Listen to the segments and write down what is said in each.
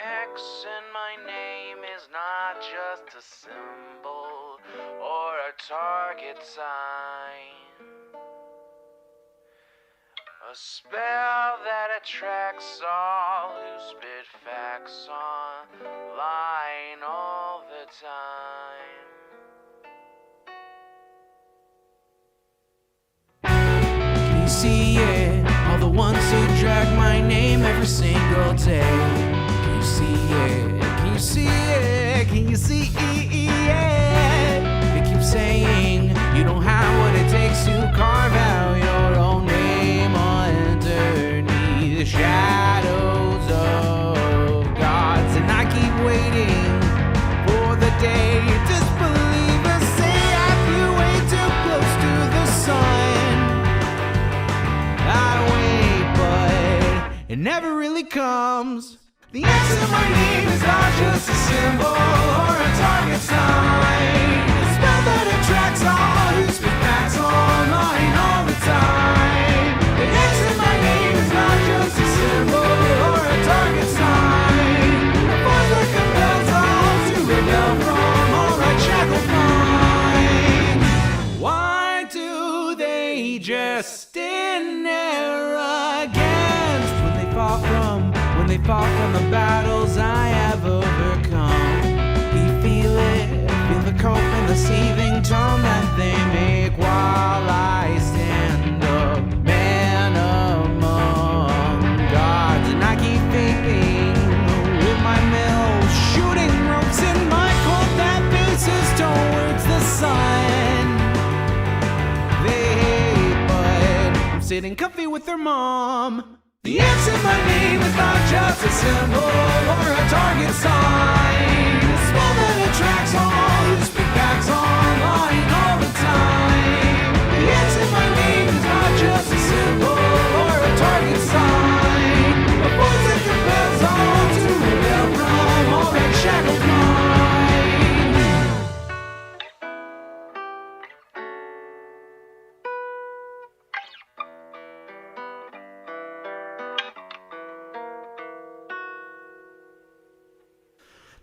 X in my name is not just a symbol or a target sign. A spell that attracts all who spit facts online all the time. Can you see it? All the ones who drag my name every single day. Can you see it? Can you see it? Can you see it? They keep saying you don't have what it takes to carve out your own name underneath the shadows of gods. And I keep waiting for the day disbelievers say I flew way too close to the sun. I wait, but it never really comes. The X in my name is not just a symbol or a target sign. A spell that attracts all who speak facts online all the time. The X in my name is not just a symbol or a target sign. A force that compels all to rebel from all right shackled minds. Why do they just stand there against when they fall from the battles I have overcome? You feel it, feel the cope and the seething tone that they make while I stand up, man among gods. And I keep thinking with my mill, shooting ropes in my cold that faces towards the sun. They hate, but I'm sitting comfy with their mom. The X in my name is not just a symbol or a target sign. A spell that attracts all who speak facts online all the time. The X in my name is not just a symbol or a target sign. A force that compels all to rebel from all that shackled mind.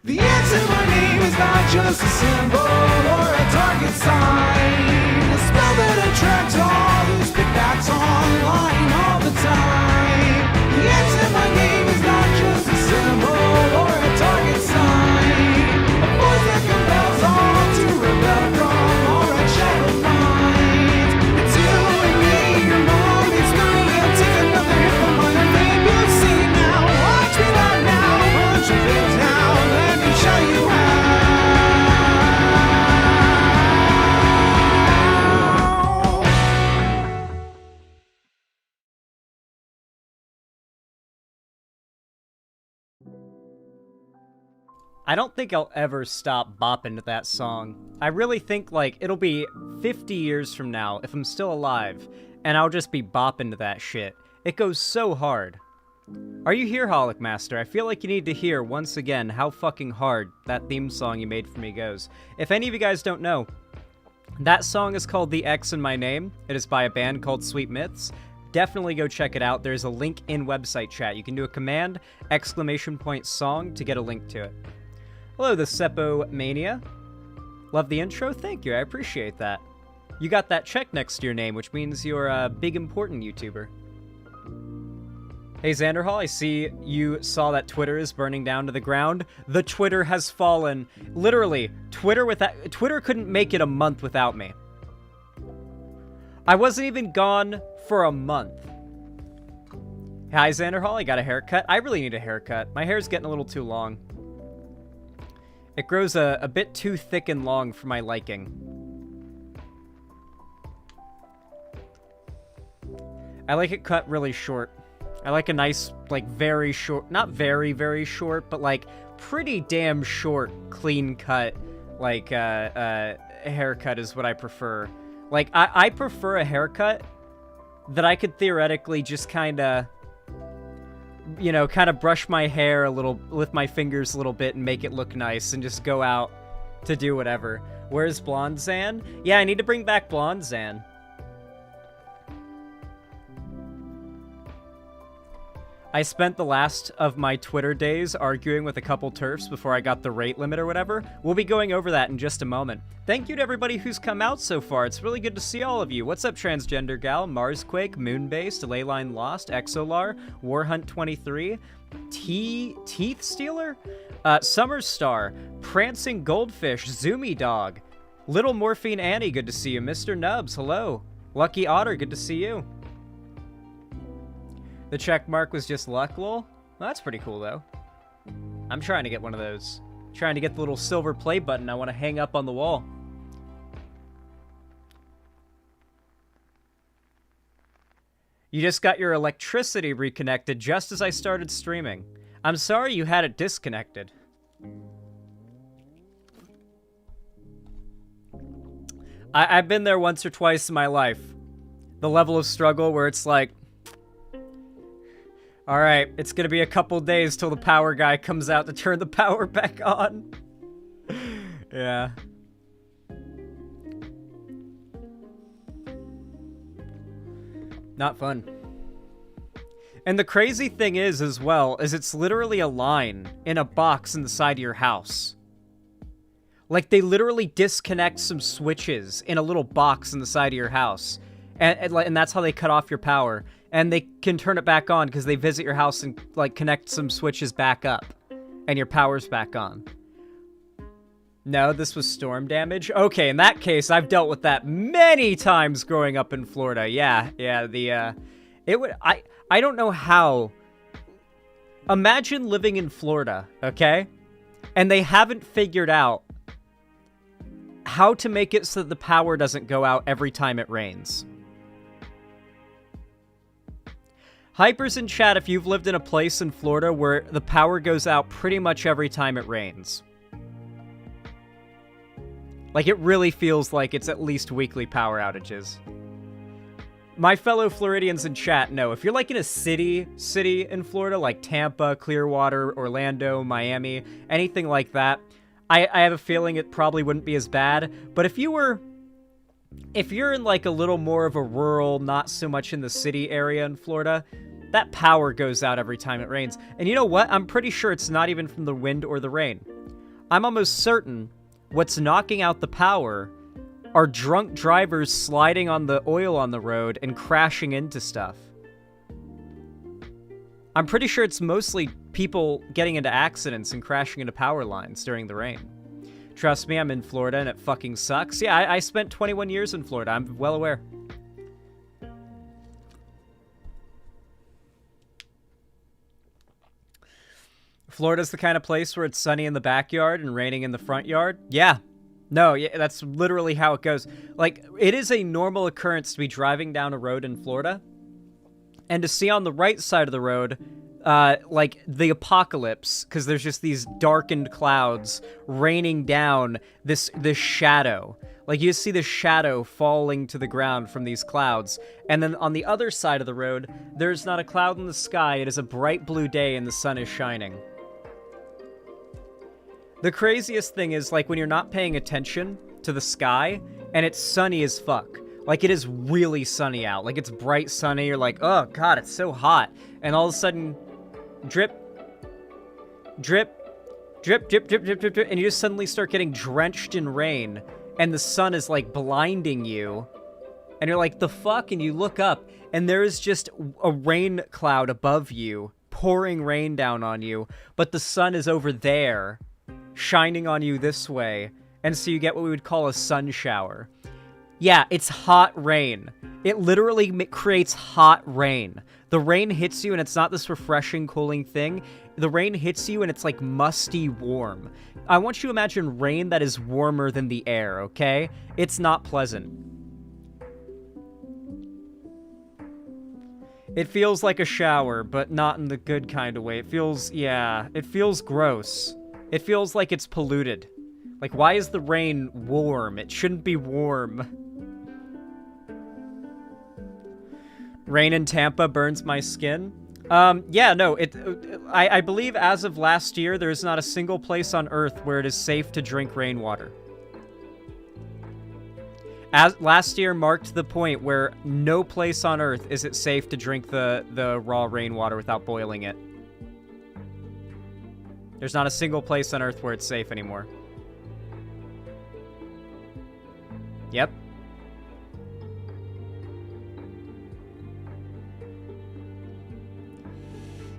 The X in my name is not just a symbol or a target sign. A spell that attracts all who speak facts online all the time. The X in my name is not just a symbol or a target sign. A force that compels all to rebel from all right shackled minds. It's you and me, your mom, it's me. I'll take another hit from my name. You'll see now, watch me not now, punch your face now. Show you how. I don't think I'll ever stop bopping to that song. I really think, like, it'll be 50 years from now, if I'm still alive, and I'll just be bopping to that shit. It goes so hard. Are you here, Holic Master? I feel like you need to hear, once again, how fucking hard that theme song you made for me goes. If any of you guys don't know, that song is called The X in My Name. It is by a band called Sweet Myths. Definitely go check it out. There's a link in website chat. You can do a command, !song to get a link to it. Hello, the Seppo Mania. Love the intro? Thank you, I appreciate that. You got that check next to your name, which means you're a big, important YouTuber. Hey Xanderhall, I see you saw that Twitter is burning down to the ground. The Twitter has fallen. Literally, Twitter couldn't make it a month without me. I wasn't even gone for a month. Hi Xanderhall, I got a haircut. I really need a haircut. My hair's getting a little too long. It grows a bit too thick and long for my liking. I like it cut really short. I like a nice, like, very short, not very, very short, but, like, pretty damn short, clean cut, like, haircut is what I prefer. Like, I prefer a haircut that I could theoretically just kind of, you know, kind of brush my hair a little, with my fingers a little bit and make it look nice and just go out to do whatever. Where's Blonde Zan? Yeah, I need to bring back Blonde Zan. I spent the last of my Twitter days arguing with a couple TERFs before I got the rate limit or whatever. We'll be going over that in just a moment. Thank you to everybody who's come out so far. It's really good to see all of you. What's up, Transgender Gal, Marsquake, Moonbased, Leyline Lost, Exolar, Warhunt23, Teeth Stealer, Summer Star, Prancing Goldfish, Zoomy Dog, Little Morphine Annie, good to see you. Mr. Nubs, hello. Lucky Otter, good to see you. The check mark was just luck, lol. Well, that's pretty cool, though. I'm trying to get one of those. Trying to get the little silver play button I want to hang up on the wall. You just got your electricity reconnected just as I started streaming. I'm sorry you had it disconnected. I've been there once or twice in my life. The level of struggle where it's like, all right, it's gonna be a couple days till the power guy comes out to turn the power back on. Yeah. Not fun. And the crazy thing is, as well, is it's literally a line in a box in the side of your house. Like, they literally disconnect some switches in a little box in the side of your house. And that's how they cut off your power. And they can turn it back on because they visit your house and, like, connect some switches back up. And your power's back on. No, this was storm damage? Okay, in that case, I've dealt with that many times growing up in Florida. Yeah, I don't know how. Imagine living in Florida, okay? And they haven't figured out how to make it so that the power doesn't go out every time it rains. Hypers in chat, if you've lived in a place in Florida where the power goes out pretty much every time it rains. Like, it really feels like it's at least weekly power outages. My fellow Floridians in chat, no. If you're like in a city in Florida, like Tampa, Clearwater, Orlando, Miami, anything like that, I have a feeling it probably wouldn't be as bad. But if you're in like a little more of a rural, not so much in the city area in Florida, that power goes out every time it rains. And you know what? I'm pretty sure it's not even from the wind or the rain. I'm almost certain what's knocking out the power are drunk drivers sliding on the oil on the road and crashing into stuff. I'm pretty sure it's mostly people getting into accidents and crashing into power lines during the rain. Trust me, I'm in Florida and it fucking sucks. Yeah, I spent 21 years in Florida. I'm well aware. Florida's the kind of place where it's sunny in the backyard and raining in the front yard? Yeah. No, yeah, that's literally how it goes. Like, it is a normal occurrence to be driving down a road in Florida and to see on the right side of the road, like, the apocalypse, because there's just these darkened clouds raining down this shadow. Like, you see the shadow falling to the ground from these clouds. And then on the other side of the road, there's not a cloud in the sky. It is a bright blue day and the sun is shining. The craziest thing is, like, when you're not paying attention to the sky, and it's sunny as fuck. Like, it is really sunny out. Like, it's bright sunny. You're like, oh, God, it's so hot. And all of a sudden, drip, drip, drip, drip, drip, drip, drip, drip, and you just suddenly start getting drenched in rain, and the sun is, like, blinding you. And you're like, the fuck? And you look up, and there is just a rain cloud above you, pouring rain down on you, but the sun is over there, shining on you this way, and so you get what we would call a sun shower. Yeah, it's hot rain. It literally creates hot rain. The rain hits you and it's not this refreshing, cooling thing. The rain hits you and it's like musty warm. I want you to imagine rain that is warmer than the air, okay? It's not pleasant. It feels like a shower, but not in the good kind of way. It feels gross. It feels like it's polluted. Like, why is the rain warm? It shouldn't be warm. Rain in Tampa burns my skin. Yeah, no, I believe as of last year, there's not a single place on Earth where it is safe to drink rainwater. As last year marked the point where no place on Earth is it safe to drink the raw rainwater without boiling it. There's not a single place on Earth where it's safe anymore. Yep.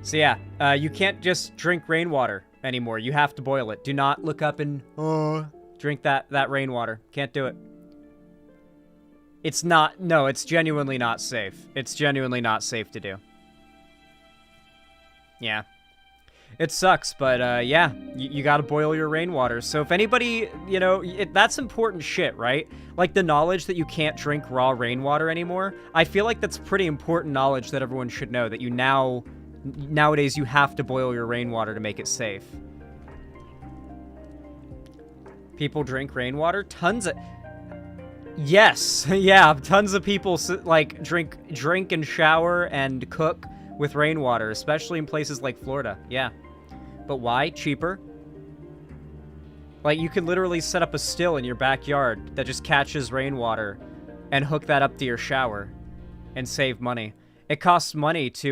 So yeah, you can't just drink rainwater anymore. You have to boil it. Do not look up and drink that rainwater. Can't do it. It's not, no, it's genuinely not safe. It's genuinely not safe to do. Yeah. It sucks, but yeah, you gotta boil your rainwater. So if anybody, you know, that's important shit, right? Like the knowledge that you can't drink raw rainwater anymore. I feel like that's pretty important knowledge that everyone should know, that you nowadays you have to boil your rainwater to make it safe. People drink rainwater? Tons of... Yes, yeah, tons of people like drink and shower and cook with rainwater, especially in places like Florida. Yeah. But why? Cheaper. Like you could literally set up a still in your backyard that just catches rainwater and hook that up to your shower and save money. It costs money to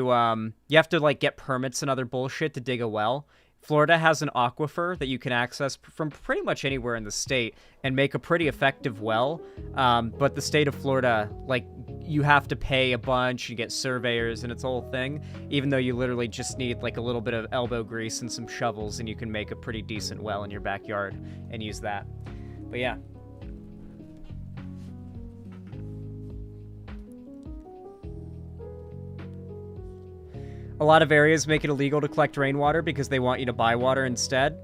you have to like get permits and other bullshit to dig a well. Florida has an aquifer that you can access from pretty much anywhere in the state and make a pretty effective well. But the state of Florida, like, you have to pay a bunch, you get surveyors, and it's a whole thing. Even though you literally just need, like, a little bit of elbow grease and some shovels, and you can make a pretty decent well in your backyard and use that. But yeah. A lot of areas make it illegal to collect rainwater because they want you to buy water instead.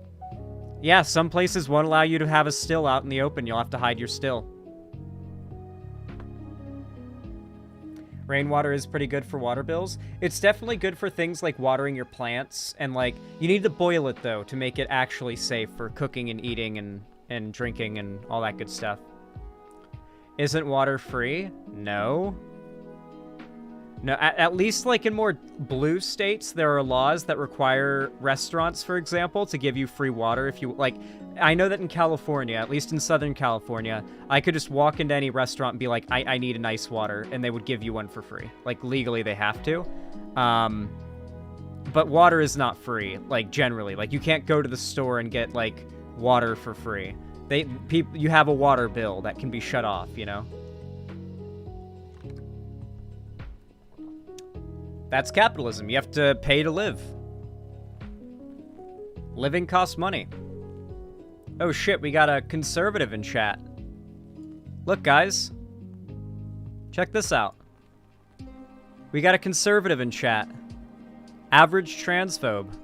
Yeah, some places won't allow you to have a still out in the open. You'll have to hide your still. Rainwater is pretty good for water bills. It's definitely good for things like watering your plants. And, like, you need to boil it, though, to make it actually safe for cooking and eating and drinking and all that good stuff. Isn't water free? No. No, at least, like, in more blue states, there are laws that require restaurants, for example, to give you free water if you, like, I know that in California, at least in Southern California, I could just walk into any restaurant and be like, I need an ice water, and they would give you one for free. Like, legally, they have to. But water is not free, like, generally. Like, you can't go to the store and get, like, water for free. You have a water bill that can be shut off, you know? That's capitalism. You have to pay to live. Living costs money. Oh shit, we got a conservative in chat. Look, guys. Check this out. We got a conservative in chat. Average transphobe.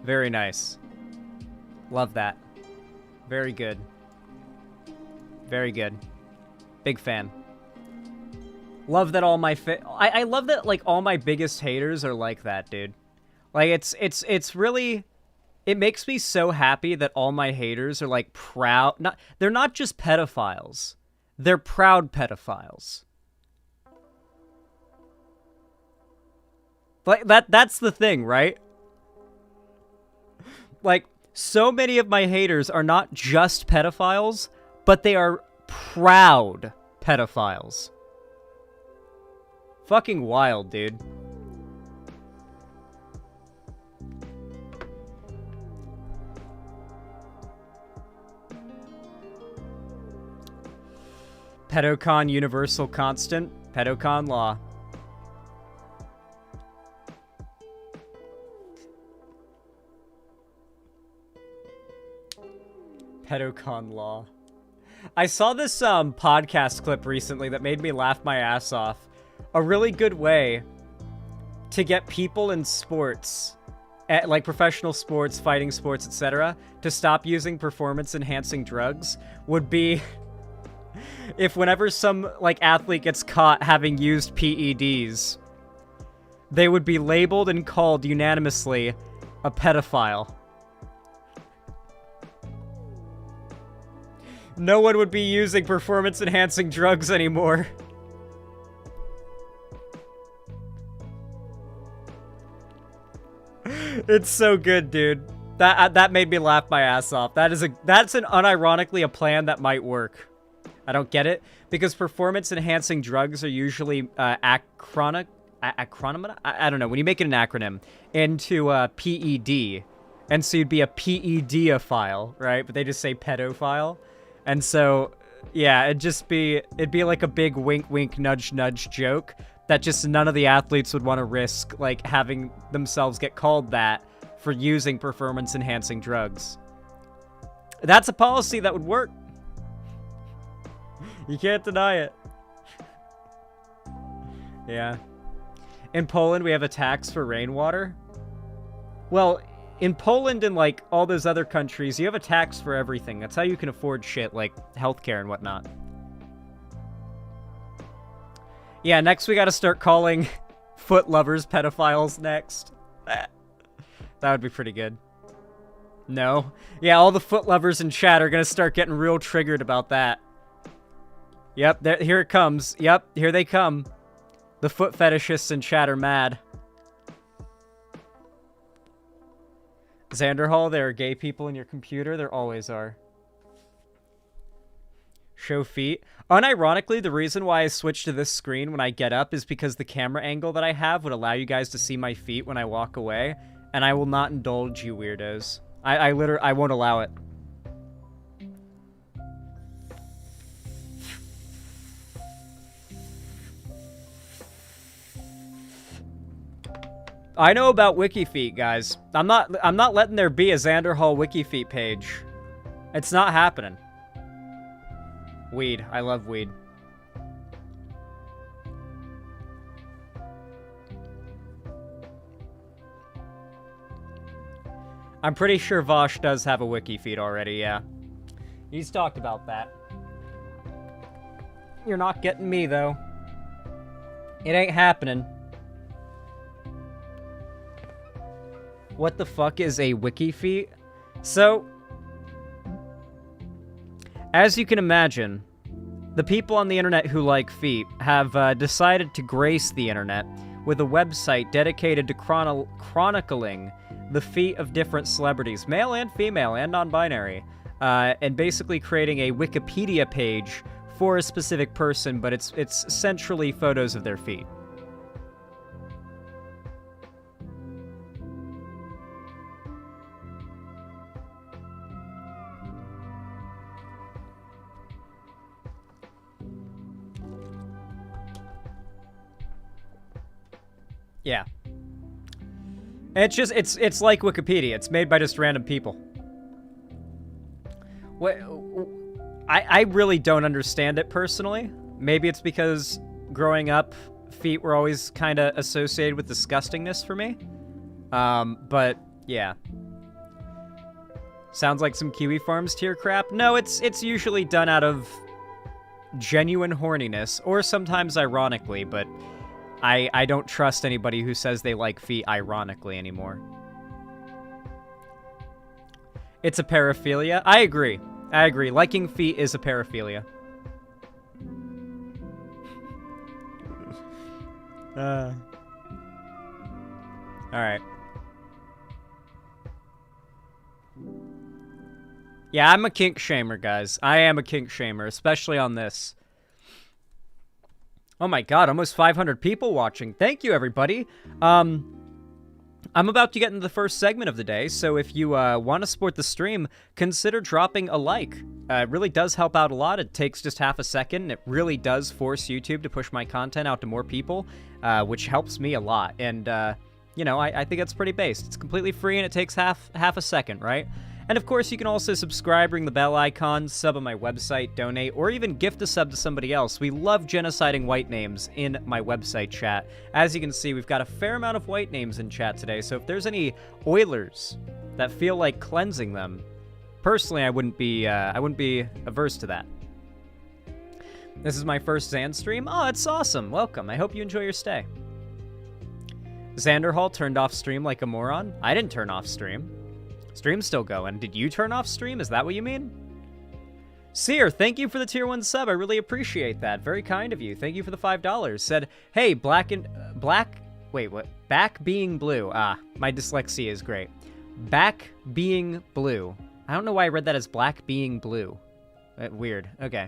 Very nice. Love that. Very good. Very good. Big fan. Love that all my I love that, like, all my biggest haters are like that, dude. Like, it's really, it makes me so happy that all my haters are, like, proud. They're not just pedophiles. They're proud pedophiles. Like, that's the thing, right? Like, so many of my haters are not just pedophiles, but they are proud pedophiles. Fucking wild, dude. Pedocon universal constant. Pedocon law. Pedocon law. I saw this podcast clip recently that made me laugh my ass off. A really good way to get people in sports, like professional sports, fighting sports, etc., to stop using performance-enhancing drugs would be if whenever some, like, athlete gets caught having used PEDs, they would be labeled and called unanimously a pedophile. No one would be using performance-enhancing drugs anymore. It's so good, dude. That made me laugh my ass off. That's an unironically a plan that might work. I don't get it, because performance-enhancing drugs are usually acronym. I don't know, when you make it an acronym, into PED. And so you'd be a PED-ophile, right? But they just say pedophile. And so, yeah, it'd be like a big wink, wink, nudge, nudge joke that just none of the athletes would want to risk, like, having themselves get called that for using performance-enhancing drugs. That's a policy that would work. You can't deny it. Yeah. In Poland, we have a tax for rainwater. Well, in Poland and, like, all those other countries, you have a tax for everything. That's how you can afford shit like healthcare and whatnot. Yeah, next we gotta start calling foot lovers pedophiles next. That would be pretty good. No. Yeah, all the foot lovers in chat are gonna start getting real triggered about that. Yep, here it comes. Yep, here they come. The foot fetishists in chat are mad. Xanderhall, there are gay people in your computer. There always are. Show feet. Unironically, the reason why I switch to this screen when I get up is because the camera angle that I have would allow you guys to see my feet when I walk away, and I will not indulge you weirdos. I won't allow it. I know about WikiFeet, guys. I'm not letting there be a Xanderhall WikiFeet page. It's not happening. Weed. I love weed. I'm pretty sure Vosh does have a WikiFeet already, yeah. He's talked about that. You're not getting me, though. It ain't happening. What the fuck is a WikiFeet? So, as you can imagine, the people on the internet who like feet have decided to grace the internet with a website dedicated to chronicling the feet of different celebrities, male and female and non-binary, and basically creating a Wikipedia page for a specific person, but it's centrally photos of their feet. Yeah. It's just, it's like Wikipedia. It's made by just random people. What? I really don't understand it personally. Maybe it's because growing up, feet were always kind of associated with disgustingness for me. But yeah. Sounds like some Kiwi Farms tier crap. No, it's usually done out of genuine horniness, or sometimes ironically, but I don't trust anybody who says they like feet ironically anymore. It's a paraphilia. I agree. Liking feet is a paraphilia. Alright. Yeah, I'm a kink shamer, guys. I am a kink shamer, especially on this. Oh my god, almost 500 people watching. Thank you, everybody. I'm about to get into the first segment of the day, so if you want to support the stream, consider dropping a like. It really does help out a lot. It takes just half a second. It really does force YouTube to push my content out to more people, which helps me a lot. And, you know, I think it's pretty based. It's completely free, and it takes half a second, right? And of course, you can also subscribe, ring the bell icon, sub on my website, donate, or even gift a sub to somebody else. We love genociding white names in my website chat. As you can see, we've got a fair amount of white names in chat today, so if there's any Oilers that feel like cleansing them, personally, I wouldn't be averse to that. This is my first Xan stream. Oh, it's awesome. Welcome. I hope you enjoy your stay. Xanderhall turned off stream like a moron. I didn't turn off stream. Stream's still going. Did you turn off stream? Is that what you mean? Seer, thank you for the tier 1 sub. I really appreciate that. Very kind of you. Thank you for the $5. Said, hey, wait, what? Back being blue. Ah, my dyslexia is great. Back being blue. I don't know why I read that as black being blue. Weird. Okay.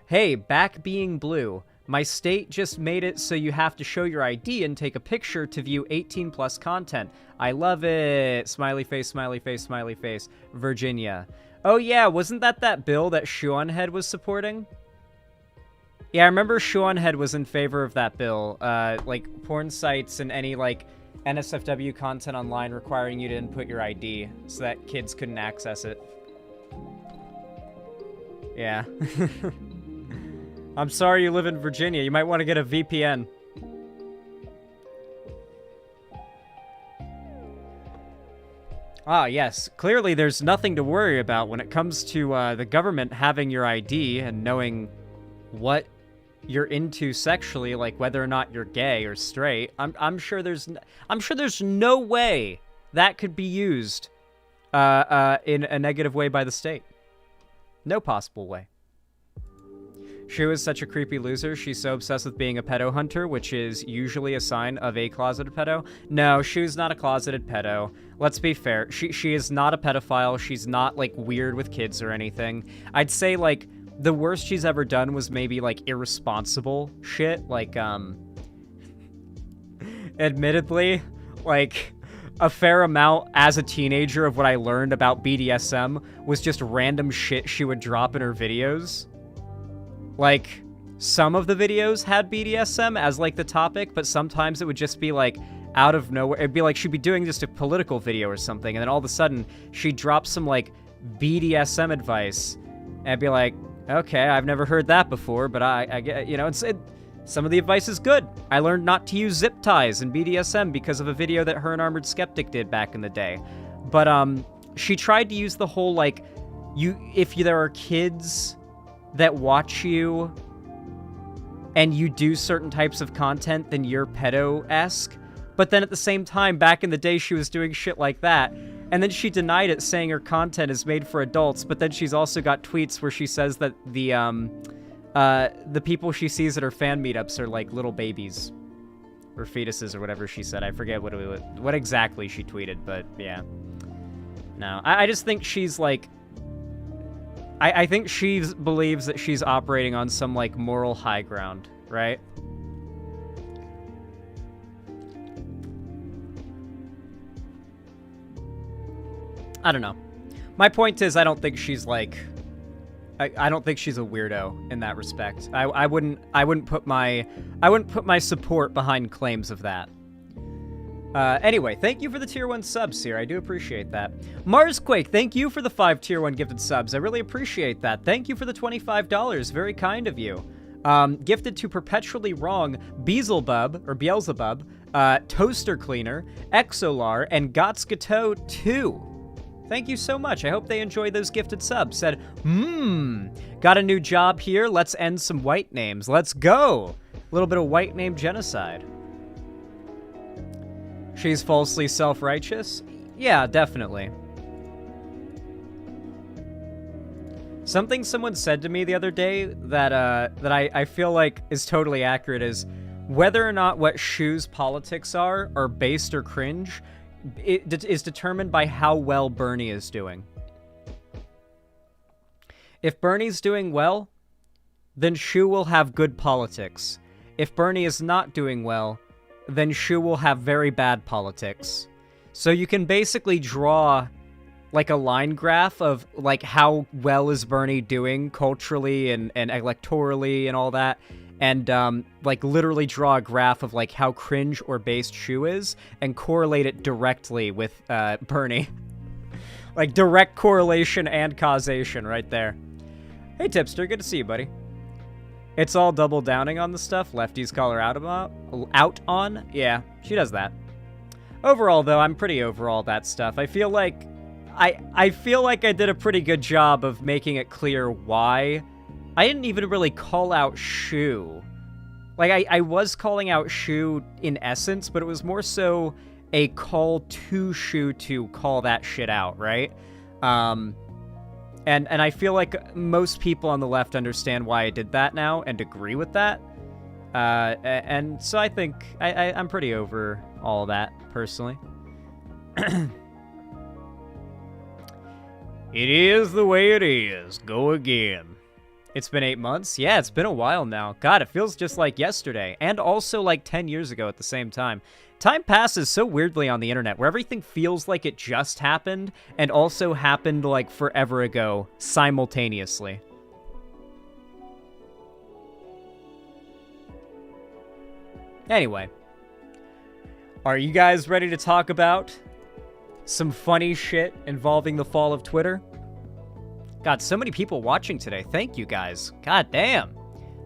Hey, back being blue. My state just made it so you have to show your ID and take a picture to view 18 plus content. I love it. Smiley face, smiley face, smiley face. Virginia. Oh yeah, wasn't that bill that Seanhead was supporting? Yeah, I remember Seanhead was in favor of that bill. Like, porn sites and any, like, NSFW content online requiring you to input your ID so that kids couldn't access it. Yeah. I'm sorry you live in Virginia. You might want to get a VPN. Ah, yes. Clearly, there's nothing to worry about when it comes to the government having your ID and knowing what you're into sexually, like whether or not you're gay or straight. I'm sure there's no way that could be used in a negative way by the state. No possible way. She was such a creepy loser. She's so obsessed with being a pedo hunter, which is usually a sign of a closeted pedo. No, Shu's not a closeted pedo. Let's be fair. She is not a pedophile. She's not, like, weird with kids or anything. I'd say, like, the worst she's ever done was maybe, like, irresponsible shit. Like, admittedly, like, a fair amount as a teenager of what I learned about BDSM was just random shit she would drop in her videos. Like, some of the videos had BDSM as, like, the topic, but sometimes it would just be, like, out of nowhere. It'd be like she'd be doing just a political video or something, and then all of a sudden, she'd drop some, like, BDSM advice, and I'd be like, okay, I've never heard that before, but I get, you know, some of the advice is good. I learned not to use zip ties in BDSM because of a video that her and Armored Skeptic did back in the day. But, she tried to use the whole, like, if there are kids that watch you and you do certain types of content, then you're pedo-esque. But then at the same time, back in the day, she was doing shit like that. And then she denied it, saying her content is made for adults. But then she's also got tweets where she says that the people she sees at her fan meetups are like little babies. Or fetuses or whatever she said. I forget what exactly she tweeted, but yeah. No, I just think she's like... I think she believes that she's operating on some, like, moral high ground, right? I don't know. My point is, I don't think she's, like... I don't think she's a weirdo in that respect. I wouldn't put my support behind claims of that. Anyway, thank you for the tier 1 subs here. I do appreciate that. Marsquake, thank you for the 5 tier 1 gifted subs. I really appreciate that. Thank you for the $25. Very kind of you. Gifted to Perpetually Wrong, Beelzebub, Toaster Cleaner, Exolar, and Gotsgato 2. Thank you so much. I hope they enjoy those gifted subs. Said, got a new job here. Let's end some white names. Let's go. A little bit of white name genocide. She's falsely self-righteous? Yeah, definitely. Something someone said to me the other day that I feel like is totally accurate is whether or not what Shu's politics are based or cringe, it is determined by how well Bernie is doing. If Bernie's doing well, then Shu will have good politics. If Bernie is not doing well, then Shu will have very bad politics. So you can basically draw, like, a line graph of, like, how well is Bernie doing culturally and electorally and all that, and, like, literally draw a graph of, like, how cringe or based Shu is, and correlate it directly with, Bernie. Like, direct correlation and causation right there. Hey, Tipster, good to see you, buddy. It's all double downing on the stuff lefties call her out on? Yeah, she does that. Overall, though, I'm pretty over all that stuff. I feel like I did a pretty good job of making it clear why. I didn't even really call out Shu. Like, I was calling out Shu in essence, but it was more so a call to Shu to call that shit out, right? And I feel like most people on the left understand why I did that now and agree with that. And so I think I'm pretty over all that, personally. It is the way it is. Go again. It's been 8 months? Yeah, it's been a while now. God, it feels just like yesterday. And also like 10 years ago at the same time. Time passes so weirdly on the internet, where everything feels like it just happened, and also happened like forever ago, simultaneously. Anyway. Are you guys ready to talk about some funny shit involving the fall of Twitter? God, so many people watching today. Thank you, guys. God damn.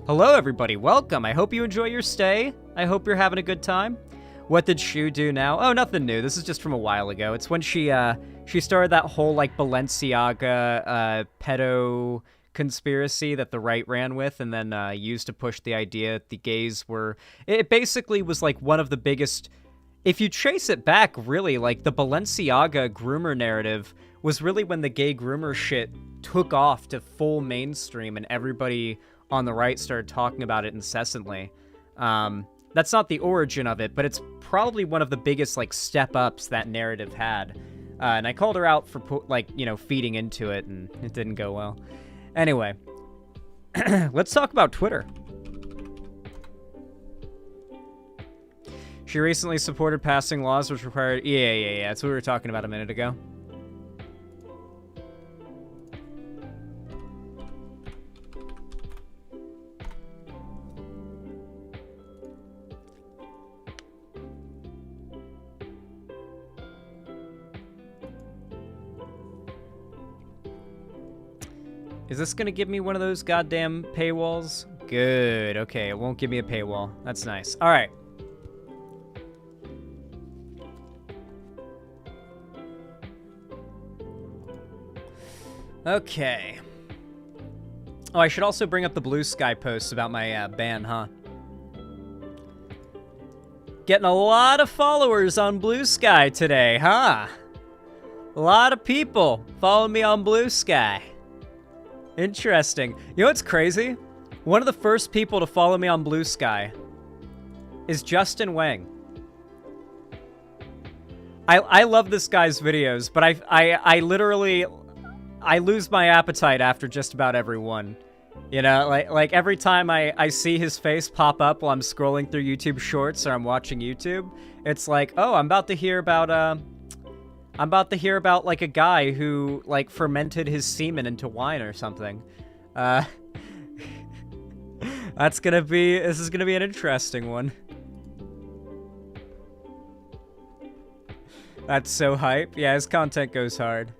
Hello, everybody. Welcome. I hope you enjoy your stay. I hope you're having a good time. What did Shu do now? Oh, nothing new. This is just from a while ago. It's when she started that whole, like, Balenciaga pedo conspiracy that the right ran with, and then used to push the idea that the gays were... It basically was, like, one of the biggest... If you trace it back, really, like, the Balenciaga groomer narrative was really when the gay groomer shit took off to full mainstream and everybody on the right started talking about it incessantly. That's not the origin of it, but it's probably one of the biggest, like, step-ups that narrative had. And I called her out for, like, you know, feeding into it, and it didn't go well. Anyway, let's talk about Twitter. She recently supported passing laws which required... Yeah. That's what we were talking about a minute ago. Is this gonna give me one of those goddamn paywalls? Good. Okay, it won't give me a paywall. That's nice. All right. Okay. Oh, I should also bring up the Blue Sky posts about my ban, huh? Getting a lot of followers on Blue Sky today, huh? A lot of people follow me on Blue Sky. Interesting. You know what's crazy? One of the first people to follow me on Blue Sky is Justin Wang. I love this guy's videos, but I literally... I lose my appetite after just about every one. You know, like every time I see his face pop up while I'm scrolling through YouTube Shorts or I'm watching YouTube, it's like, oh, I'm about to hear about like a guy who like fermented his semen into wine or something. This is gonna be an interesting one. That's so hype. Yeah, his content goes hard.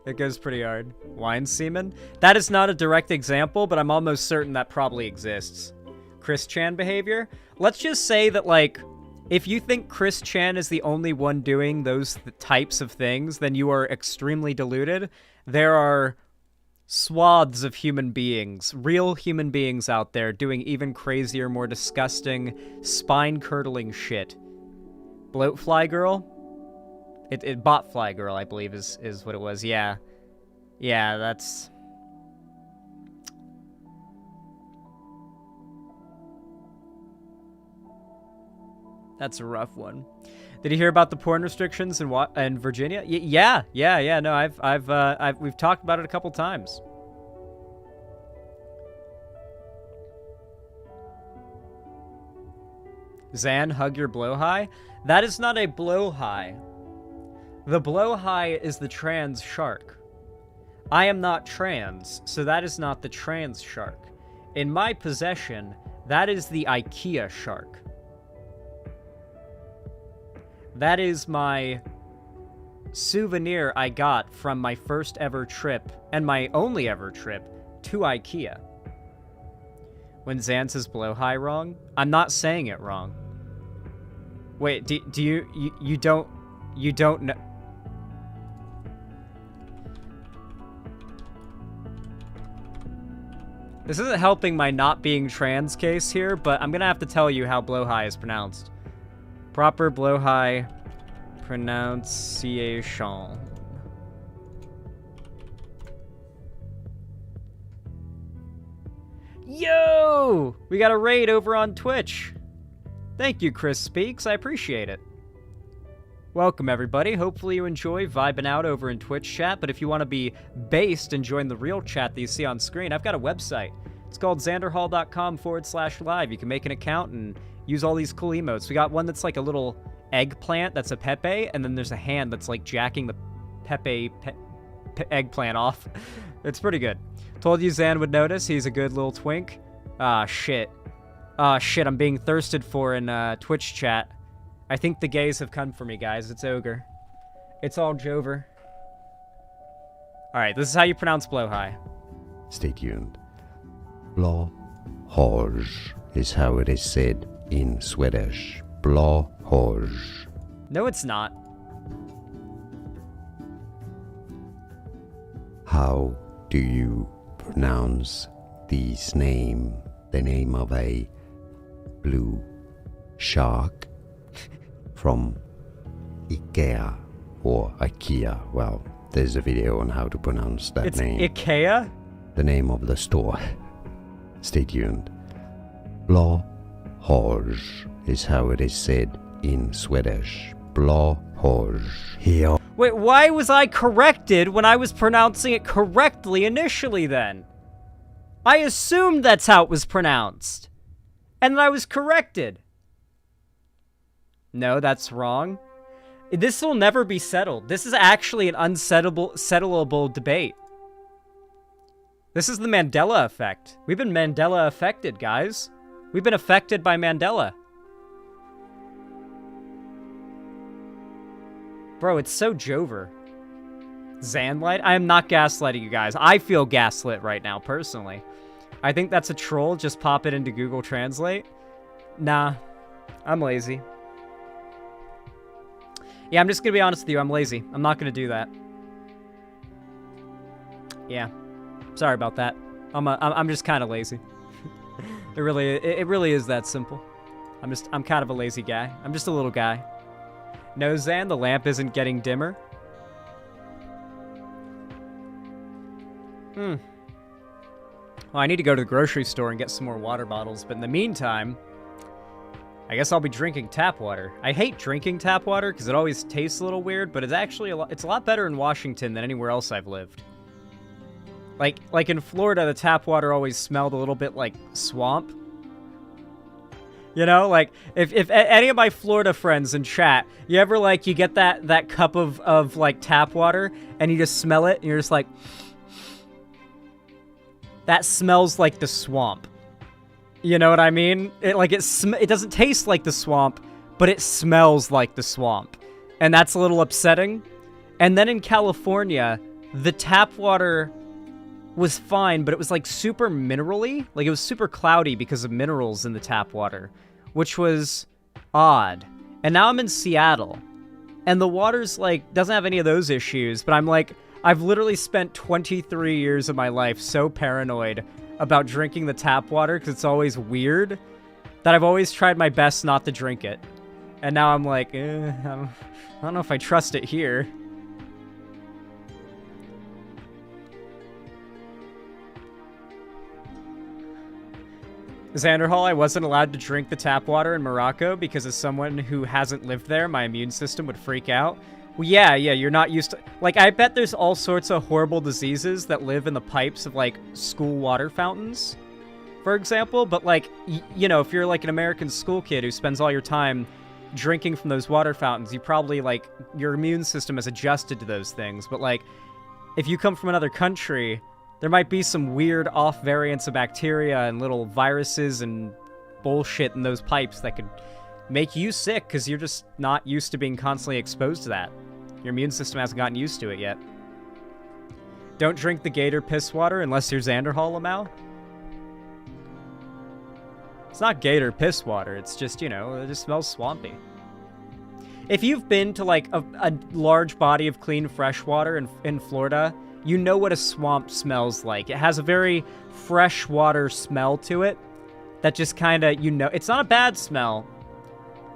It goes pretty hard. Wine semen? That is not a direct example, but I'm almost certain that probably exists. Chris Chan behavior? Let's just say that, like, if you think Chris Chan is the only one doing those types of things, then you are extremely deluded. There are swaths of human beings, real human beings out there doing even crazier, more disgusting, spine-curdling shit. Bloatfly girl? Botfly girl, I believe, is what it was. Yeah. Yeah, that's... That's a rough one. Did you hear about the porn restrictions in Virginia? Yeah. No, we've talked about it a couple times. Zan, hug your blowhigh? That is not a blowhigh. The blowhigh is the trans shark. I am not trans, so that is not the trans shark. In my possession, that is the IKEA shark. That is my souvenir I got from my first ever trip, and my only ever trip, to IKEA. When Zan says blowhigh wrong, I'm not saying it wrong. Wait, do you don't know? This isn't helping my not being trans case here, but I'm gonna have to tell you how blowhigh is pronounced. Proper blowhigh pronunciation. Yo! We got a raid over on Twitch. Thank you, Chris Speaks. I appreciate it. Welcome, everybody. Hopefully you enjoy vibing out over in Twitch chat, but if you want to be based and join the real chat that you see on screen, I've got a website. It's called xanderhall.com/live. You can make an account and use all these cool emotes. We got one that's like a little eggplant that's a Pepe, and then there's a hand that's like jacking the eggplant off. It's pretty good. Told you Xan would notice. He's a good little twink. Ah, shit. Ah, shit, I'm being thirsted for in Twitch chat. I think the gays have come for me, guys. It's Ogre. It's all Jover. Alright, this is how you pronounce Blåhaj. Stay tuned. Blåhaj is how it is said in Swedish. Blåhaj. No, it's not. How do you pronounce this name? The name of a blue shark from IKEA or IKEA. Well, there's a video on how to pronounce that name. It's IKEA? The name of the store. Stay tuned. Blåhaj is how it is said in Swedish. Blåhaj. Here. Wait, why was I corrected when I was pronouncing it correctly initially then? I assumed that's how it was pronounced. And then I was corrected. No, that's wrong. This will never be settled. This is actually an unsettleable debate. This is the Mandela effect. We've been Mandela affected, guys. We've been affected by Mandela. Bro, it's so Jover. Xanlight? I am not gaslighting you guys. I feel gaslit right now, personally. I think that's a troll. Just pop it into Google Translate. Nah, I'm lazy. Yeah, I'm just gonna be honest with you. I'm lazy. I'm not gonna do that. Yeah, sorry about that. I'm just kind of lazy. It really is that simple. I'm kind of a lazy guy. I'm just a little guy. No, Xan, the lamp isn't getting dimmer. Well, I need to go to the grocery store and get some more water bottles, but in the meantime, I guess I'll be drinking tap water. I hate drinking tap water because it always tastes a little weird, but it's actually it's a lot better in Washington than anywhere else I've lived. Like in Florida, the tap water always smelled a little bit like swamp. You know, like, if any of my Florida friends in chat, you ever, like, you get that cup of, like, tap water, and you just smell it, and you're just like, that smells like the swamp. You know what I mean? It doesn't taste like the swamp, but it smells like the swamp. And that's a little upsetting. And then in California, the tap water was fine, but it was like super mineral-y. Like it was super cloudy because of minerals in the tap water, which was odd. And now I'm in Seattle, and the water's like, doesn't have any of those issues, but I'm like, I've literally spent 23 years of my life so paranoid about drinking the tap water because it's always weird that I've always tried my best not to drink it. And now I'm like, I don't know if I trust it here. Xanderhall, I wasn't allowed to drink the tap water in Morocco because as someone who hasn't lived there, my immune system would freak out. Well, yeah, you're not used to... Like, I bet there's all sorts of horrible diseases that live in the pipes of, like, school water fountains, for example. But, like, you know, if you're, like, an American school kid who spends all your time drinking from those water fountains, you probably, like, your immune system has adjusted to those things. But, like, if you come from another country... There might be some weird off variants of bacteria and little viruses and bullshit in those pipes that could make you sick because you're just not used to being constantly exposed to that. Your immune system hasn't gotten used to it yet. Don't drink the gator piss water unless you're Xanderhall Lamau. It's not gator piss water, it's just, you know, it just smells swampy. If you've been to, like, a large body of clean fresh water in Florida... You know what a swamp smells like. It has a very freshwater smell to it that just kind of, you know, it's not a bad smell,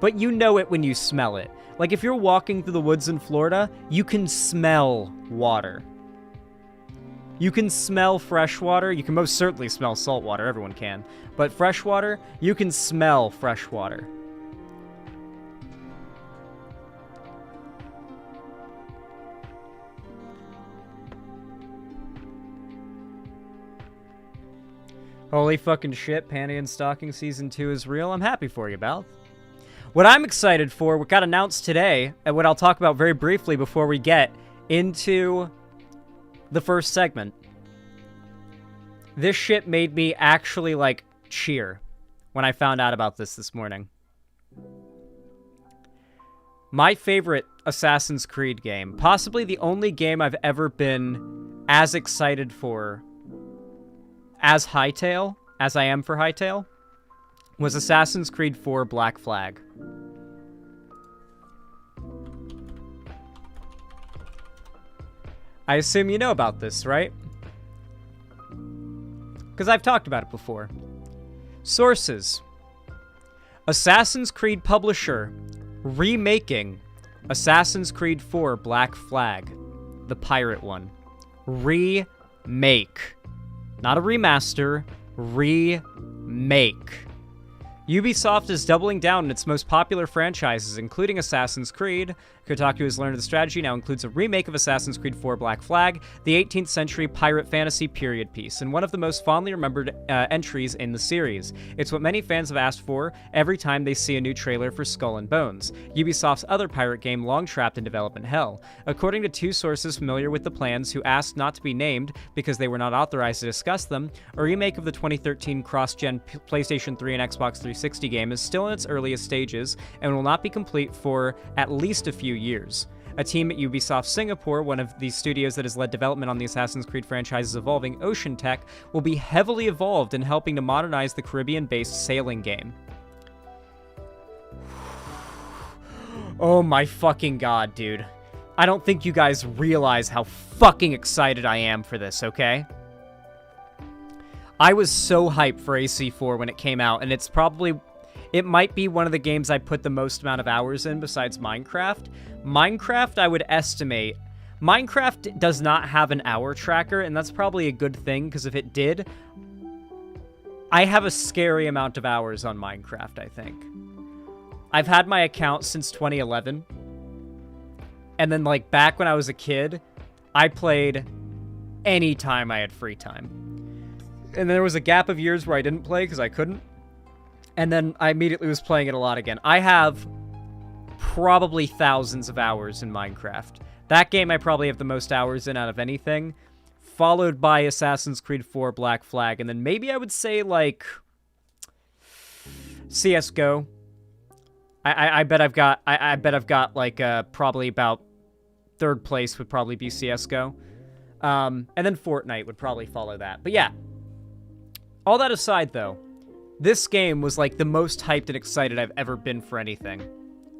but you know it when you smell it. Like if you're walking through the woods in Florida, you can smell water. You can smell fresh water. You can most certainly smell salt water. Everyone can. But fresh water, you can smell fresh water. Holy fucking shit, Panty and Stocking Season 2 is real. I'm happy for you, Bal. What I'm excited for, what got announced today, and what I'll talk about very briefly before we get into the first segment. This shit made me actually, like, cheer when I found out about this morning. My favorite Assassin's Creed game, possibly the only game I've ever been as excited for as Hytale, as I am for Hytale, was Assassin's Creed 4 Black Flag. I assume you know about this, right? Because I've talked about it before. Sources. Assassin's Creed publisher remaking Assassin's Creed 4 Black Flag, the pirate one. Remake. Not a remaster, remake. Ubisoft is doubling down on its most popular franchises, including Assassin's Creed. Kotaku has learned the strategy now includes a remake of Assassin's Creed 4 Black Flag, the 18th century pirate fantasy period piece, and one of the most fondly remembered entries in the series. It's what many fans have asked for every time they see a new trailer for Skull and Bones, Ubisoft's other pirate game long trapped in development hell. According to two sources familiar with the plans who asked not to be named because they were not authorized to discuss them, a remake of the 2013 cross-gen PlayStation 3 and Xbox 360 game is still in its earliest stages and will not be complete for at least a few years. A team at Ubisoft Singapore, one of the studios that has led development on the Assassin's Creed franchise's evolving Ocean Tech, will be heavily involved in helping to modernize the Caribbean-based sailing game. Oh my fucking god, dude. I don't think you guys realize how fucking excited I am for this, okay? I was so hyped for AC4 when it came out, and it might be one of the games I put the most amount of hours in besides Minecraft. Minecraft, I would estimate... Minecraft does not have an hour tracker, and that's probably a good thing, because if it did, I have a scary amount of hours on Minecraft, I think. I've had my account since 2011, and then, like, back when I was a kid, I played any time I had free time. And there was a gap of years where I didn't play because I couldn't. And then I immediately was playing it a lot again. I have probably thousands of hours in Minecraft. That game I probably have the most hours in out of anything. Followed by Assassin's Creed 4 Black Flag. And then maybe I would say, like, CSGO. I bet I've got like probably about third place would probably be CSGO. And then Fortnite would probably follow that. But yeah. All that aside, though, this game was, like, the most hyped and excited I've ever been for anything.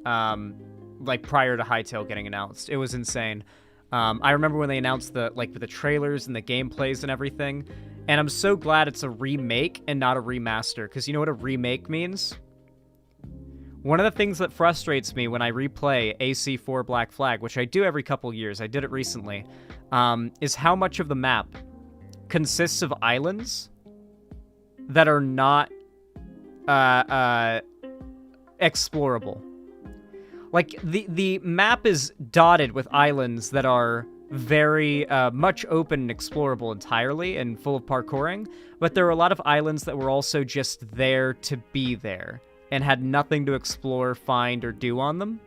Like, prior to Hytale getting announced. It was insane. I remember when they announced with the trailers and the gameplays and everything. And I'm so glad it's a remake and not a remaster. Because you know what a remake means? One of the things that frustrates me when I replay AC4 Black Flag, which I do every couple years, I did it recently, is how much of the map consists of islands that are not explorable. Like, the map is dotted with islands that are very much open and explorable entirely and full of parkouring, but there are a lot of islands that were also just there to be there and had nothing to explore, find, or do on them,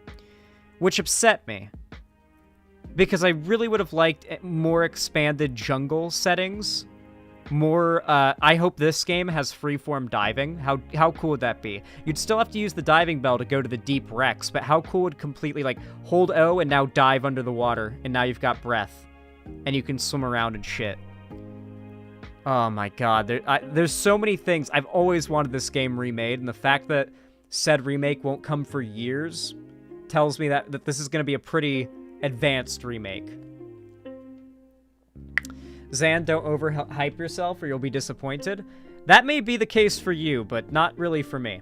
which upset me. Because I really would have liked more expanded jungle settings. More, I hope this game has freeform diving. How cool would that be? You'd still have to use the diving bell to go to the deep wrecks, but how cool would completely, like, hold O and now dive under the water, and now you've got breath, and you can swim around and shit. Oh my god, there's so many things. I've always wanted this game remade, and the fact that said remake won't come for years tells me that this is going to be a pretty advanced remake. Zan, don't overhype yourself or you'll be disappointed. That may be the case for you, but not really for me.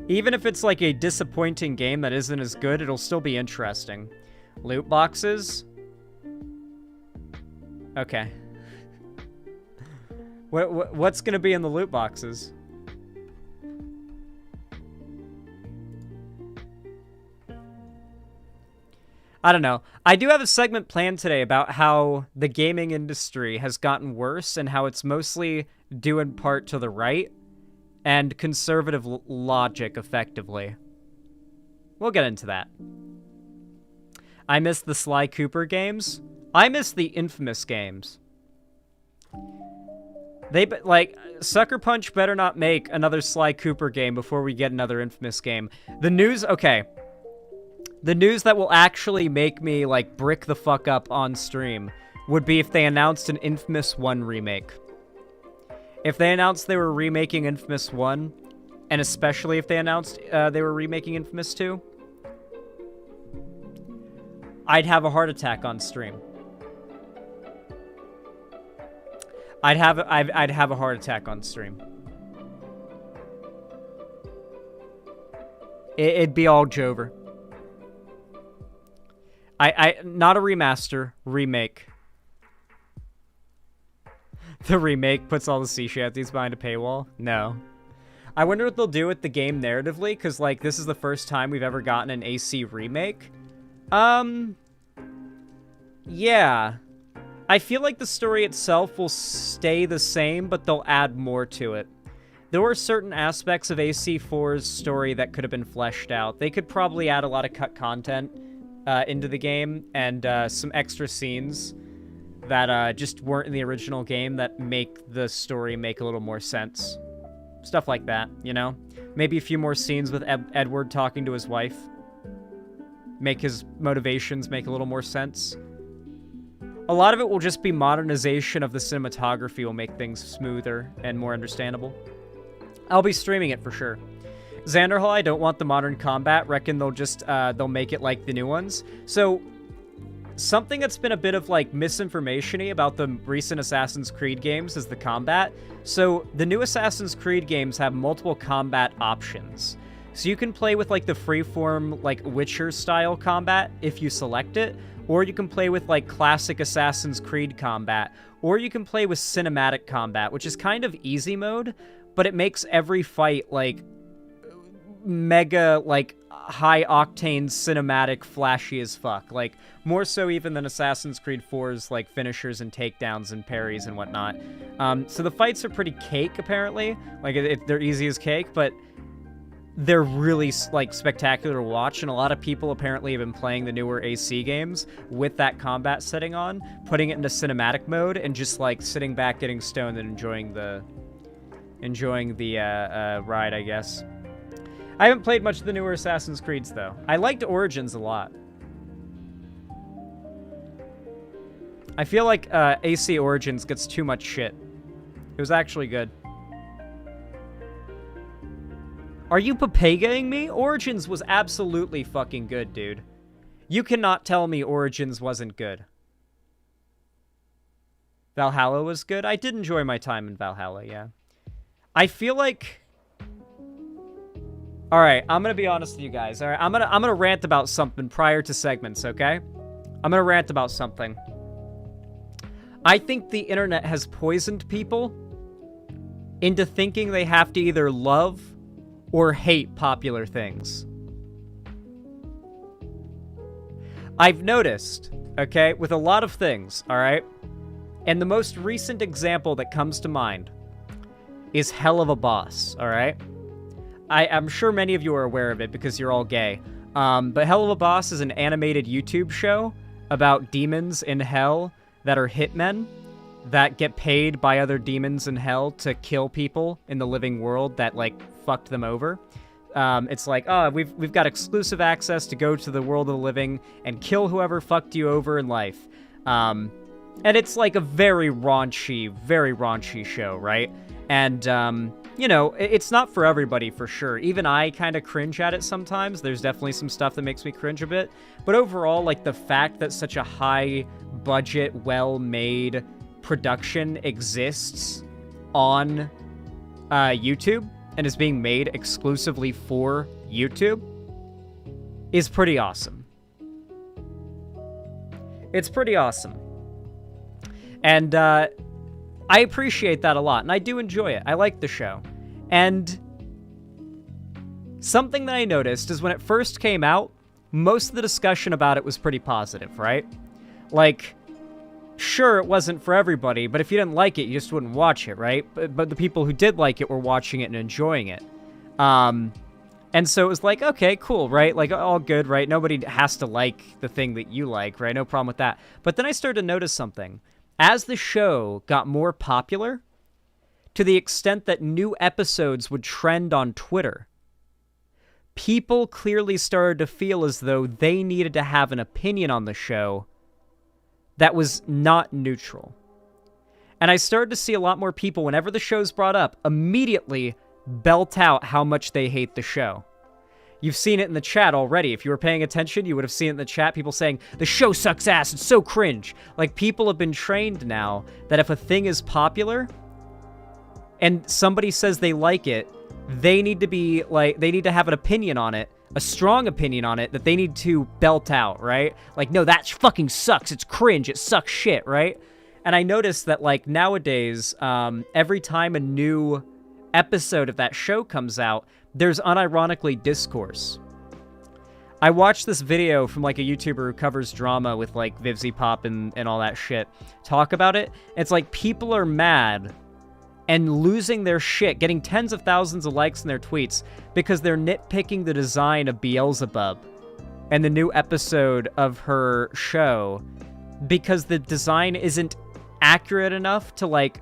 Even if it's like a disappointing game that isn't as good, it'll still be interesting. Loot boxes? Okay. What's gonna be in the loot boxes? I don't know. I do have a segment planned today about how the gaming industry has gotten worse and how it's mostly due in part to the right and conservative logic, effectively. We'll get into that. I miss the Sly Cooper games. I miss the Infamous games. Sucker Punch better not make another Sly Cooper game before we get another Infamous game. The news that will actually make me, brick the fuck up on stream would be if they announced an Infamous 1 remake. If they announced they were remaking Infamous 1, and especially if they announced they were remaking Infamous 2, I'd have a heart attack on stream. I'd have a heart attack on stream. It'd be all Jover. Not a remaster, remake. The remake puts all the sea shanties behind a paywall? No. I wonder what they'll do with the game narratively, because, this is the first time we've ever gotten an AC remake. Yeah. I feel like the story itself will stay the same, but they'll add more to it. There were certain aspects of AC4's story that could have been fleshed out. They could probably add a lot of cut content into the game, and some extra scenes that just weren't in the original game that make the story make a little more sense. Stuff like that, you know? Maybe a few more scenes with Edward talking to his wife. Make his motivations make a little more sense. A lot of it will just be modernization of the cinematography, will make things smoother and more understandable. I'll be streaming it for sure. Xanderhall, I don't want the modern combat. Reckon they'll just, they'll make it like the new ones. So, something that's been a bit of, misinformation-y about the recent Assassin's Creed games is the combat. So, the new Assassin's Creed games have multiple combat options. So you can play with, the freeform, Witcher-style combat if you select it, or you can play with, classic Assassin's Creed combat, or you can play with cinematic combat, which is kind of easy mode, but it makes every fight, mega, high-octane cinematic flashy as fuck. More so even than Assassin's Creed 4's, finishers and takedowns and parries and whatnot. So the fights are pretty cake, apparently. They're easy as cake, but they're really, spectacular to watch, and a lot of people apparently have been playing the newer AC games with that combat setting on, putting it into cinematic mode, and just, sitting back, getting stoned, and enjoying the ride, I guess. I haven't played much of the newer Assassin's Creeds, though. I liked Origins a lot. I feel like AC Origins gets too much shit. It was actually good. Are you papegaing me? Origins was absolutely fucking good, dude. You cannot tell me Origins wasn't good. Valhalla was good? I did enjoy my time in Valhalla, yeah. I feel like... Alright, I'm gonna be honest with you guys. Alright, I'm gonna rant about something prior to segments, okay? I'm gonna rant about something. I think the internet has poisoned people into thinking they have to either love or hate popular things. I've noticed, okay, with a lot of things, alright? And the most recent example that comes to mind is Hell of a Boss, alright? I'm sure many of you are aware of it because you're all gay. But Hell of a Boss is an animated YouTube show about demons in hell that are hitmen that get paid by other demons in hell to kill people in the living world that, fucked them over. It's we've got exclusive access to go to the world of the living and kill whoever fucked you over in life. And it's, a very raunchy show, right? And, it's not for everybody, for sure. Even I kind of cringe at it sometimes. There's definitely some stuff that makes me cringe a bit. But overall, the fact that such a high-budget, well-made production exists on YouTube and is being made exclusively for YouTube is pretty awesome. It's pretty awesome. And, I appreciate that a lot, and I do enjoy it. I like the show. And something that I noticed is when it first came out, most of the discussion about it was pretty positive, right? Like, sure, it wasn't for everybody, but if you didn't like it, you just wouldn't watch it, right? But the people who did like it were watching it and enjoying it. And so it was like, okay, cool, right? Like, all good, right? Nobody has to like the thing that you like, right? No problem with that. But then I started to notice something. As the show got more popular, to the extent that new episodes would trend on Twitter, people clearly started to feel as though they needed to have an opinion on the show that was not neutral. And I started to see a lot more people, whenever the show's brought up, immediately belt out how much they hate the show. You've seen it in the chat already. If you were paying attention, you would have seen it in the chat. People saying, the show sucks ass, it's so cringe. Like, people have been trained now that if a thing is popular and somebody says they like it, they need to be like, they need to have an opinion on it, a strong opinion on it that they need to belt out, right? Like, no, that fucking sucks. It's cringe. It sucks shit, right? And I noticed that, like, nowadays, every time a new episode of that show comes out, there's unironically discourse. I watched this video from, like, a YouTuber who covers drama with, like, Vivzy Pop and all that shit talk about it. It's like people are mad and losing their shit, getting tens of thousands of likes in their tweets because they're nitpicking the design of Beelzebub and the new episode of her show because the design isn't accurate enough to, like,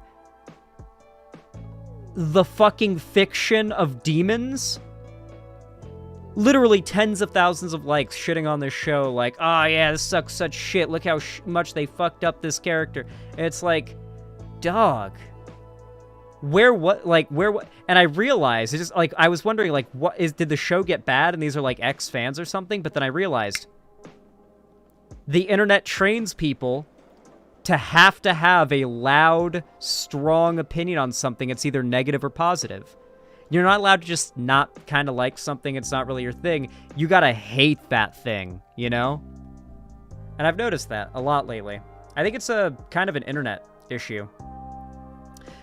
the fucking fiction of demons. Literally tens of thousands of likes shitting on this show, like, oh yeah, this sucks such shit, look how much they fucked up this character. And it's like, dog, and I realized, it's just, like, I was wondering, like, did the show get bad and these are, like, ex-fans or something? But then I realized the internet trains people to have a loud, strong opinion on something. It's either negative or positive. You're not allowed to just not kind of like something. It's not really your thing. You gotta hate that thing, you know? And I've noticed that a lot lately. I think it's a kind of an internet issue.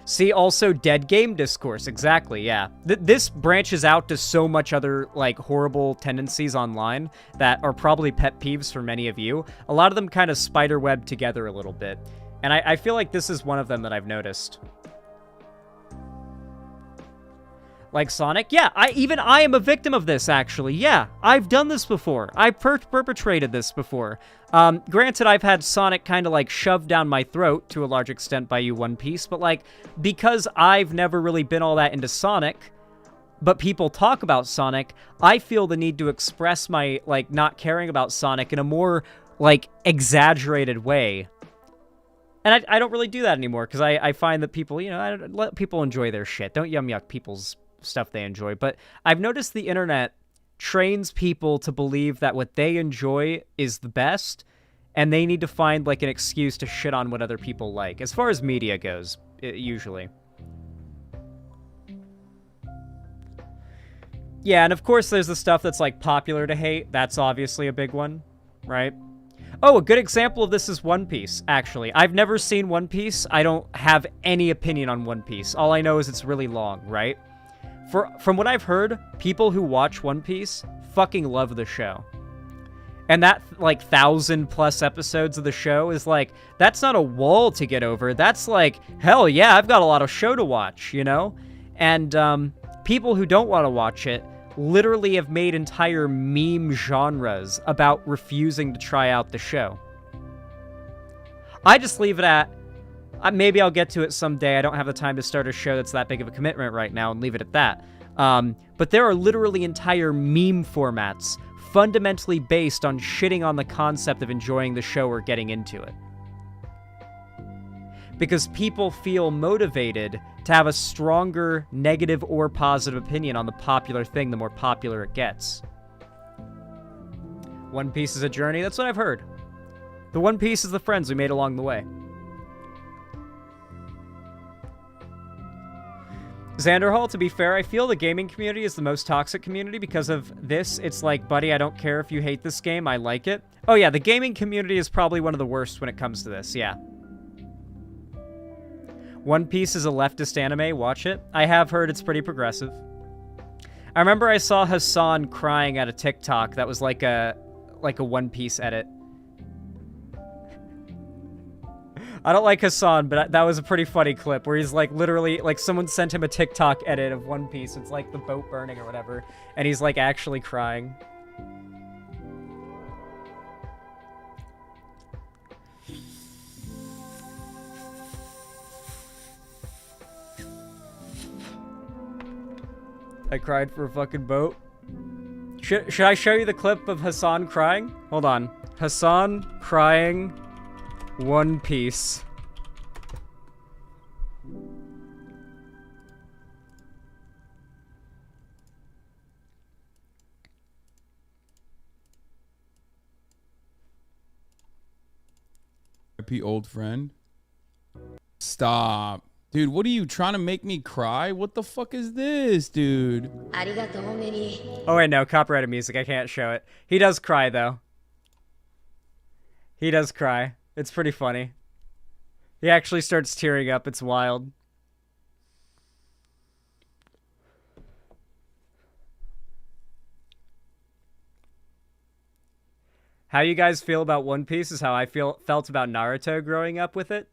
See, also dead game discourse. Exactly, yeah. This branches out to so much other, like, horrible tendencies online that are probably pet peeves for many of you. A lot of them kind of spiderweb together a little bit. And I feel like this is one of them that I've noticed. Like Sonic? Yeah, I am a victim of this, actually. Yeah, I've done this before. I've perpetrated this before. Granted, I've had Sonic kind of, like, shoved down my throat to a large extent by you, One Piece, but, like, because I've never really been all that into Sonic, but people talk about Sonic, I feel the need to express my, like, not caring about Sonic in a more, like, exaggerated way. And I don't really do that anymore, because I find that people, you know, I let people enjoy their shit. Don't yuck people's stuff they enjoy. But I've noticed the internet trains people to believe that what they enjoy is the best, and they need to find, like, an excuse to shit on what other people like, as far as media goes, usually. Yeah, and of course there's the stuff that's, like, popular to hate. That's obviously a big one, right? Oh, a good example of this is One Piece, actually. I've never seen One Piece. I don't have any opinion on One Piece. All I know is it's really long, right? From what I've heard, people who watch One Piece fucking love the show. And that, like, 1,000+ episodes of the show is, like, that's not a wall to get over. That's like, hell yeah, I've got a lot of show to watch, you know? And people who don't want to watch it literally have made entire meme genres about refusing to try out the show. I just leave it at, maybe I'll get to it someday. I don't have the time to start a show that's that big of a commitment right now and leave it at that. But there are literally entire meme formats fundamentally based on shitting on the concept of enjoying the show or getting into it. Because people feel motivated to have a stronger negative or positive opinion on the popular thing the more popular it gets. One Piece is a journey, that's what I've heard. The One Piece is the friends we made along the way. Xanderhall, to be fair, I feel the gaming community is the most toxic community because of this. It's like, buddy, I don't care if you hate this game, I like it. Oh yeah, the gaming community is probably one of the worst when it comes to this, yeah. One Piece is a leftist anime, watch it. I have heard it's pretty progressive. I remember I saw Hassan crying at a TikTok that was like a like a One Piece edit. I don't like Hassan, but that was a pretty funny clip where he's like literally, like someone sent him a TikTok edit of One Piece. It's like the boat burning or whatever. And he's like actually crying. I cried for a fucking boat. Should I show you the clip of Hassan crying? Hold on. Hassan crying One Piece. RIP old friend. Stop. Dude, what are you trying to make me cry? What the fuck is this, dude? Oh wait, no, copyrighted music. I can't show it. He does cry though. He does cry. It's pretty funny. He actually starts tearing up. It's wild. How you guys feel about One Piece is how I felt about Naruto growing up with it.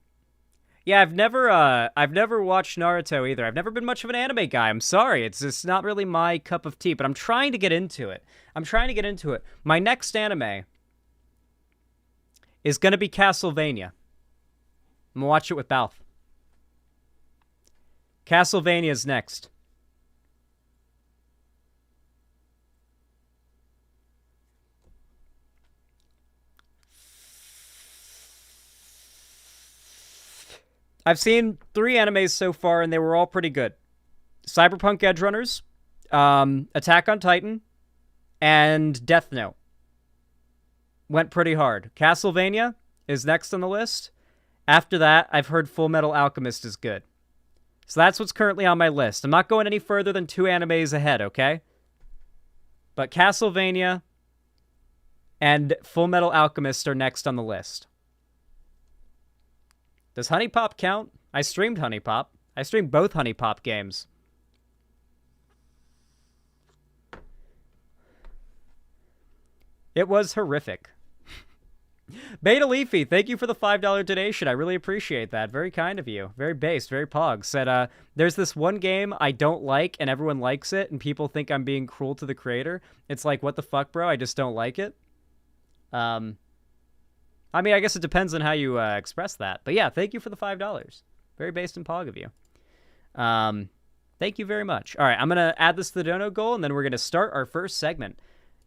Yeah, I've never watched Naruto either. I've never been much of an anime guy. I'm sorry. It's just not really my cup of tea, but I'm trying to get into it. My next anime is going to be Castlevania. I'm going to watch it with Balth. Castlevania's next. I've seen 3 animes so far, and they were all pretty good. Cyberpunk Edgerunners, Attack on Titan, and Death Note. Went pretty hard. Castlevania is next on the list. After that, I've heard Full Metal Alchemist is good. So that's what's currently on my list. I'm not going any further than 2 animes ahead, okay? But Castlevania and Full Metal Alchemist are next on the list. Does Honey Pop count? I streamed Honey Pop. I streamed both Honey Pop games. It was horrific. Beta Leafy, thank you for the $5 donation. I really appreciate that. Very kind of you. Very based, very pog. Said, there's this one game I don't like and everyone likes it and people think I'm being cruel to the creator. It's like, what the fuck, bro? I just don't like it. I mean, I guess it depends on how you express that. But yeah, thank you for the $5. Very based and pog of you. Thank you very much. All right, I'm going to add this to the dono goal, and then we're going to start our first segment.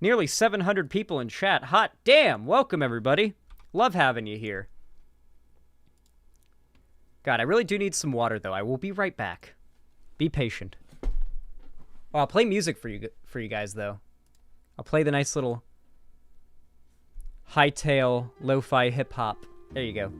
Nearly 700 people in chat. Hot damn! Welcome, everybody. Love having you here. God, I really do need some water, though. I will be right back. Be patient. Oh, I'll play music for you guys, though. I'll play the nice little hightail lo-fi hip-hop. There you go.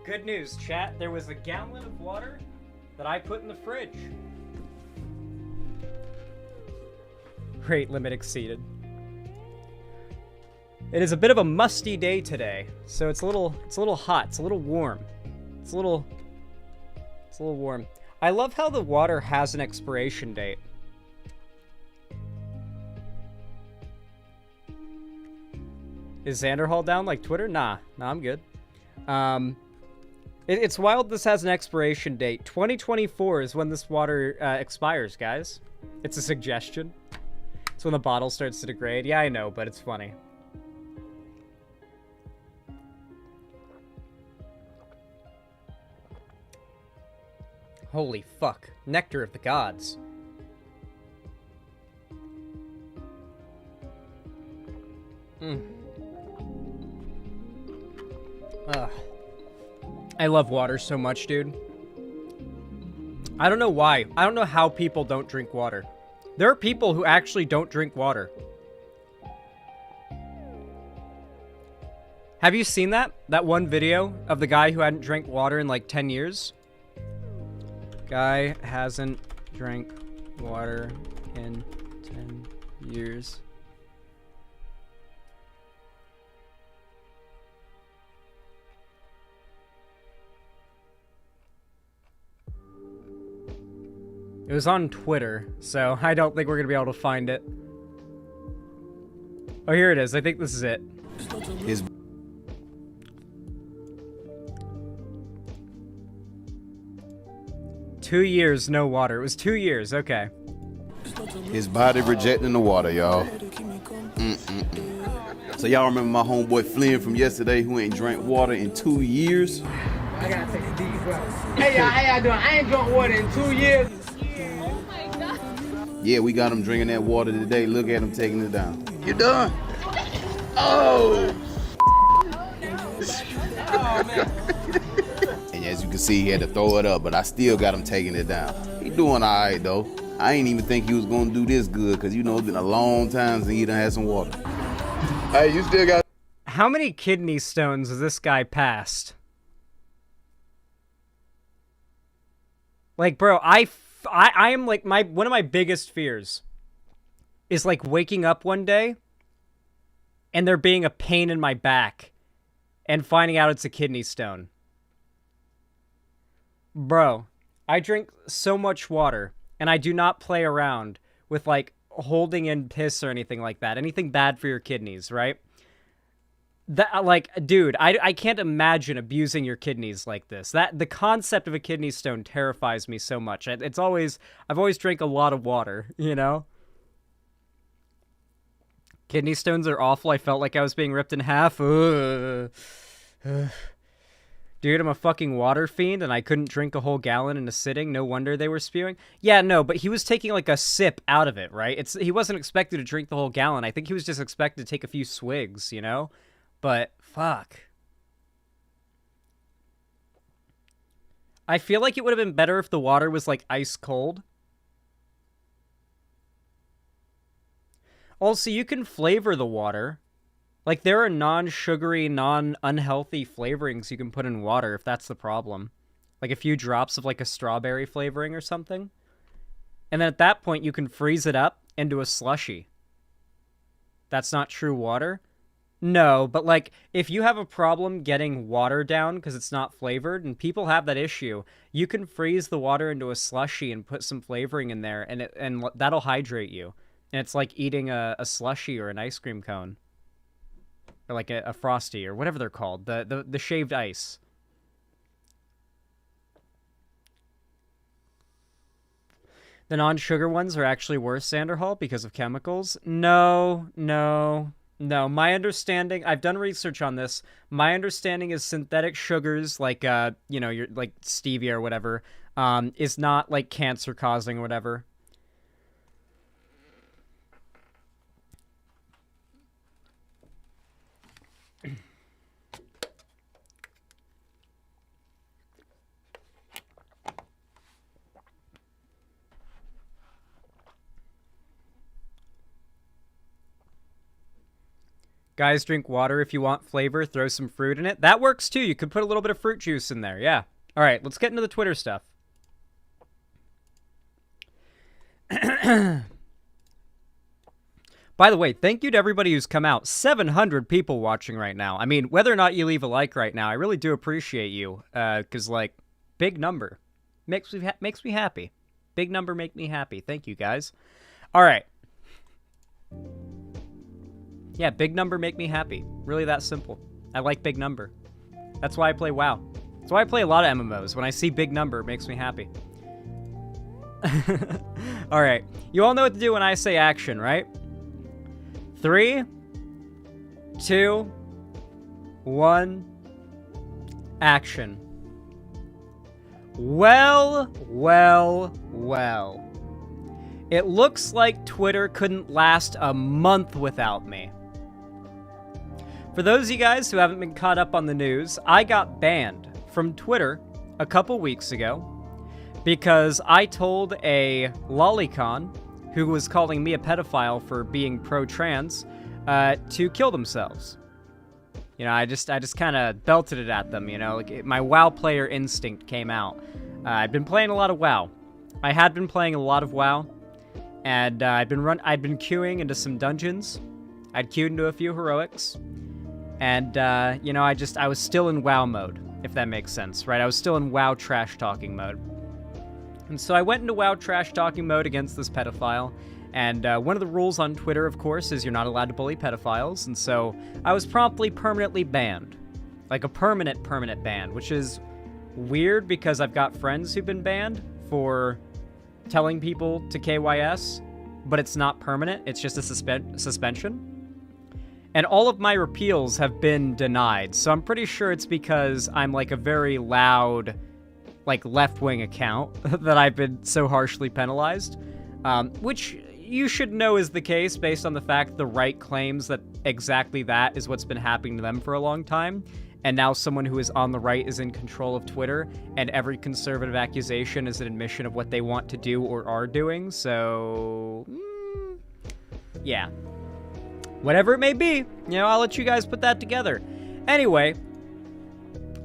Good news, chat. There was a gallon of water that I put in the fridge. Rate limit exceeded. It is a bit of a musty day today, so it's a little hot. It's a little warm. It's a little warm. I love how the water has an expiration date. Is Xanderhall down like Twitter? Nah, I'm good. It's wild this has an expiration date. 2024 is when this water expires, guys. It's a suggestion. It's when the bottle starts to degrade. Yeah, I know, but it's funny. Holy fuck. Nectar of the gods. Ugh. I love water so much, dude. I don't know why. I don't know how people don't drink water. There are people who actually don't drink water. Have you seen that? That one video of the guy who hadn't drank water in like 10 years? Guy hasn't drank water in 10 years. It was on Twitter, so I don't think we're gonna be able to find it. Oh, here it is. I think this is it. His 2 years, no water. It was 2 years, okay. body rejecting the water, y'all. So y'all remember my homeboy Flynn from yesterday who ain't drank water in 2 years? I gotta take a deep breath. Hey y'all, how y'all doing? I ain't drunk water in 2 years. Oh my god. Yeah, we got him drinking that water today. Look at him taking it down. You done? Oh! Oh man. And as you can see, he had to throw it up, but I still got him taking it down. He doing all right, though. I ain't even think he was gonna do this good, because you know it's been a long time since he done had some water. Hey, you still got... How many kidney stones has this guy passed? Like, bro, I am like, one of my biggest fears is like waking up one day and there being a pain in my back and finding out it's a kidney stone. Bro, I drink so much water and I do not play around with like holding in piss or anything like that. Anything bad for your kidneys, right? That, like, dude, I can't imagine abusing your kidneys like this. The concept of a kidney stone terrifies me so much. I've always drank a lot of water, you know? Kidney stones are awful. I felt like I was being ripped in half. Dude, I'm a fucking water fiend and I couldn't drink a whole gallon in a sitting. No wonder they were spewing. Yeah, no, but he was taking like a sip out of it, right? He wasn't expected to drink the whole gallon. I think he was just expected to take a few swigs, you know? But, fuck. I feel like it would have been better if the water was, like, ice cold. Also, you can flavor the water. Like, there are non-sugary, non-unhealthy flavorings you can put in water if that's the problem. Like, a few drops of, like, a strawberry flavoring or something. And then at that point, you can freeze it up into a slushie. That's not true water? No, but like, if you have a problem getting water down because it's not flavored, and people have that issue, you can freeze the water into a slushie and put some flavoring in there, and that'll hydrate you. And it's like eating a slushie or an ice cream cone. Or like a Frosty, or whatever they're called. The shaved ice. The non-sugar ones are actually worse, Sanderhall, because of chemicals? No. No, my understanding, I've done research on this. My understanding is synthetic sugars, like, you know, your like stevia or whatever, is not like cancer causing or whatever. Guys, drink water if you want flavor. Throw some fruit in it. That works too. You could put a little bit of fruit juice in there. Yeah. All right, let's get into the Twitter stuff. By the way, thank you to everybody who's come out. 700 people watching right now. I mean, whether or not you leave a like right now, I really do appreciate you. Because, like, big number. Makes me happy. Big number make me happy. Thank you, guys. All right. Yeah, big number make me happy. Really that simple. I like big number. That's why I play WoW. That's why I play a lot of MMOs. When I see big number, it makes me happy. Alright. You all know what to do when I say action, right? 3, 2, 1, action. Well. It looks like Twitter couldn't last a month without me. For those of you guys who haven't been caught up on the news, I got banned from Twitter a couple weeks ago because I told a lolicon who was calling me a pedophile for being pro-trans to kill themselves. You know, I just kind of belted it at them, you know, like my WoW player instinct came out. I've been playing a lot of WoW. I had been playing a lot of WoW, and I'd been queuing into some dungeons. I'd queued into a few heroics, and you know, I was still in WoW mode, if that makes sense, right? I was still in WoW trash talking mode. And so I went into WoW trash talking mode against this pedophile. And one of the rules on Twitter, of course, is you're not allowed to bully pedophiles. And so I was promptly permanently banned. Like a permanent ban, which is weird because I've got friends who've been banned for telling people to KYS, but it's not permanent. It's just a suspension. And all of my repeals have been denied. So I'm pretty sure it's because I'm like a very loud, like left-wing account that I've been so harshly penalized. Which you should know is the case based on the fact the right claims that exactly that is what's been happening to them for a long time. And now someone who is on the right is in control of Twitter, and every conservative accusation is an admission of what they want to do or are doing. So, yeah. Whatever it may be, you know, I'll let you guys put that together. Anyway,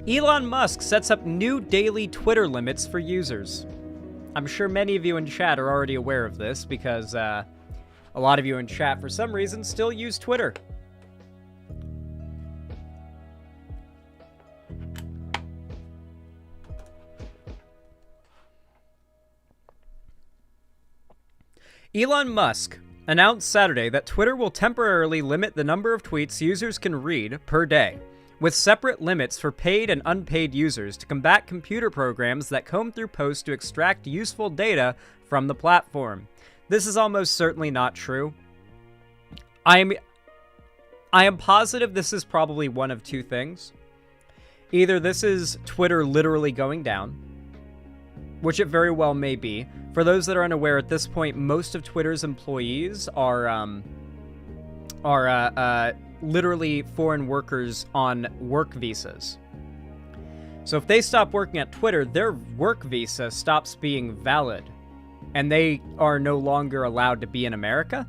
Elon Musk sets up new daily Twitter limits for users. I'm sure many of you in chat are already aware of this because a lot of you in chat, for some reason, still use Twitter. Elon Musk announced Saturday that Twitter will temporarily limit the number of tweets users can read per day, with separate limits for paid and unpaid users to combat computer programs that comb through posts to extract useful data from the platform. This is almost certainly not true. I am positive this is probably one of two things. Either this is Twitter literally going down, which it very well may be. For those that are unaware, at this point, most of Twitter's employees are literally foreign workers on work visas. So if they stop working at Twitter, their work visa stops being valid, and they are no longer allowed to be in America.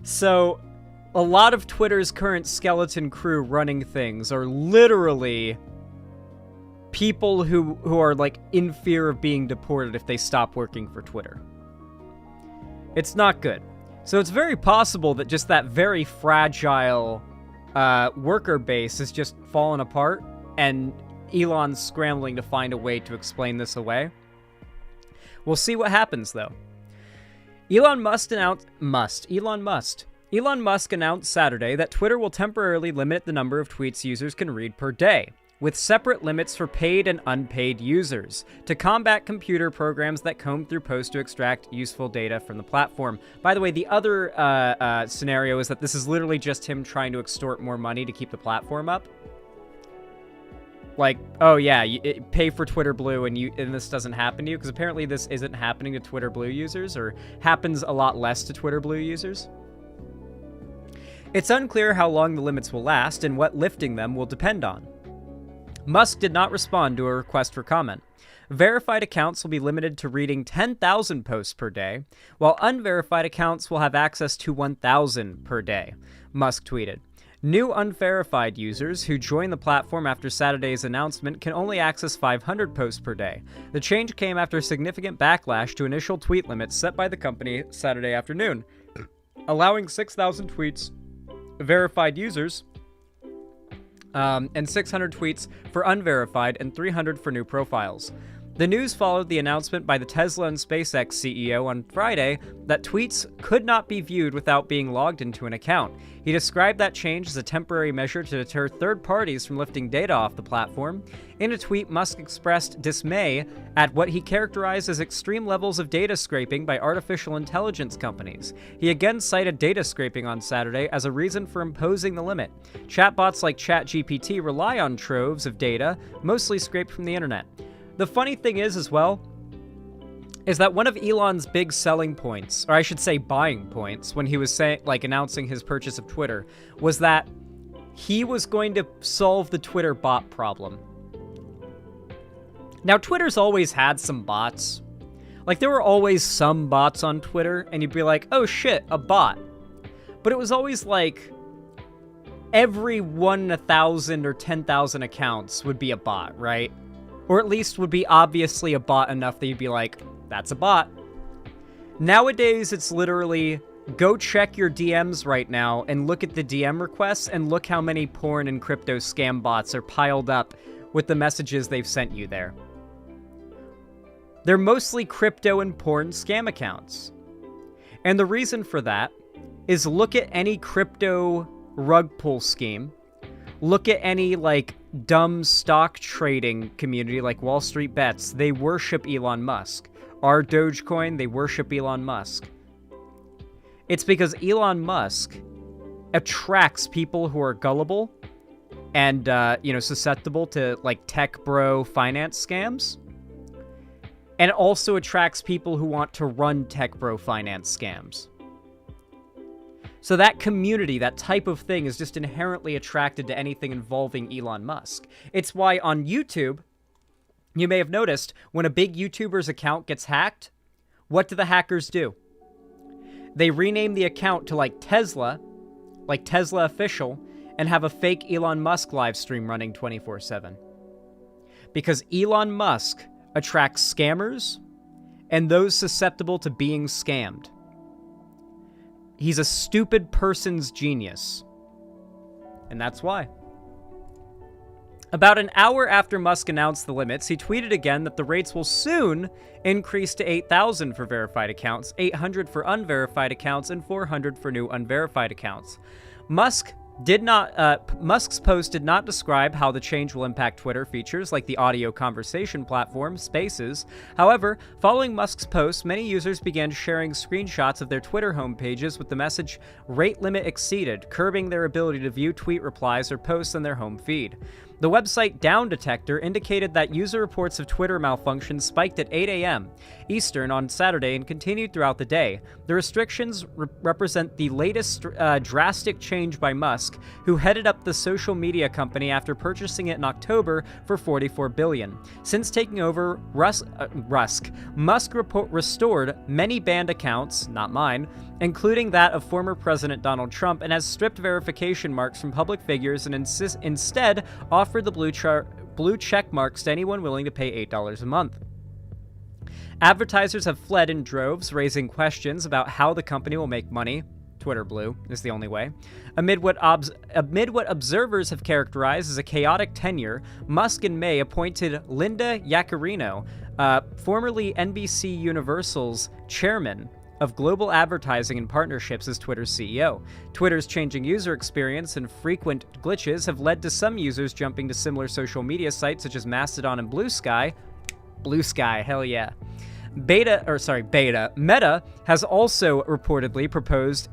So a lot of Twitter's current skeleton crew running things are literally people who are like in fear of being deported if they stop working for Twitter. It's not good. So it's very possible that just that very fragile worker base is just falling apart, and Elon's scrambling to find a way to explain this away. We'll see what happens, though. Elon Musk announced Saturday that Twitter will temporarily limit the number of tweets users can read per day, with separate limits for paid and unpaid users, to combat computer programs that comb through posts to extract useful data from the platform. By the way, the other scenario is that this is literally just him trying to extort more money to keep the platform up. Like, oh yeah, pay for Twitter Blue and this doesn't happen to you, because apparently this isn't happening to Twitter Blue users, or happens a lot less to Twitter Blue users. It's unclear how long the limits will last and what lifting them will depend on. Musk did not respond to a request for comment. Verified accounts will be limited to reading 10,000 posts per day, while unverified accounts will have access to 1,000 per day, Musk tweeted. New unverified users who join the platform after Saturday's announcement can only access 500 posts per day. The change came after significant backlash to initial tweet limits set by the company Saturday afternoon, allowing 6,000 tweets verified users and 600 tweets for unverified and 300 for new profiles. The news followed the announcement by the Tesla and SpaceX CEO on Friday that tweets could not be viewed without being logged into an account. He described that change as a temporary measure to deter third parties from lifting data off the platform. In a tweet, Musk expressed dismay at what he characterized as extreme levels of data scraping by artificial intelligence companies. He again cited data scraping on Saturday as a reason for imposing the limit. Chatbots like ChatGPT rely on troves of data, mostly scraped from the internet. The funny thing is, as well, is that one of Elon's big selling points, or I should say buying points, when he was announcing his purchase of Twitter, was that he was going to solve the Twitter bot problem. Now, Twitter's always had some bots. Like, there were always some bots on Twitter, and you'd be like, oh shit, a bot. But it was always like, every 1 in 1,000 or 10,000 accounts would be a bot, right? Or at least would be obviously a bot enough that you'd be like, that's a bot. Nowadays, it's literally, go check your DMs right now and look at the DM requests and look how many porn and crypto scam bots are piled up with the messages they've sent you there. They're mostly crypto and porn scam accounts. And the reason for that is look at any crypto rug pull scheme. Look at any, like, dumb stock trading community like Wall Street Bets. They worship Elon Musk. Our Dogecoin, they worship Elon Musk. It's because Elon Musk attracts people who are gullible and, susceptible to, like, tech bro finance scams. And it also attracts people who want to run tech bro finance scams. So that community, that type of thing, is just inherently attracted to anything involving Elon Musk. It's why on YouTube, you may have noticed, when a big YouTuber's account gets hacked, what do the hackers do? They rename the account to, like Tesla Official, and have a fake Elon Musk live stream running 24/7. Because Elon Musk attracts scammers and those susceptible to being scammed. He's a stupid person's genius. And that's why. About an hour after Musk announced the limits, he tweeted again that the rates will soon increase to 8,000 for verified accounts, 800 for unverified accounts, and 400 for new unverified accounts. Musk's post did not describe how the change will impact Twitter features like the audio conversation platform, Spaces. However, following Musk's post, many users began sharing screenshots of their Twitter homepages with the message, "Rate limit exceeded," curbing their ability to view tweet replies or posts on their home feed. The website Down Detector indicated that user reports of Twitter malfunctions spiked at 8 a.m. Eastern on Saturday and continued throughout the day. The restrictions represent the latest drastic change by Musk, who headed up the social media company after purchasing it in October for $44 billion. Since taking over, Musk restored many banned accounts, not mine, including that of former President Donald Trump, and has stripped verification marks from public figures and instead offered the blue check marks to anyone willing to pay $8 a month. Advertisers have fled in droves, raising questions about how the company will make money. Twitter blue is the only way. Amid what observers have characterized as a chaotic tenure, Musk in May appointed Linda Yaccarino, formerly NBC Universal's chairman of global advertising and partnerships, as Twitter's CEO. Twitter's changing user experience and frequent glitches have led to some users jumping to similar social media sites such as Mastodon and Blue Sky. Blue Sky, hell yeah. Meta has also reportedly proposed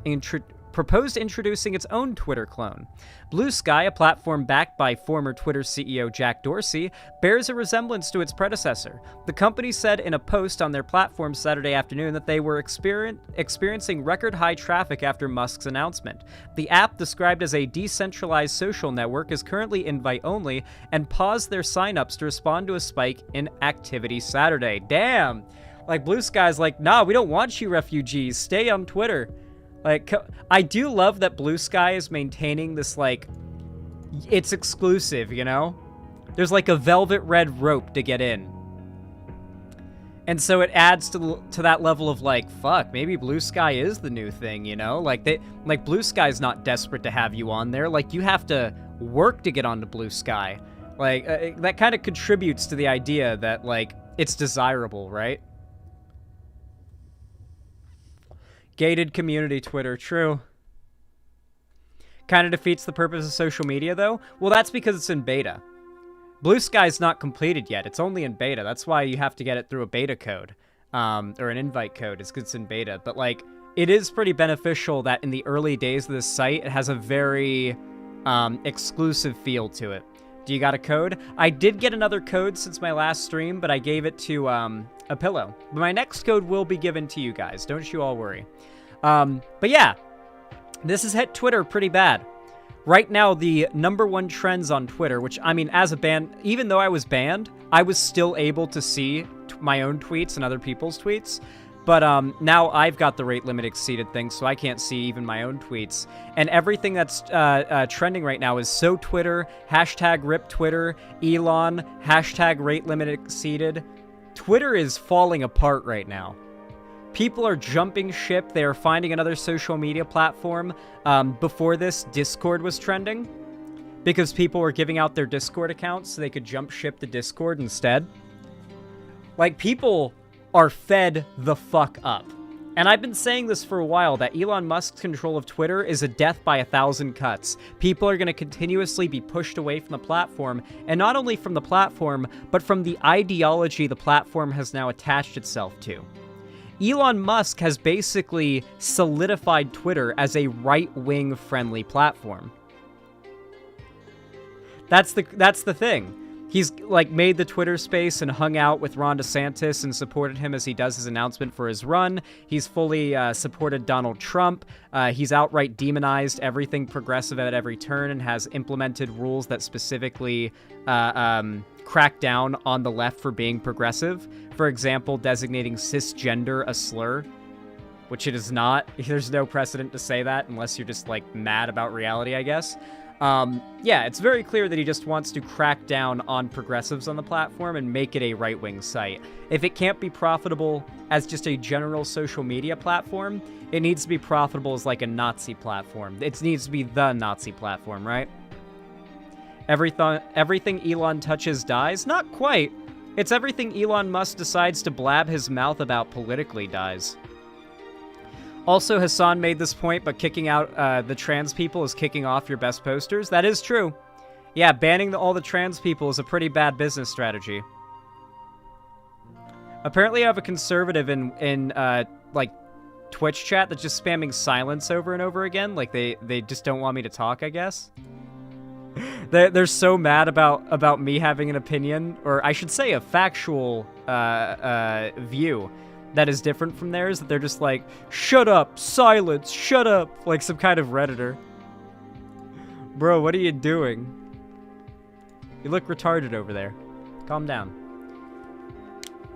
introducing its own Twitter clone. Blue Sky, a platform backed by former Twitter CEO Jack Dorsey, bears a resemblance to its predecessor. The company said in a post on their platform Saturday afternoon that they were experiencing record-high traffic after Musk's announcement. The app, described as a decentralized social network, is currently invite-only and paused their signups to respond to a spike in activity Saturday. Damn! Like, Blue Sky's like, nah, we don't want you refugees. Stay on Twitter. Like, I do love that Blue Sky is maintaining this, like, it's exclusive, you know? There's, like, a velvet red rope to get in. And so it adds to that level of, like, fuck, maybe Blue Sky is the new thing, you know? Like, Blue Sky's not desperate to have you on there. Like, you have to work to get onto Blue Sky. Like, that kind of contributes to the idea that, like, it's desirable, right? Gated community Twitter, true. Kind of defeats the purpose of social media, though. Well, that's because it's in beta. Blue Sky's not completed yet. It's only in beta. That's why you have to get it through a beta code, or an invite code, is because it's in beta. But, like, it is pretty beneficial that in the early days of this site, it has a very exclusive feel to it. Do you got a code? I did get another code since my last stream, but I gave it to a pillow. But my next code will be given to you guys. Don't you all worry. But yeah, this has hit Twitter pretty bad. Right now, the #1 trends on Twitter, which, I mean, as a ban, even though I was banned, I was still able to see my own tweets and other people's tweets. But now I've got the rate limit exceeded thing, so I can't see even my own tweets. And everything that's trending right now is so Twitter, hashtag rip Twitter, Elon, hashtag rate limit exceeded. Twitter is falling apart right now. People are jumping ship. They are finding another social media platform. Before this, Discord was trending because people were giving out their Discord accounts so they could jump ship to Discord instead. Like, people are fed the fuck up. And I've been saying this for a while, that Elon Musk's control of Twitter is a death by 1,000 cuts. People are going to continuously be pushed away from the platform, and not only from the platform, but from the ideology the platform has now attached itself to. Elon Musk has basically solidified Twitter as a right-wing friendly platform. That's the thing. He's, like, made the Twitter space and hung out with Ron DeSantis and supported him as he does his announcement for his run. He's fully supported Donald Trump. He's outright demonized everything progressive at every turn and has implemented rules that specifically crack down on the left for being progressive. For example, designating cisgender a slur, which it is not. There's no precedent to say that unless you're just, like, mad about reality, I guess. Yeah, it's very clear that he just wants to crack down on progressives on the platform and make it a right-wing site. If it can't be profitable as just a general social media platform, it needs to be profitable as, like, a Nazi platform. It needs to be the Nazi platform, right? Everything Elon touches dies? Not quite. It's everything Elon Musk decides to blab his mouth about politically dies. Also, Hassan made this point, but kicking out the trans people is kicking off your best posters. That is true. Yeah, banning all the trans people is a pretty bad business strategy. Apparently, I have a conservative in like, Twitch chat that's just spamming silence over and over again. Like, they just don't want me to talk, I guess. They're so mad about me having an opinion, or I should say a factual view that is different from theirs, that they're just like, shut up, silence, shut up, like some kind of Redditor. Bro, what are you doing? You look retarded over there. Calm down.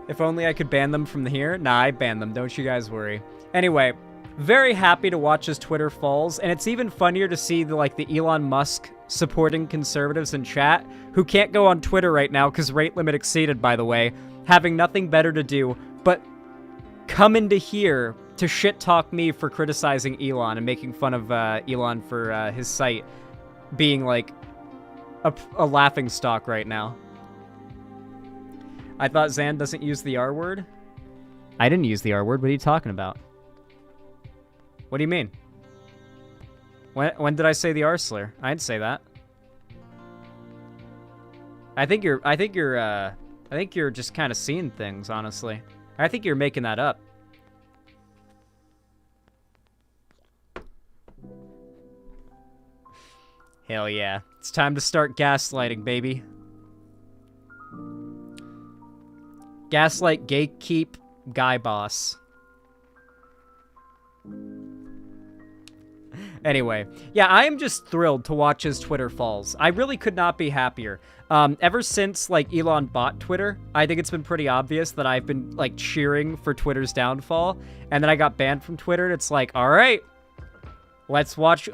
If only I could ban them from here. Nah, I banned them, don't you guys worry. Anyway, very happy to watch as Twitter falls, and it's even funnier to see the Elon Musk supporting conservatives in chat, who can't go on Twitter right now because rate limit exceeded, by the way, having nothing better to do but come into here to shit-talk me for criticizing Elon and making fun of Elon for his site being, like, a laughingstock right now. I thought Zan doesn't use the R word? I didn't use the R word. What are you talking about? What do you mean? When did I say the R slur? I didn't say that. I think you're just kind of seeing things, honestly. I think you're making that up. Hell yeah. It's time to start gaslighting, baby. Gaslight, gatekeep, guy boss. Anyway, yeah, I am just thrilled to watch as Twitter falls. I really could not be happier. Ever since, like, Elon bought Twitter, I think it's been pretty obvious that I've been, like, cheering for Twitter's downfall. And then I got banned from Twitter, and it's like, all right, let's watch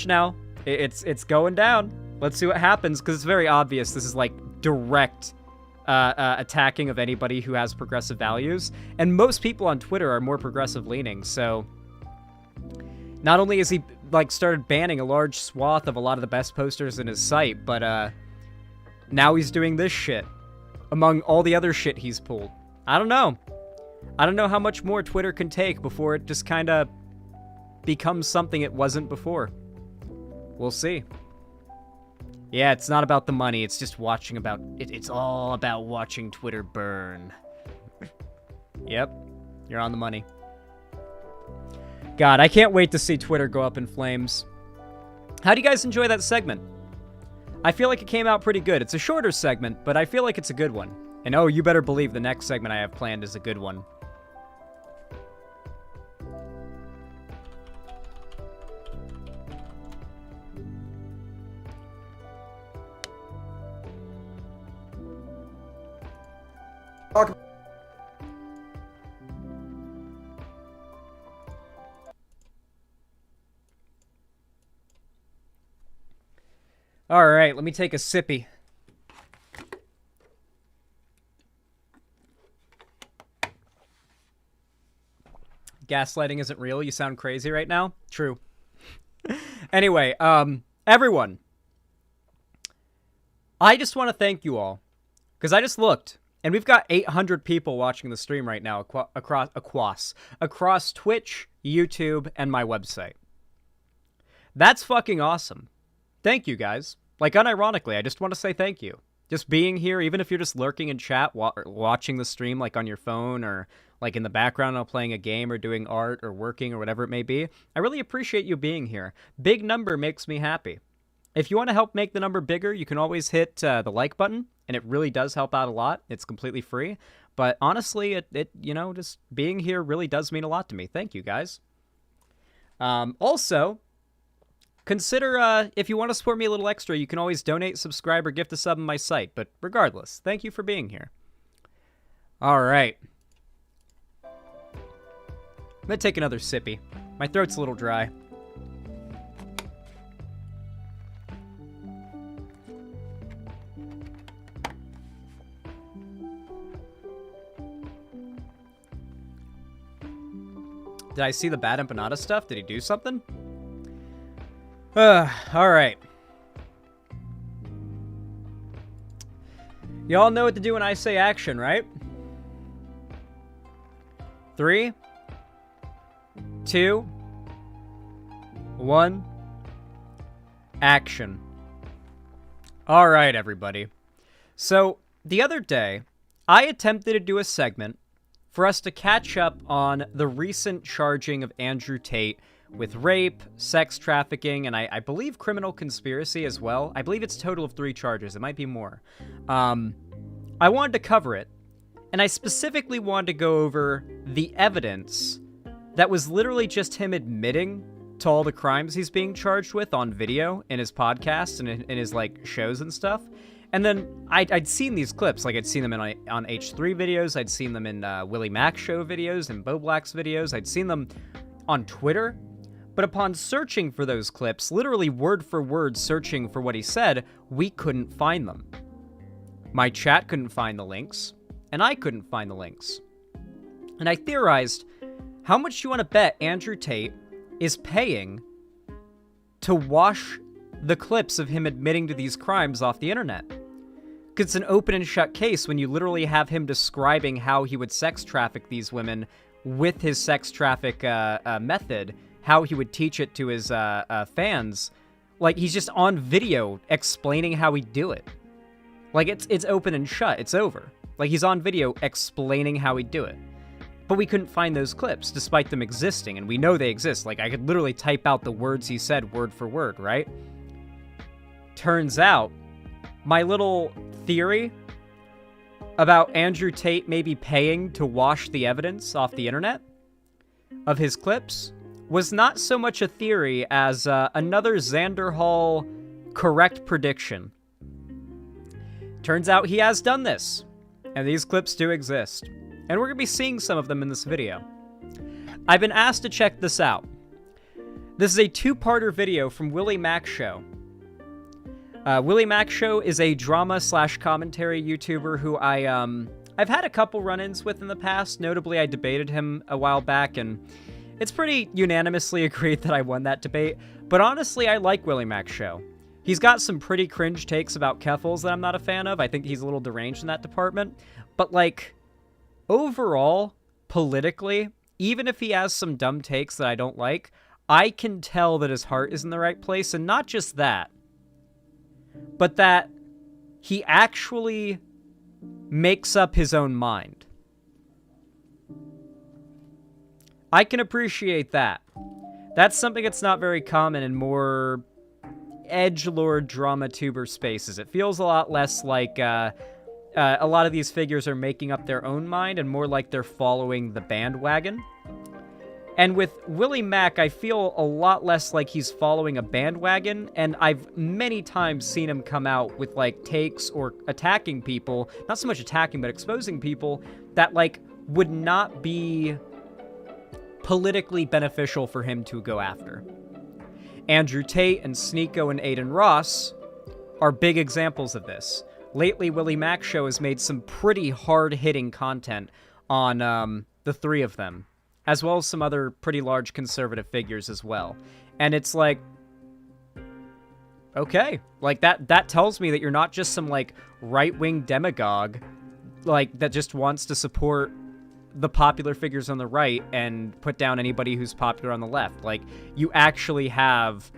now. It's going down. Let's see what happens, because it's very obvious this is, like, direct attacking of anybody who has progressive values. And most people on Twitter are more progressive leaning, so not only has he, like, started banning a large swath of a lot of the best posters in his site, but now he's doing this shit among all the other shit he's pulled. I don't know. I don't know how much more Twitter can take before it just kind of becomes something it wasn't before. We'll see. Yeah, it's not about the money. It's just watching about... It's all about watching Twitter burn. Yep. You're on the money. God, I can't wait to see Twitter go up in flames. How do you guys enjoy that segment? I feel like it came out pretty good. It's a shorter segment, but I feel like it's a good one. And oh, you better believe the next segment I have planned is a good one. All right, let me take a sippy. Gaslighting isn't real. You sound crazy right now. True. Anyway, everyone, I just want to thank you all, because I just looked, and we've got 800 people watching the stream right now across Twitch, YouTube, and my website. That's fucking awesome. Thank you, guys. Like, unironically, I just want to say thank you. Just being here, even if you're just lurking in chat, watching the stream, like, on your phone, or, like, in the background while playing a game, or doing art, or working, or whatever it may be. I really appreciate you being here. Big number makes me happy. If you want to help make the number bigger, you can always hit the like button, and it really does help out a lot. It's completely free. But honestly, it you know, just being here really does mean a lot to me. Thank you, guys. Also, consider, if you want to support me a little extra, you can always donate, subscribe, or gift a sub on my site. But regardless, thank you for being here. All right. I'm going to take another sippy. My throat's a little dry. Did I see the bad empanada stuff? Did he do something? Alright. Y'all know what to do when I say action, right? 3, 2, 1, action. Alright, everybody. So, the other day, I attempted to do a segment for us to catch up on the recent charging of Andrew Tate with rape, sex trafficking, and I believe criminal conspiracy as well. I believe it's a total of 3 charges. It might be more. I wanted to cover it, and I specifically wanted to go over the evidence that was literally just him admitting to all the crimes he's being charged with on video in his podcasts and in his, like, shows and stuff. And then I'd seen these clips, like I'd seen them on H3 videos, I'd seen them in Willie Mac show videos and Bo Black's videos, I'd seen them on Twitter. But upon searching for those clips, literally word for word searching for what he said, we couldn't find them. My chat couldn't find the links, and I couldn't find the links. And I theorized, how much you want to bet Andrew Tate is paying to wash the clips of him admitting to these crimes off the internet? Because it's an open and shut case when you literally have him describing how he would sex traffic these women with his sex traffic method, how he would teach it to his fans. Like, he's just on video explaining how he'd do it. Like, it's open and shut. It's over. Like, he's on video explaining how he'd do it. But we couldn't find those clips, despite them existing, and we know they exist. Like, I could literally type out the words he said word for word, right? Turns out, my little theory about Andrew Tate maybe paying to wash the evidence off the internet of his clips was not so much a theory as another Xander Hall correct prediction. Turns out he has done this, and these clips do exist, and we're going to be seeing some of them in this video. I've been asked to check this out. This is a 2-parter video from Willie Mac Show. Willie Mac Show is a drama/commentary YouTuber who I've had a couple run-ins with in the past. Notably, I debated him a while back, and it's pretty unanimously agreed that I won that debate. But honestly, I like Willie Mac Show. He's got some pretty cringe takes about keffals that I'm not a fan of. I think he's a little deranged in that department. But, like, overall, politically, even if he has some dumb takes that I don't like, I can tell that his heart is in the right place, and not just that, but that he actually makes up his own mind. I can appreciate that. That's something that's not very common in more edgelord drama tuber spaces. It feels a lot less like a lot of these figures are making up their own mind and more like they're following the bandwagon. And with Willie Mack, I feel a lot less like he's following a bandwagon, and I've many times seen him come out with, like, takes or attacking people, not so much attacking, but exposing people that, like, would not be politically beneficial for him to go after. Andrew Tate and Sneeko and Aiden Ross are big examples of this. Lately, Willie Mack's show has made some pretty hard-hitting content on the three of them, as well as some other pretty large conservative figures as well. And it's like, okay, like that tells me that you're not just some like right-wing demagogue, like that just wants to support the popular figures on the right and put down anybody who's popular on the left. Like, you actually have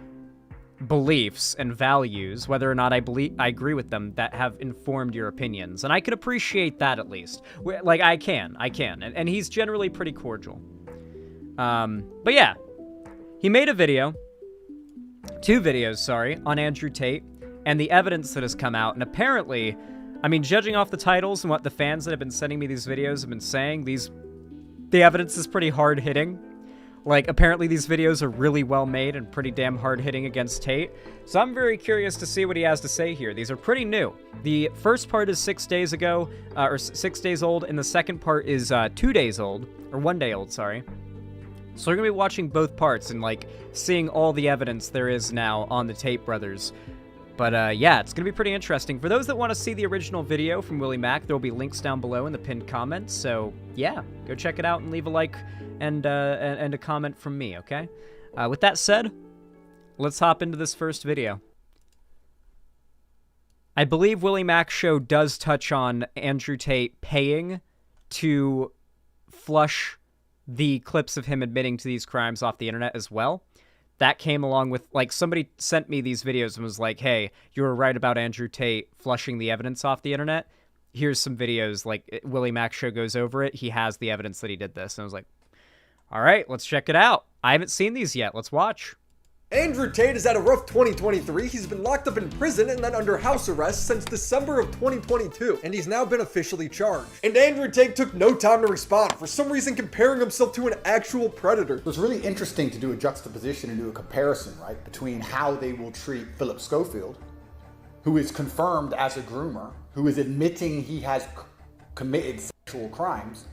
beliefs and values, whether or not I agree with them, that have informed your opinions. And I could appreciate that at least. Like, I can. And he's generally pretty cordial. But yeah, he made a video, 2 videos, sorry, on Andrew Tate and the evidence that has come out. And apparently, I mean, judging off the titles and what the fans that have been sending me these videos have been saying, the evidence is pretty hard-hitting. Like, apparently these videos are really well made and pretty damn hard-hitting against Tate. So I'm very curious to see what he has to say here. These are pretty new. The first part is 6 days ago, or 6 days old, and the second part is 2 days old, or 1 day old, sorry. So we're going to be watching both parts and, like, seeing all the evidence there is now on the Tate brothers. But, yeah, it's going to be pretty interesting. For those that want to see the original video from Willie Mack, there will be links down below in the pinned comments. So, yeah, go check it out and leave a like and a comment from me, okay? With that said, let's hop into this first video. I believe Willie Mack's show does touch on Andrew Tate paying to flush the clips of him admitting to these crimes off the internet as well. That came along with, like, somebody sent me these videos and was like, hey, you were right about Andrew Tate flushing the evidence off the internet. Here's some videos, like, Willie Mack's show goes over it. He has the evidence that he did this. And I was like, all right, let's check it out. I haven't seen these yet. Let's watch. Andrew Tate has had a rough 2023. He's been locked up in prison and then under house arrest since December of 2022, and he's now been officially charged. And Andrew Tate took no time to respond, for some reason comparing himself to an actual predator. It was really interesting to do a juxtaposition and do a comparison, right, between how they will treat Philip Schofield, who is confirmed as a groomer, who is admitting he has committed sexual crimes,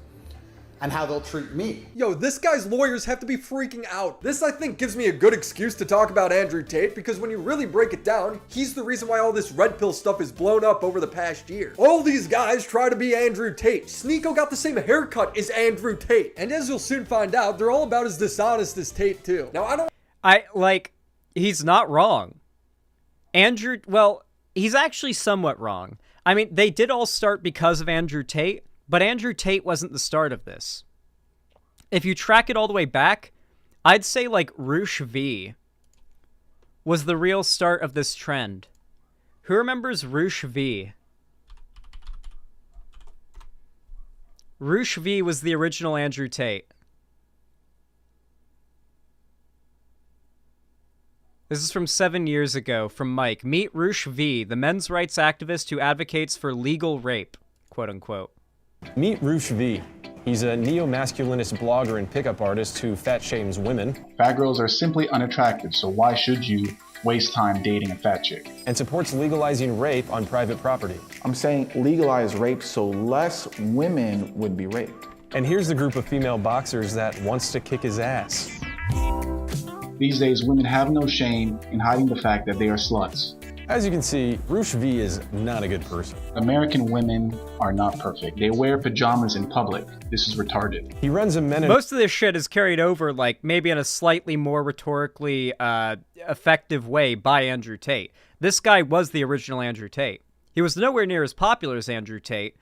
and how they'll treat me. Yo, this guy's lawyers have to be freaking out. This, I think, gives me a good excuse to talk about Andrew Tate, because when you really break it down, he's the reason why all this red pill stuff is blown up over the past year. All these guys try to be Andrew Tate. Sneeko got the same haircut as Andrew Tate. And as you'll soon find out, they're all about as dishonest as Tate too. Now, he's not wrong. Well, he's actually somewhat wrong. I mean, they did all start because of Andrew Tate, but Andrew Tate wasn't the start of this. If you track it all the way back, I'd say, like, Roosh V was the real start of this trend. Who remembers Roosh V? Roosh V was the original Andrew Tate. This is from 7 years ago, from Mike. Meet Roosh V, the men's rights activist who advocates for legal rape, quote unquote. Meet Roosh V. He's a neo-masculinist blogger and pickup artist who fat shames women. Fat girls are simply unattractive, so why should you waste time dating a fat chick? And supports legalizing rape on private property. I'm saying legalize rape so less women would be raped. And here's the group of female boxers that wants to kick his ass. These days, women have no shame in hiding the fact that they are sluts. As you can see, Roosh V is not a good person. American women are not perfect. They wear pajamas in public. This is retarded. He runs a men. Most of this shit is carried over, like, maybe in a slightly more rhetorically effective way by Andrew Tate. This guy was the original Andrew Tate. He was nowhere near as popular as Andrew Tate.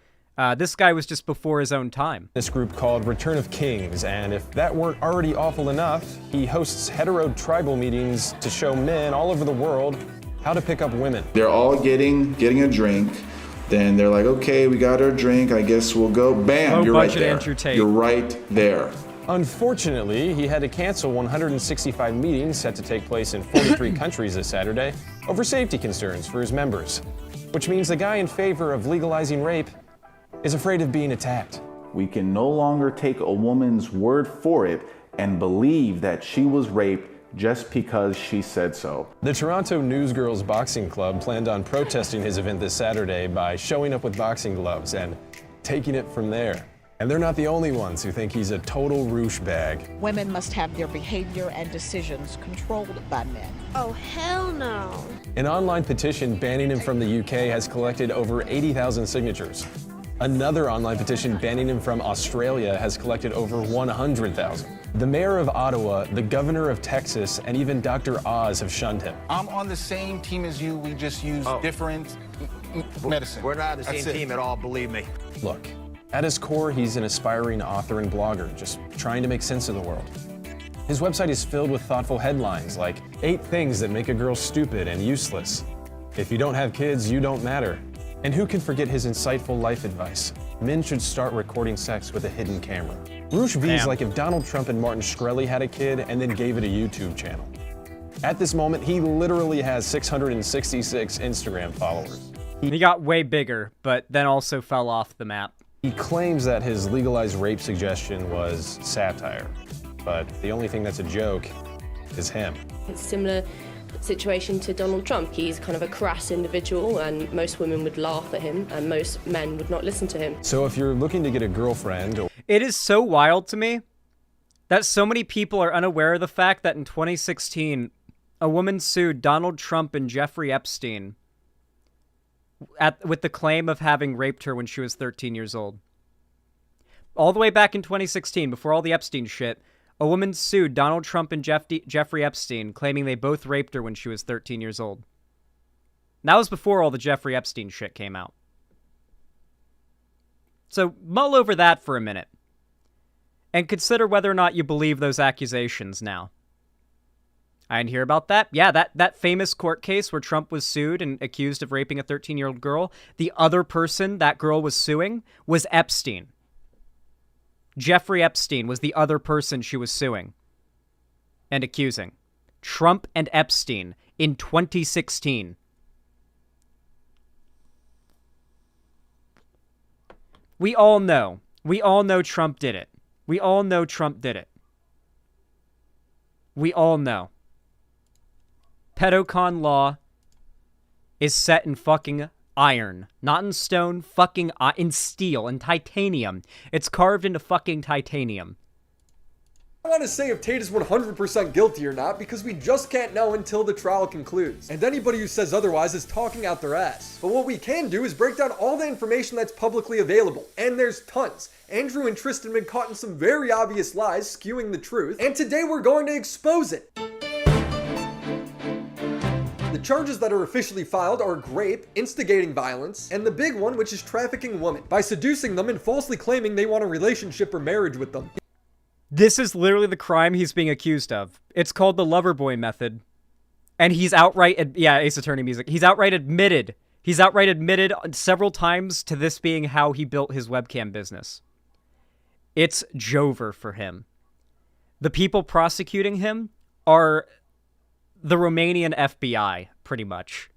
This guy was just before his own time. This group called Return of Kings, and if that weren't already awful enough, he hosts hetero tribal meetings to show men all over the world how to pick up women. They're all getting a drink. Then they're like, okay, we got our drink. I guess we'll go. Bam, you're right there. Andrew Tate. You're right there. Unfortunately, he had to cancel 165 meetings set to take place in 43 countries this Saturday over safety concerns for his members, which means the guy in favor of legalizing rape is afraid of being attacked. We can no longer take a woman's word for it and believe that she was raped just because she said so. The Toronto Newsgirls Boxing Club planned on protesting his event this Saturday by showing up with boxing gloves and taking it from there. And they're not the only ones who think he's a total roosh bag. Women must have their behavior and decisions controlled by men. Oh, hell no. An online petition banning him from the UK has collected over 80,000 signatures. Another online petition banning him from Australia has collected over 100,000. The mayor of Ottawa, the governor of Texas, and even Dr. Oz have shunned him. I'm on the same team as you. We just use different medicine. We're not the same team at all, believe me. Look, at his core, he's an aspiring author and blogger, just trying to make sense of the world. His website is filled with thoughtful headlines like 8 things that make a girl stupid and useless. If you don't have kids, you don't matter. And who can forget his insightful life advice? Men should start recording sex with a hidden camera. Roosh V is like if Donald Trump and Martin Shkreli had a kid and then gave it a YouTube channel. At this moment, he literally has 666 Instagram followers. He got way bigger, but then also fell off the map. He claims that his legalized rape suggestion was satire, but the only thing that's a joke is him. It's a similar situation to Donald Trump. He's kind of a crass individual, and most women would laugh at him, and most men would not listen to him. So if you're looking to get a girlfriend... It is so wild to me that so many people are unaware of the fact that in 2016, a woman sued Donald Trump and Jeffrey Epstein with the claim of having raped her when she was 13 years old. All the way back in 2016, before all the Epstein shit, a woman sued Donald Trump and Jeffrey Epstein, claiming they both raped her when she was 13 years old. That was before all the Jeffrey Epstein shit came out. So mull over that for a minute. And consider whether or not you believe those accusations now. I didn't hear about that. Yeah, that famous court case where Trump was sued and accused of raping a 13-year-old girl, the other person that girl was suing was Epstein. Jeffrey Epstein was the other person she was suing and accusing. Trump and Epstein in 2016. We all know Trump did it. We all know Trump did it. We all know. Pedocon law is set in fucking iron. Not in stone, fucking in steel, in titanium. It's carved into fucking titanium. I want to say if Tate is 100% guilty or not because we just can't know until the trial concludes. And anybody who says otherwise is talking out their ass. But what we can do is break down all the information that's publicly available. And there's tons. Andrew and Tristan have been caught in some very obvious lies skewing the truth. And today we're going to expose it. The charges that are officially filed are rape, instigating violence, and the big one, which is trafficking women by seducing them and falsely claiming they want a relationship or marriage with them. This is literally the crime he's being accused of. It's called the Loverboy method. And he's outright, yeah, Ace Attorney music. He's outright admitted several times to this being how he built his webcam business. It's Jover for him. The people prosecuting him are the Romanian FBI, pretty much.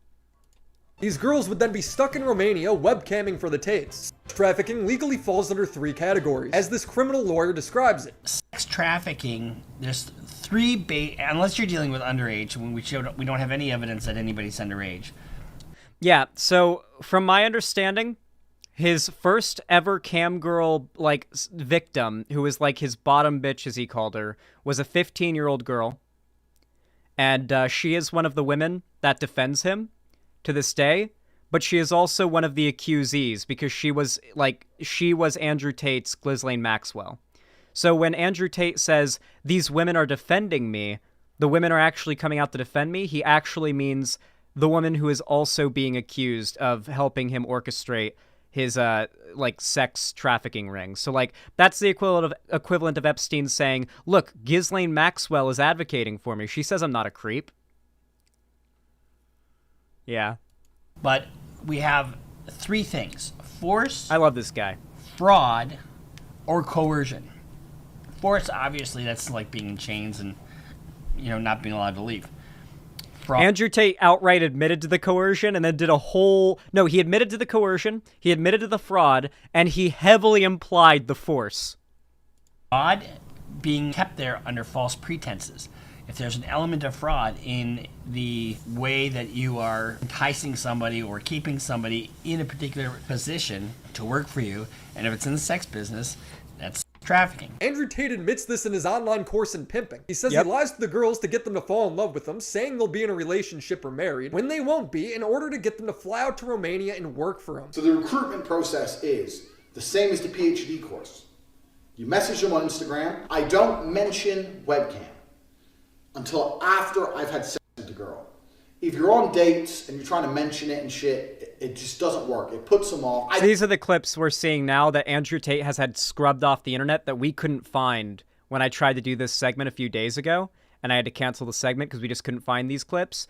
These girls would then be stuck in Romania webcamming for the Tates. Trafficking legally falls under 3 categories, as this criminal lawyer describes it. Sex trafficking, there's 3 unless you're dealing with underage, when we don't have any evidence that anybody's underage. Yeah, so from my understanding, his first ever cam girl victim, who was like his bottom bitch as he called her, was a 15-year-old girl. And she is one of the women that defends him to this day, but she is also one of the accusees because she was Andrew Tate's Ghislaine Maxwell. So when Andrew Tate says, these women are defending me, the women are actually coming out to defend me, he actually means the woman who is also being accused of helping him orchestrate his sex trafficking ring. So that's the equivalent of Epstein saying, look, Ghislaine Maxwell is advocating for me. She says I'm not a creep. Yeah. But we have 3 things: force, I love this guy, fraud, or coercion. Force, obviously, that's like being in chains and, not being allowed to leave. Fraud. Andrew Tate outright admitted to the coercion and then did he admitted to the coercion, he admitted to the fraud, and he heavily implied the force. Fraud, being kept there under false pretenses. If there's an element of fraud in the way that you are enticing somebody or keeping somebody in a particular position to work for you, and if it's in the sex business, that's trafficking. Andrew Tate admits this in his online course in pimping. He says he lies to the girls to get them to fall in love with him, saying they'll be in a relationship or married, when they won't be, in order to get them to fly out to Romania and work for him. So the recruitment process is the same as the PhD course. You message them on Instagram. I don't mention webcam until after I've had sex with the girl. If you're on dates and you're trying to mention it and shit, it just doesn't work. It puts them off. So these are the clips we're seeing now that Andrew Tate has had scrubbed off the internet that we couldn't find when I tried to do this segment a few days ago, and I had to cancel the segment because we just couldn't find these clips.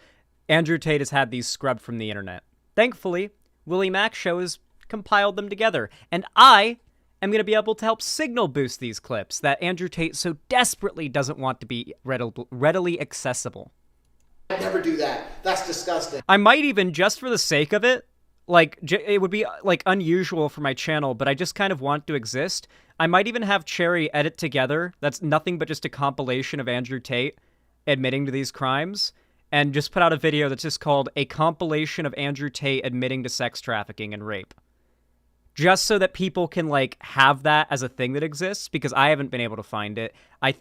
Andrew Tate has had these scrubbed from the internet. Thankfully, Willie Mac Show has compiled them together, and I am going to be able to help signal boost these clips that Andrew Tate so desperately doesn't want to be readily accessible. I'd never do that. That's disgusting. I might even, just for the sake of it, like, it would be, like, unusual for my channel, but I just kind of want to exist. I might even have Cherry edit together, that's nothing but just a compilation of Andrew Tate admitting to these crimes, and just put out a video that's just called A Compilation of Andrew Tate Admitting to Sex Trafficking and Rape. Just so that people can, like, have that as a thing that exists, because I haven't been able to find it.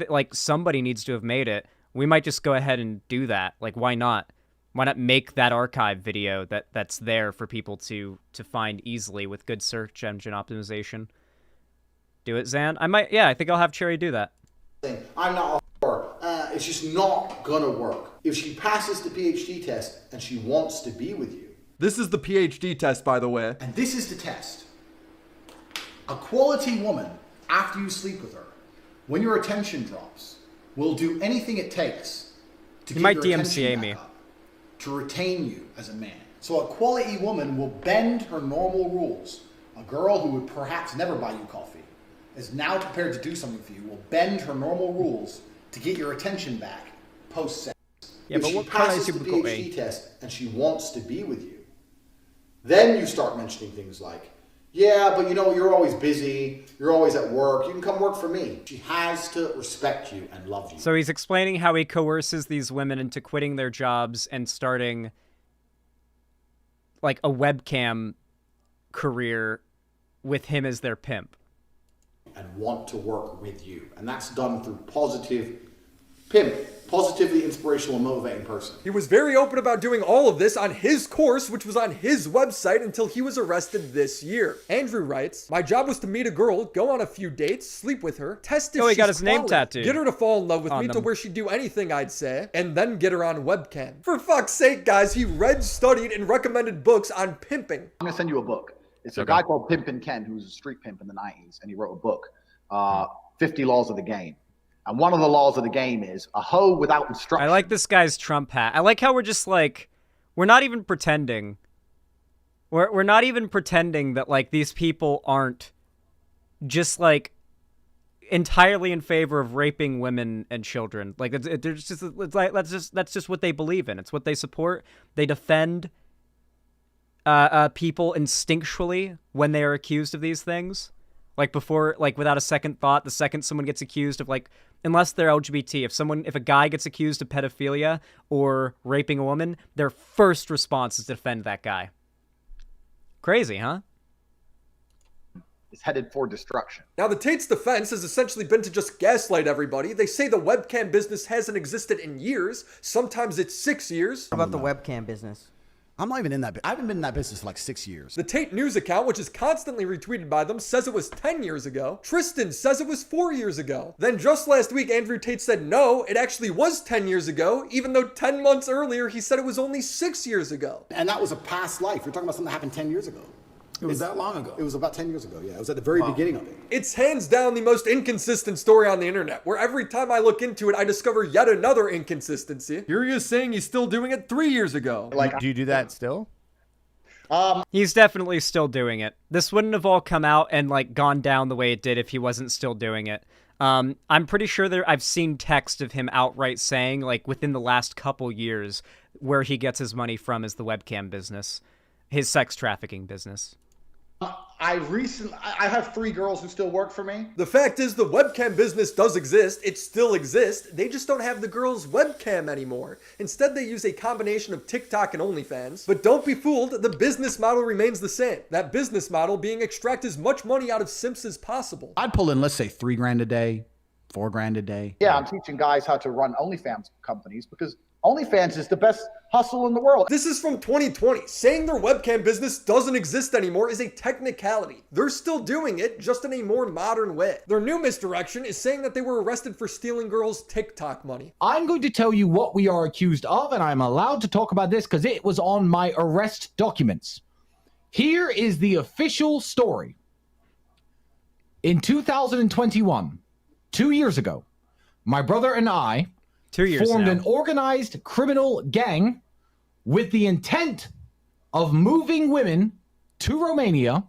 Like, somebody needs to have made it. We might just go ahead and do that. Like, why not? Why not make that archive video that's there for people to find easily with good search engine optimization? Do it, Zan? I think I'll have Cherry do that. I'm not a whore. It's just not gonna work. If she passes the PhD test and she wants to be with you. This is the PhD test, by the way. And this is the test. A quality woman, after you sleep with her, when your attention drops, will do anything it takes to you get might your DMCA attention me. back up, to retain you as a man. So a quality woman will bend her normal rules. A girl who would perhaps never buy you coffee is now prepared to do something for you, will bend her normal rules to get your attention back post-sex. Yeah, if but she what kind passes of the people PhD test and she wants to be with you, then you start mentioning things like, yeah, but you know, you're always busy, you're always at work, you can come work for me. She has to respect you and love you. So he's explaining how he coerces these women into quitting their jobs and starting, like, a webcam career with him as their pimp. And want to work with you. And that's done through positive pimp. Positively inspirational and motivating person. He was very open about doing all of this on his course, which was on his website until he was arrested this year. Andrew writes, my job was to meet a girl, go on a few dates, sleep with her, test if he she's got his name quality, tattooed get her to fall in love with me to where she'd do anything I'd say, and then get her on webcam. For fuck's sake, guys, he read, studied, and recommended books on pimping. I'm gonna send you a book. It's a guy called Pimpin' Ken, who's a street pimp in the 90s, and he wrote a book, 50 Laws of the Game. And one of the laws of the game is a hoe without instruction. I like this guy's Trump hat. I like how we're just like, we're not even pretending. We're not even pretending that, like, these people aren't just, like, entirely in favor of raping women and children. Like, it's that's just what they believe in. It's what they support. They defend people instinctually when they are accused of these things. Like, before, like, without a second thought, the second someone gets accused of, like, unless they're LGBT, if a guy gets accused of pedophilia or raping a woman, their first response is to defend that guy. Crazy, huh? Is headed for destruction. Now, the Tate's defense has essentially been to just gaslight everybody. They say the webcam business hasn't existed in years. Sometimes it's 6 years. What about the webcam business? I'm not even in that. I haven't been in that business for like 6 years. The Tate News account, which is constantly retweeted by them, says it was 10 years ago. Tristan says it was 4 years ago. Then just last week, Andrew Tate said no, it actually was 10 years ago, even though 10 months earlier, he said it was only 6 years ago. And that was a past life. You're talking about something that happened 10 years ago. It was that long ago. It was about 10 years ago, yeah. It was at the very beginning of it. It's hands down the most inconsistent story on the internet, where every time I look into it, I discover yet another inconsistency. Here he is saying he's still doing it 3 years ago. Like, do you do that still? He's definitely still doing it. This wouldn't have all come out and, like, gone down the way it did if he wasn't still doing it. I'm pretty sure I've seen text of him outright saying, like, within the last couple years, where he gets his money from is the webcam business. His sex trafficking business. I have 3 girls who still work for me. The fact is, the webcam business does exist. It still exists. They just don't have the girls' webcam anymore. Instead, they use a combination of TikTok and OnlyFans. But don't be fooled, the business model remains the same. That business model being extract as much money out of simps as possible. I'd pull in, let's say, $3,000 a day, $4,000 a day. Yeah, I'm teaching guys how to run OnlyFans companies because OnlyFans is the best hustle in the world. This is from 2020. Saying their webcam business doesn't exist anymore is a technicality. They're still doing it, just in a more modern way. Their new misdirection is saying that they were arrested for stealing girls' TikTok money. I'm going to tell you what we are accused of, and I'm allowed to talk about this because it was on my arrest documents. Here is the official story. In 2021, 2 years ago, my brother and I formed an organized criminal gang with the intent of moving women to Romania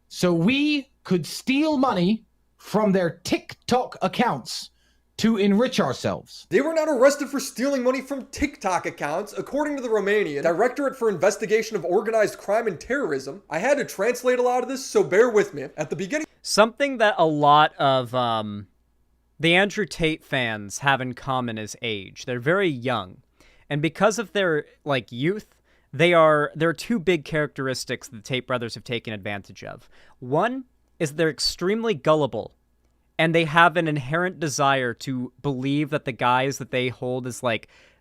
so we could steal money from their TikTok accounts to enrich ourselves. They were not arrested for stealing money from TikTok accounts. According to the Romanian Directorate for Investigation of Organized Crime and Terrorism, I had to translate a lot of this, so bear with me. At the beginning... Something that a lot of the Andrew Tate fans have in common is age. They're very young. And because of their youth, there are 2 big characteristics the Tate brothers have taken advantage of. One is they're extremely gullible, and they have an inherent desire to believe that the guys that they hold as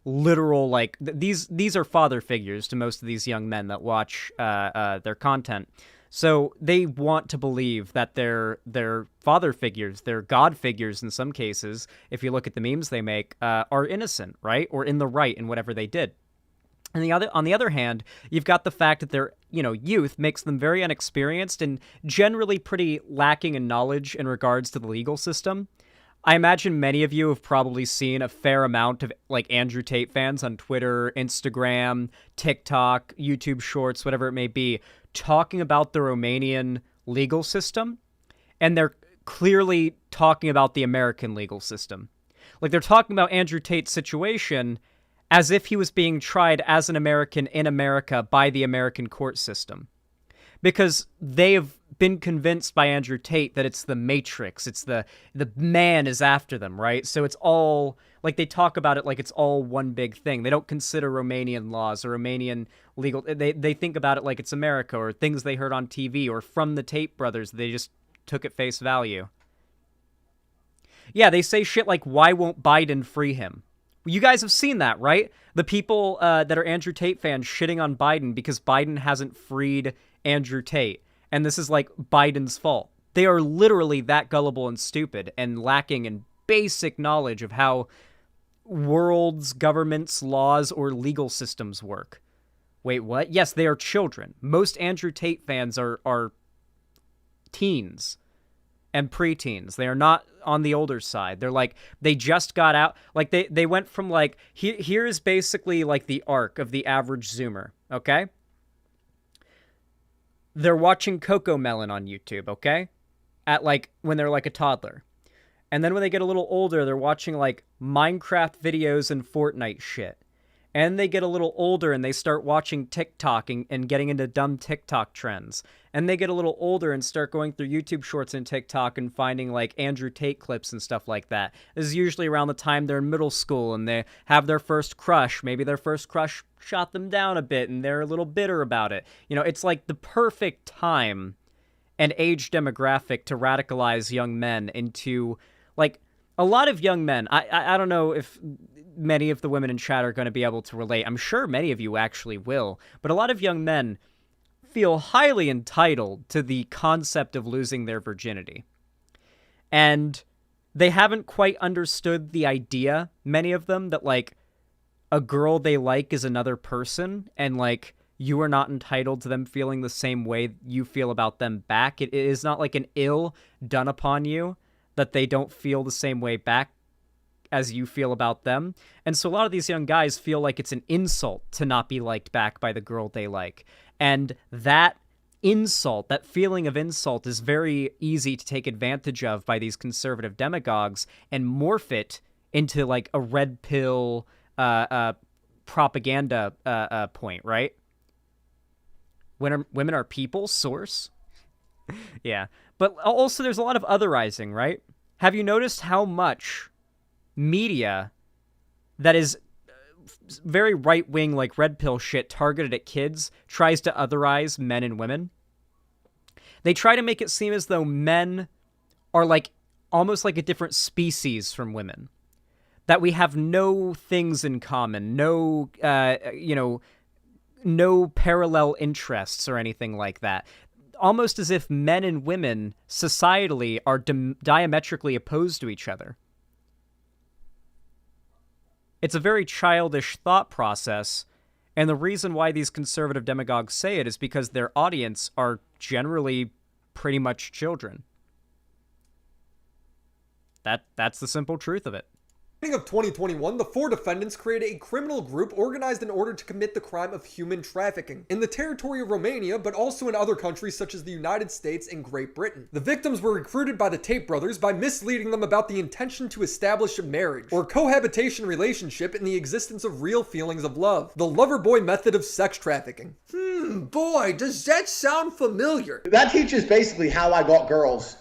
literal these are father figures to most of these young men that watch their content. So they want to believe that they're father figures, they're god figures in some cases, if you look at the memes they make, are innocent, right? Or in the right in whatever they did. And on the other hand, you've got the fact that their youth makes them very inexperienced and generally pretty lacking in knowledge in regards to the legal system. I imagine many of you have probably seen a fair amount of Andrew Tate fans on Twitter, Instagram, TikTok, YouTube Shorts, whatever it may be, talking about the Romanian legal system, and they're clearly talking about the American legal system. They're talking about Andrew Tate's situation as if he was being tried as an American in America by the American court system. Because they have been convinced by Andrew Tate that it's the Matrix, it's the man is after them, right? So it's all, they talk about it like it's all one big thing. They don't consider Romanian laws or Romanian legal, they think about it like it's America or things they heard on TV or from the Tate brothers, they just took at face value. Yeah, they say shit like, why won't Biden free him? You guys have seen that, right? The people that are Andrew Tate fans shitting on Biden because Biden hasn't freed Andrew Tate, and this is Biden's fault. They are literally that gullible and stupid and lacking in basic knowledge of how world's governments, laws, or legal systems work. Wait, what? Yes, they are children. Most Andrew Tate fans are teens and preteens. They are not on the older side. They're they just got out. They went from here is basically the arc of the average Zoomer, okay? They're watching Coco Melon on YouTube, okay? At when they're a toddler. And then when they get a little older, they're watching Minecraft videos and Fortnite shit. And they get a little older and they start watching TikTok and getting into dumb TikTok trends. And they get a little older and start going through YouTube Shorts and TikTok and finding Andrew Tate clips and stuff like that. This is usually around the time they're in middle school and they have their first crush. Maybe their first crush shot them down a bit and they're a little bitter about it. It's the perfect time and age demographic to radicalize young men into a lot of young men. I don't know if many of the women in chat are going to be able to relate. I'm sure many of you actually will. But a lot of young men feel highly entitled to the concept of losing their virginity. And they haven't quite understood the idea, many of them, that a girl they like is another person and you are not entitled to them feeling the same way you feel about them back. It is not an ill done upon you that they don't feel the same way back as you feel about them. And so a lot of these young guys feel like it's an insult to not be liked back by the girl they like. And that insult, that feeling of insult, is very easy to take advantage of by these conservative demagogues and morph it into a red pill propaganda point, right? Women are people, source. Yeah. But also there's a lot of otherizing, right? Have you noticed how much media that is very right-wing, like red pill shit targeted at kids tries to otherize men and women? They try to make it seem as though men are like almost like a different species from women. That we have no things in common, no, no parallel interests or anything like that. Almost as if men and women societally are diametrically opposed to each other. It's a very childish thought process, and the reason why these conservative demagogues say it is because their audience are generally pretty much children. That's the simple truth of it. Beginning of 2021, the 4 defendants created a criminal group organized in order to commit the crime of human trafficking in the territory of Romania, but also in other countries such as the United States and Great Britain. The victims were recruited by the Tate brothers by misleading them about the intention to establish a marriage or cohabitation relationship in the existence of real feelings of love. The Loverboy method of sex trafficking. Boy, does that sound familiar. That teaches basically how I got girls,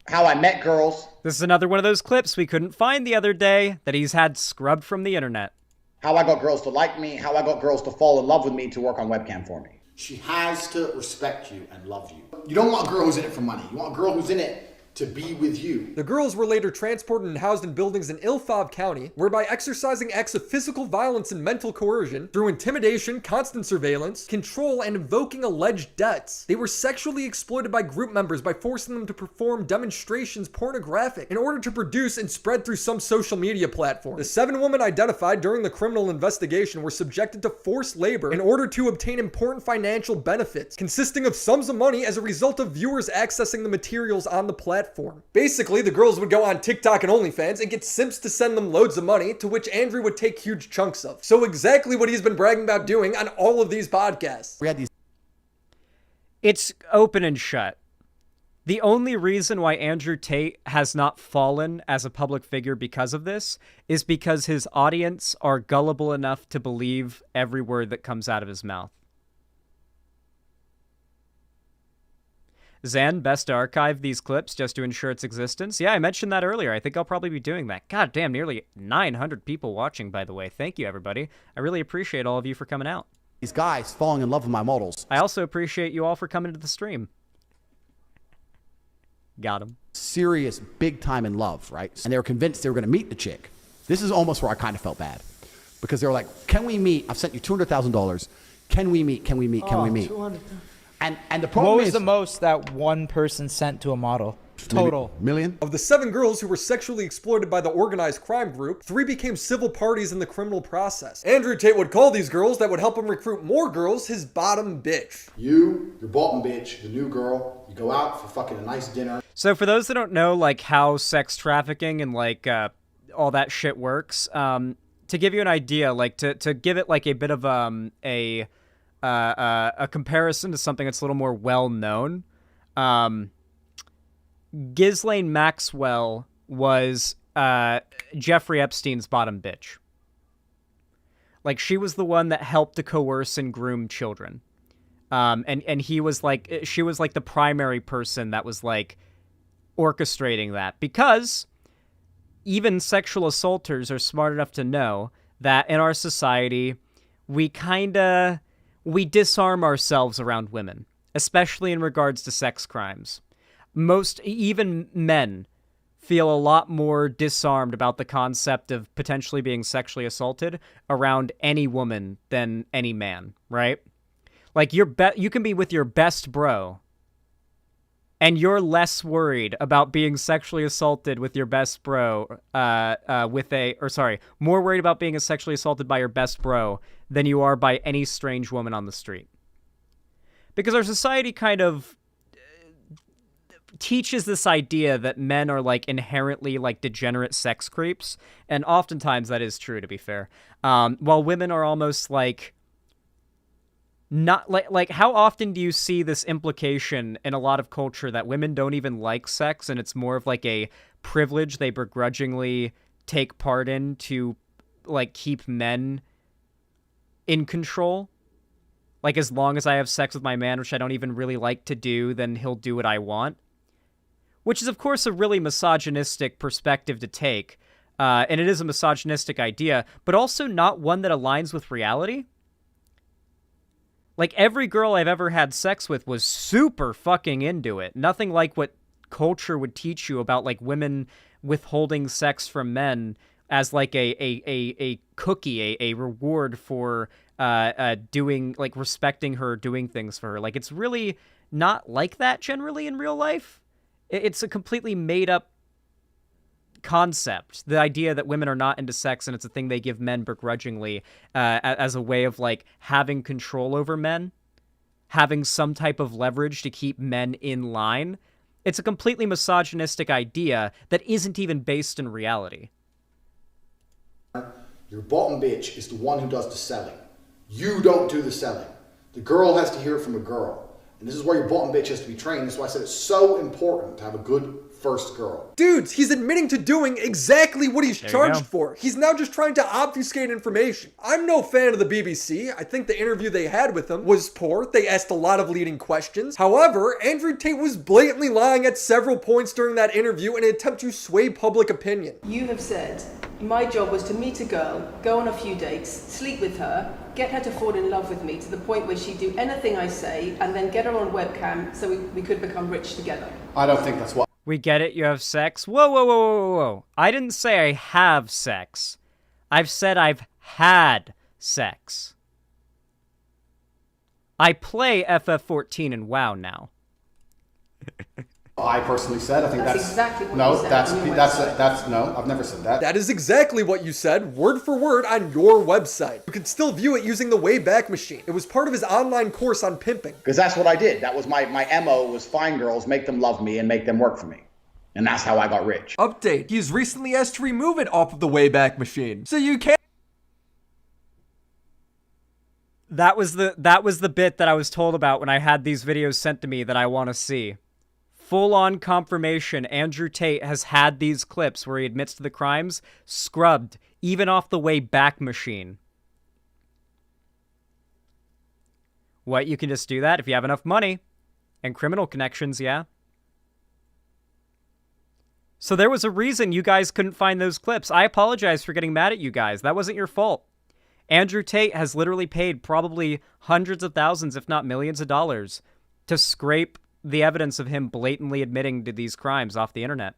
how I met girls. This is another one of those clips we couldn't find the other day that he's had scrubbed from the internet. How I got girls to like me, how I got girls to fall in love with me to work on webcam for me. She has to respect you and love you. You don't want a girl who's in it for money. You want a girl who's in it to be with you. The girls were later transported and housed in buildings in Ilfov County, where by exercising acts of physical violence and mental coercion, through intimidation, constant surveillance, control, and invoking alleged debts, they were sexually exploited by group members by forcing them to perform demonstrations pornographic in order to produce and spread through some social media platform. The 7 women identified during the criminal investigation were subjected to forced labor in order to obtain important financial benefits, consisting of sums of money as a result of viewers accessing the materials on the platform. Basically, the girls would go on TikTok and OnlyFans and get simps to send them loads of money, to which Andrew would take huge chunks of. So exactly what he's been bragging about doing on all of these podcasts. It's open and shut. The only reason why Andrew Tate has not fallen as a public figure because of this is because his audience are gullible enough to believe every word that comes out of his mouth. Zen, best to archive these clips just to ensure its existence. Yeah, I mentioned that earlier. I think I'll probably be doing that. God damn, nearly 900 people watching, by the way. Thank you, everybody. I really appreciate all of you for coming out. These guys falling in love with my models. I also appreciate you all for coming to the stream. Got him. Serious, big time in love, right? And they were convinced they were going to meet the chick. This is almost where I kind of felt bad. Because they were like, can we meet? I've sent you $200,000. Can we meet? Can we meet? Can we meet? And the problem what was is, the most that one person sent to a model? Total. Million? Of the 7 girls who were sexually exploited by the organized crime group, 3 became civil parties in the criminal process. Andrew Tate would call these girls that would help him recruit more girls his bottom bitch. Your bottom bitch, the new girl, you go out for fucking a nice dinner. So for those that don't know, like, how sex trafficking and, like, all that shit works, to give you an idea, like, to give it, like, a bit of, a comparison to something that's a little more well-known, Ghislaine Maxwell was Jeffrey Epstein's bottom bitch. Like, she was the one that helped to coerce and groom children. And he was like, she was like the primary person that was like orchestrating that, because even sexual assaulters are smart enough to know that in our society, we disarm ourselves around women, especially in regards to sex crimes. Even men feel a lot more disarmed about the concept of potentially being sexually assaulted around any woman than any man, right? Like, you can be with your best bro, and you're less worried about being sexually assaulted with your best bro, more worried about being sexually assaulted by your best bro than you are by any strange woman on the street. Because our society kind of teaches this idea that men are, like, inherently, like, degenerate sex creeps, and oftentimes that is true, to be fair, while women are almost, like, not, like, how often do you see this implication in a lot of culture that women don't even like sex, and it's more of, like, a privilege they begrudgingly take part in to, like, keep men in control? Like, as long as I have sex with my man, which I don't even really like to do, then he'll do what I want. Which is, of course, a really misogynistic perspective to take. And it is a misogynistic idea, but also not one that aligns with reality. Like, every girl I've ever had sex with was super fucking into it. Nothing like what culture would teach you about, like, women withholding sex from men as, like, a cookie, a reward for doing, like, respecting her, doing things for her. Like, it's really not like that generally in real life. It's a completely made-up concept. The idea that women are not into sex and it's a thing they give men begrudgingly as a way of, like, having control over men, having some type of leverage to keep men in line. It's a completely misogynistic idea that isn't even based in reality. Your bottom bitch is the one who does the selling. You don't do the selling. The girl has to hear it from a girl. And this is where your bottom bitch has to be trained. That's why I said it's so important to have a good first girl. Dudes, he's admitting to doing exactly what he's charged for. He's now just trying to obfuscate information. I'm no fan of the BBC. I think the interview they had with him was poor. They asked a lot of leading questions. However, Andrew Tate was blatantly lying at several points during that interview in an attempt to sway public opinion. You have said, my job was to meet a girl, go on a few dates, sleep with her, get her to fall in love with me to the point where she'd do anything I say, and then get her on webcam so we could become rich together. I don't think that's what... We get it, you have sex. Whoa, whoa, whoa, whoa, whoa. I didn't say I have sex. I've said I've had sex. I play FF14 in WoW now. I personally said, I think that's exactly what no, you said that's no, I've never said that. That is exactly what you said, word for word, on your website. You can still view it using the Wayback Machine. It was part of his online course on pimping. Because that's what I did. That was my MO, was find girls, make them love me, and make them work for me. And that's how I got rich. Update. He's recently asked to remove it off of the Wayback Machine. So you can't... That was the bit that I was told about when I had these videos sent to me that I want to see. Full-on confirmation, Andrew Tate has had these clips where he admits to the crimes scrubbed, even off the Wayback Machine. What, you can just do that if you have enough money? And criminal connections, yeah. So there was a reason you guys couldn't find those clips. I apologize for getting mad at you guys. That wasn't your fault. Andrew Tate has literally paid probably hundreds of thousands, if not millions of dollars, to scrape the evidence of him blatantly admitting to these crimes off the internet.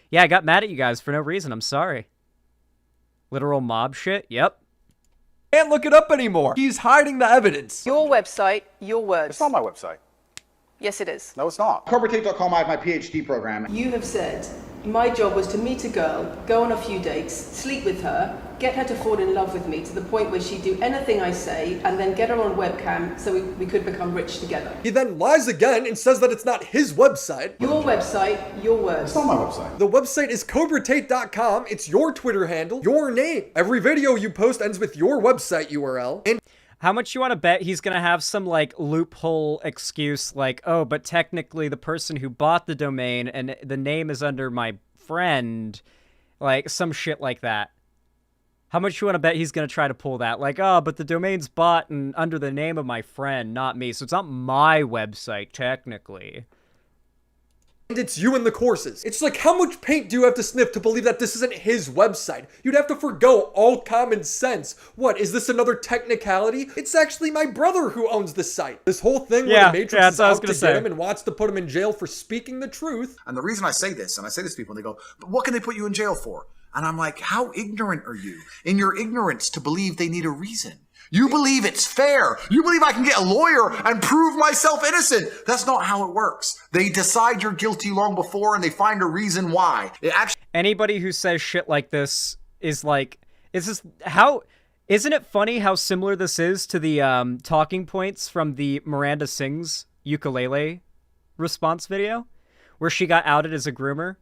Yeah, I got mad at you guys for no reason. I'm sorry. Literal mob shit? Yep. Can't look it up anymore. He's hiding the evidence. Your website, your words. It's not my website. Yes, it is. No, it's not. CobraTate.com, I have my PhD program. You have said, my job was to meet a girl, go on a few dates, sleep with her, get her to fall in love with me to the point where she'd do anything I say, and then get her on webcam so we could become rich together. He then lies again and says that it's not his website. Your website, your words. It's not my website. The website is CobraTate.com. It's your Twitter handle, your name. Every video you post ends with your website URL. And how much you want to bet he's going to have some, like, loophole excuse, like, oh, but technically the person who bought the domain and the name is under my friend, like, some shit like that. How much you want to bet he's going to try to pull that? Like, oh, but the domain's bought and under the name of my friend, not me, so it's not my website, technically. And it's you in the courses. It's like, how much paint do you have to sniff to believe that this isn't his website? You'd have to forgo all common sense. What, is this another technicality? It's actually my brother who owns the site. This whole thing where the Matrix is out to get him and wants to put him in jail for speaking the truth. And the reason I say this, and I say this to people, and they go, but what can they put you in jail for? And I'm like, how ignorant are you in your ignorance to believe they need a reason? You believe it's fair. You believe I can get a lawyer and prove myself innocent. That's not how it works. They decide you're guilty long before and they find a reason why. Anybody who says shit like this is like, isn't it funny how similar this is to the talking points from the Miranda Sings ukulele response video where she got outed as a groomer?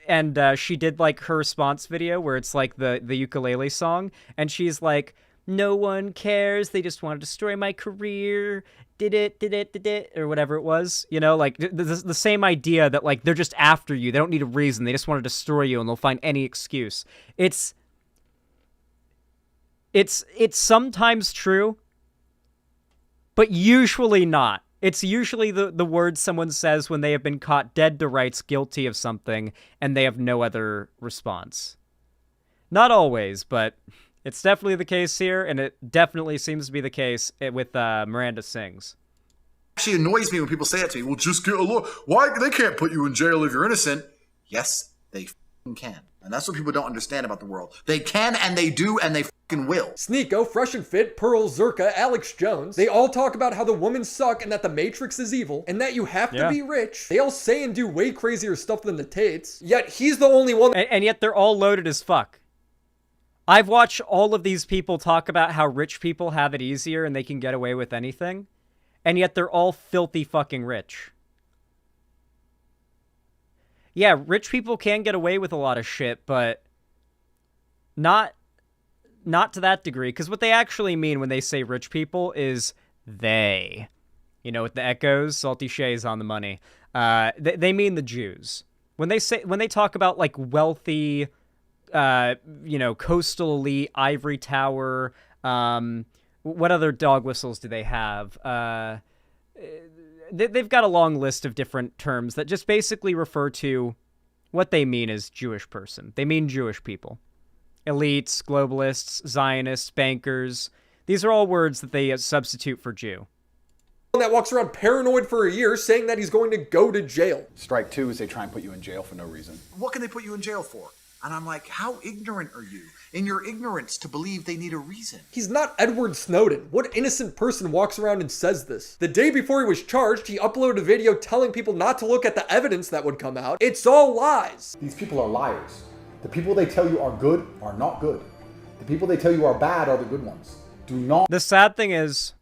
And she did, like, her response video where it's, like, the ukulele song. And she's like, no one cares. They just want to destroy my career. Did it, or whatever it was. You know, like, the same idea that, like, they're just after you. They don't need a reason. They just want to destroy you, and they'll find any excuse. It's sometimes true But usually not. It's usually the word someone says when they have been caught dead to rights guilty of something and they have no other response. Not always, but it's definitely the case here, and it definitely seems to be the case with Miranda Sings. Actually annoys me when people say that to me. Well, just get a lawyer. Why? They can't put you in jail if you're innocent. Yes, they can. And that's what people don't understand about the world. They can, and they do, and they will. Sneeko, Fresh and Fit, Pearl, Zerka, Alex Jones, they all talk about how the women suck and that the Matrix is evil and that you have to be rich. They all say and do way crazier stuff than the Tates, yet he's the only one and yet they're all loaded as fuck. I've watched all of these people talk about how rich people have it easier and they can get away with anything, and yet they're all filthy fucking rich. Yeah, rich people can get away with a lot of shit, but not to that degree, because what they actually mean when they say rich people is they. You know, with the echoes, Salty Shay's on the money. They mean the Jews. When they talk about like wealthy, coastal elite, ivory tower, what other dog whistles do they have? They've got a long list of different terms that just basically refer to what they mean as Jewish person. They mean Jewish people. Elites, globalists, Zionists, bankers. These are all words that they substitute for Jew. That walks around paranoid for a year saying that he's going to go to jail. Strike two is they try and put you in jail for no reason. What can they put you in jail for? And I'm like, how ignorant are you in your ignorance to believe they need a reason? He's not Edward Snowden. What innocent person walks around and says this? The day before he was charged, he uploaded a video telling people not to look at the evidence that would come out. It's all lies. These people are liars. The people they tell you are good are not good. The people they tell you are bad are the good ones. Do not. The sad thing is,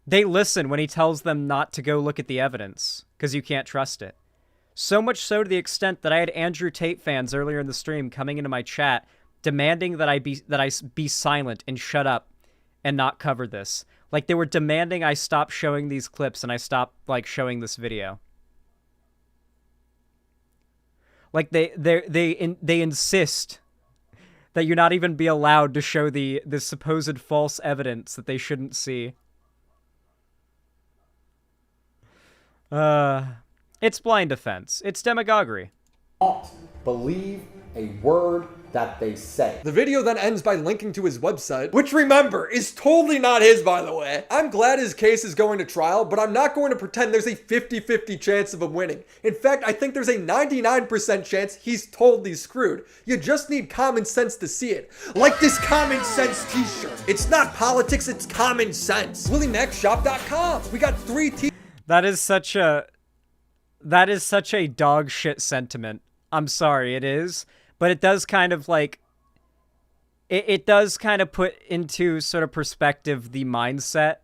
they listen when he tells them not to go look at the evidence, because you can't trust it. So much so to the extent that I had Andrew Tate fans earlier in the stream coming into my chat demanding that I be silent and shut up and not cover this. Like, they were demanding I stop showing these clips and I stop like showing this video. Like they insist that you not even be allowed to show the supposed false evidence that they shouldn't see. It's blind defense. It's demagoguery. Not believe a word that they say. The video then ends by linking to his website, which remember, is totally not his, by the way. I'm glad his case is going to trial, but I'm not going to pretend there's a 50-50 chance of him winning. In fact, I think there's a 99% chance he's totally screwed. You just need common sense to see it. Like this common sense t-shirt. It's not politics, it's common sense. WillieMaxShop.com. We got 3 t- That is such a dog shit sentiment. I'm sorry, it is. But it does kind of like, it does kind of put into sort of perspective the mindset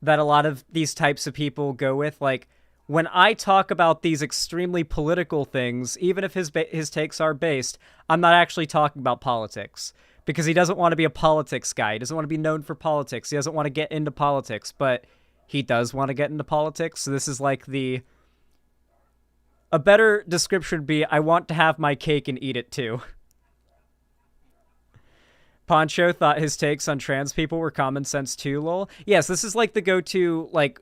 that a lot of these types of people go with. Like, when I talk about these extremely political things, even if his takes are based, I'm not actually talking about politics. Because he doesn't want to be a politics guy. He doesn't want to be known for politics. He doesn't want to get into politics. But he does want to get into politics. So this is like a better description would be, I want to have my cake and eat it too. Poncho thought his takes on trans people were common sense too, lol. Yes, this is like the go-to, like,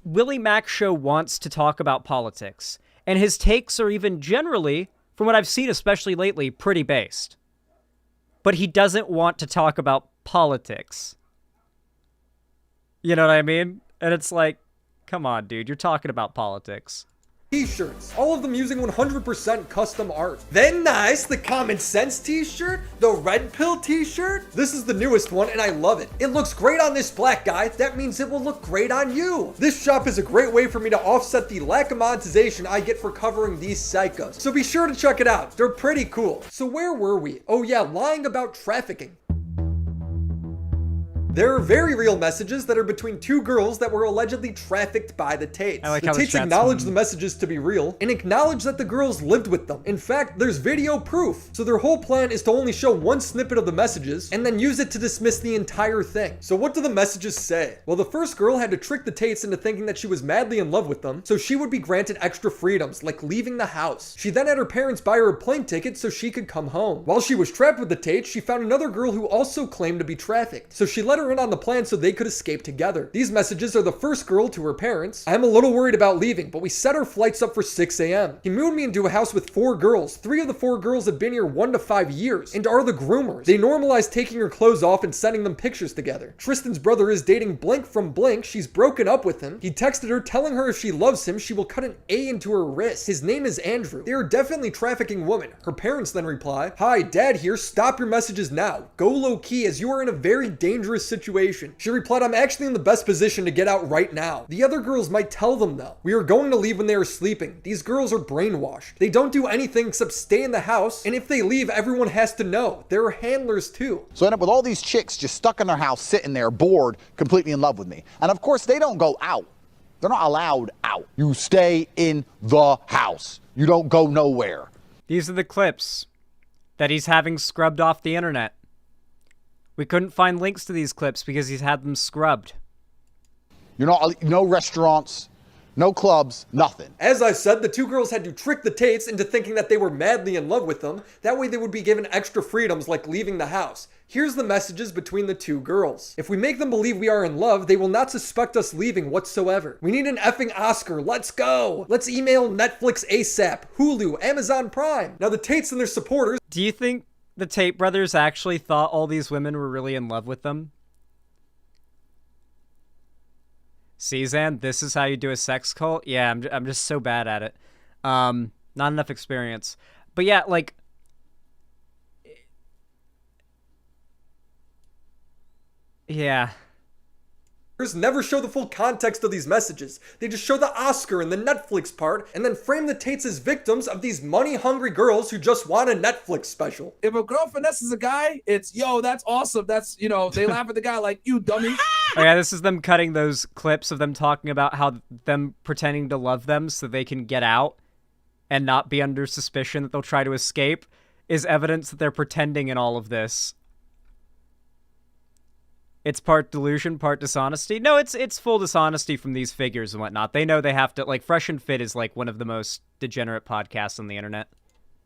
Willie Mac show wants to talk about politics. And his takes are even generally, from what I've seen especially lately, pretty based. But he doesn't want to talk about politics. You know what I mean? And it's like, come on, dude, you're talking about politics. T-shirts, all of them using 100% custom art. Then nice, the common sense t-shirt, the red pill t-shirt. This is the newest one and I love it. It looks great on this black guy, that means it will look great on you. This shop is a great way for me to offset the lack of monetization I get for covering these psychos. So be sure to check it out, they're pretty cool. So where were we? Oh yeah, lying about trafficking. There are very real messages that are between 2 girls that were allegedly trafficked by the Tates. Like the Tates acknowledge the messages to be real and acknowledge that the girls lived with them. In fact, there's video proof. So their whole plan is to only show one snippet of the messages and then use it to dismiss the entire thing. So what do the messages say? Well, the first girl had to trick the Tates into thinking that she was madly in love with them, so she would be granted extra freedoms, like leaving the house. She then had her parents buy her a plane ticket so she could come home. While she was trapped with the Tates, she found another girl who also claimed to be trafficked. So she let her in on the plan so they could escape together. These messages are the first girl to her parents. I'm a little worried about leaving, but we set our flights up for 6 a.m. He moved me into a house with 4 girls. 3 of the 4 girls had been here 1 to 5 years and are the groomers. They normalized taking her clothes off and sending them pictures together. Tristan's brother is dating Blank from Blank. She's broken up with him. He texted her telling her if she loves him, she will cut an A into her wrist. His name is Andrew. They are definitely trafficking women. Her parents then reply, "Hi, Dad here. Stop your messages now. Go low key as you are in a very dangerous situation." She replied, "I'm actually in the best position to get out right now." The other girls might tell them though, "We are going to leave when they are sleeping." These girls are brainwashed. They don't do anything except stay in the house, and if they leave, everyone has to know. There are handlers too. So I end up with all these chicks just stuck in their house, sitting there, bored, completely in love with me. And of course, they don't go out. They're not allowed out. You stay in the house. You don't go nowhere. These are the clips that he's having scrubbed off the internet. We couldn't find links to these clips because he's had them scrubbed. You're not, no restaurants, no clubs, nothing. As I said, the 2 girls had to trick the Tates into thinking that they were madly in love with them. That way they would be given extra freedoms like leaving the house. Here's the messages between the 2 girls. If we make them believe we are in love, they will not suspect us leaving whatsoever. We need an effing Oscar. Let's go. Let's email Netflix ASAP, Hulu, Amazon Prime. Now the Tates and their supporters. Do you think the Tate brothers actually thought all these women were really in love with them? See, Zan, this is how you do a sex cult? Yeah, I'm just so bad at it. Not enough experience. But yeah, like... Yeah. Never show the full context of these messages. They just show the Oscar and the Netflix part, and then frame the Tates as victims of these money-hungry girls who just want a Netflix special. If a girl finesses a guy, it's, yo, that's awesome. That's, you know, they laugh at the guy like, you dummy. Oh yeah, this is them cutting those clips of them talking about how them pretending to love them so they can get out and not be under suspicion that they'll try to escape is evidence that they're pretending in all of this. It's part delusion, part dishonesty. No, it's full dishonesty from these figures and whatnot. They know they have to, like, Fresh and Fit is, like, one of the most degenerate podcasts on the internet.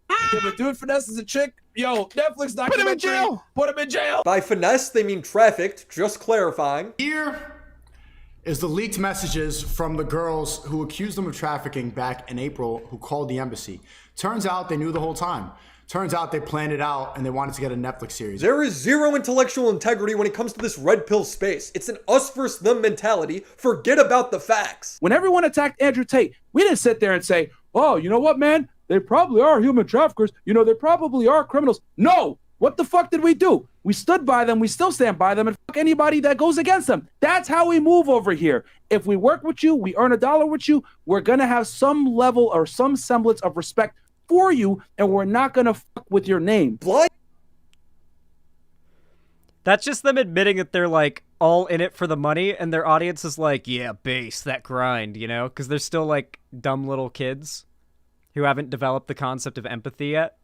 If a dude finesses a chick, yo, Netflix not put him in jail. Put him in jail. By finesse, they mean trafficked, just clarifying. Here is the leaked messages from the girls who accused them of trafficking back in April who called the embassy. Turns out they knew the whole time. Turns out they planned it out and they wanted to get a Netflix series. There is zero intellectual integrity when it comes to this red pill space. It's an us versus them mentality. Forget about the facts. When everyone attacked Andrew Tate, we didn't sit there and say, oh, you know what, man? They probably are human traffickers. You know, they probably are criminals. No! What the fuck did we do? We stood by them, we still stand by them, and fuck anybody that goes against them. That's how we move over here. If we work with you, we earn $1 with you, we're gonna have some level or some semblance of respect for you, and we're not gonna fuck with your name. That's just them admitting that they're, like, all in it for the money, and their audience is like, yeah, base, that grind, you know? Because they're still, like, dumb little kids who haven't developed the concept of empathy yet,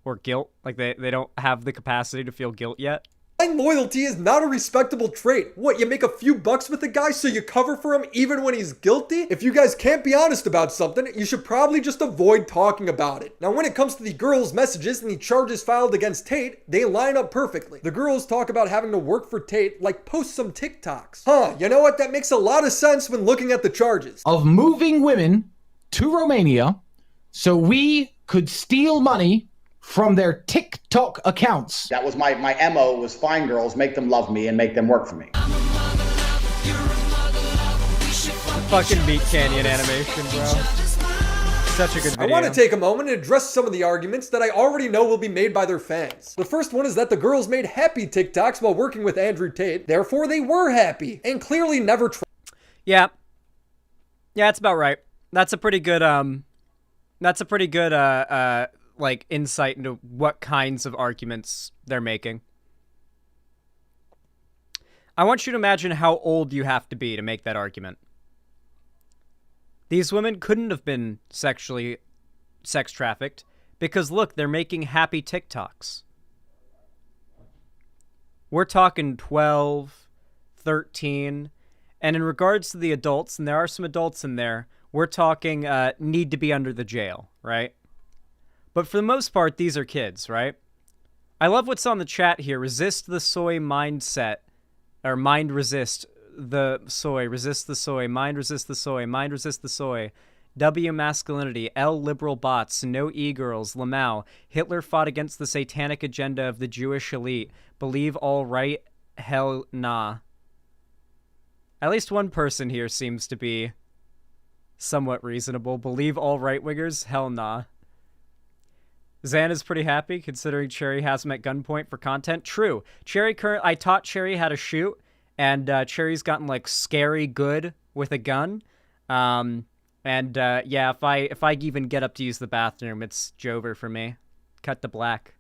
or guilt. Like, they don't have the capacity to feel guilt yet. Blind loyalty is not a respectable trait. What, you make a few bucks with the guy so you cover for him even when he's guilty? If you guys can't be honest about something, you should probably just avoid talking about it. Now, when it comes to the girls' messages and the charges filed against Tate, they line up perfectly. The girls talk about having to work for Tate, like post some TikToks. Huh, you know what? That makes a lot of sense when looking at the charges. Of moving women to Romania so we could steal money from their TikTok accounts. That was my MO, was find girls, make them love me, and make them work for me. Fucking Meat Canyon animation, bro. Such a good video. I want to take a moment and address some of the arguments that I already know will be made by their fans. The first one is that the girls made happy TikToks while working with Andrew Tate, therefore they were happy, and clearly never Yeah. Yeah, that's about right. That's a pretty good, like, insight into what kinds of arguments they're making. I want you to imagine how old you have to be to make that argument. These women couldn't have been sex trafficked because, look, they're making happy TikToks. We're talking 12, 13, and in regards to the adults, and there are some adults in there, we're talking need to be under the jail, right? But for the most part, these are kids, right? I love what's on the chat here. Resist the soy mindset. Or mind resist the soy, resist the soy, mind resist the soy, mind resist the soy. W masculinity, L liberal bots, no e-girls, Lamau, Hitler fought against the satanic agenda of the Jewish elite, believe all right, hell nah. At least one person here seems to be somewhat reasonable. Believe all right-wingers, hell nah. Zan is pretty happy considering Cherry has him at gunpoint for content. True. I taught Cherry how to shoot, and Cherry's gotten like scary good with a gun. Yeah, if I even get up to use the bathroom, it's Jover for me. Cut to black.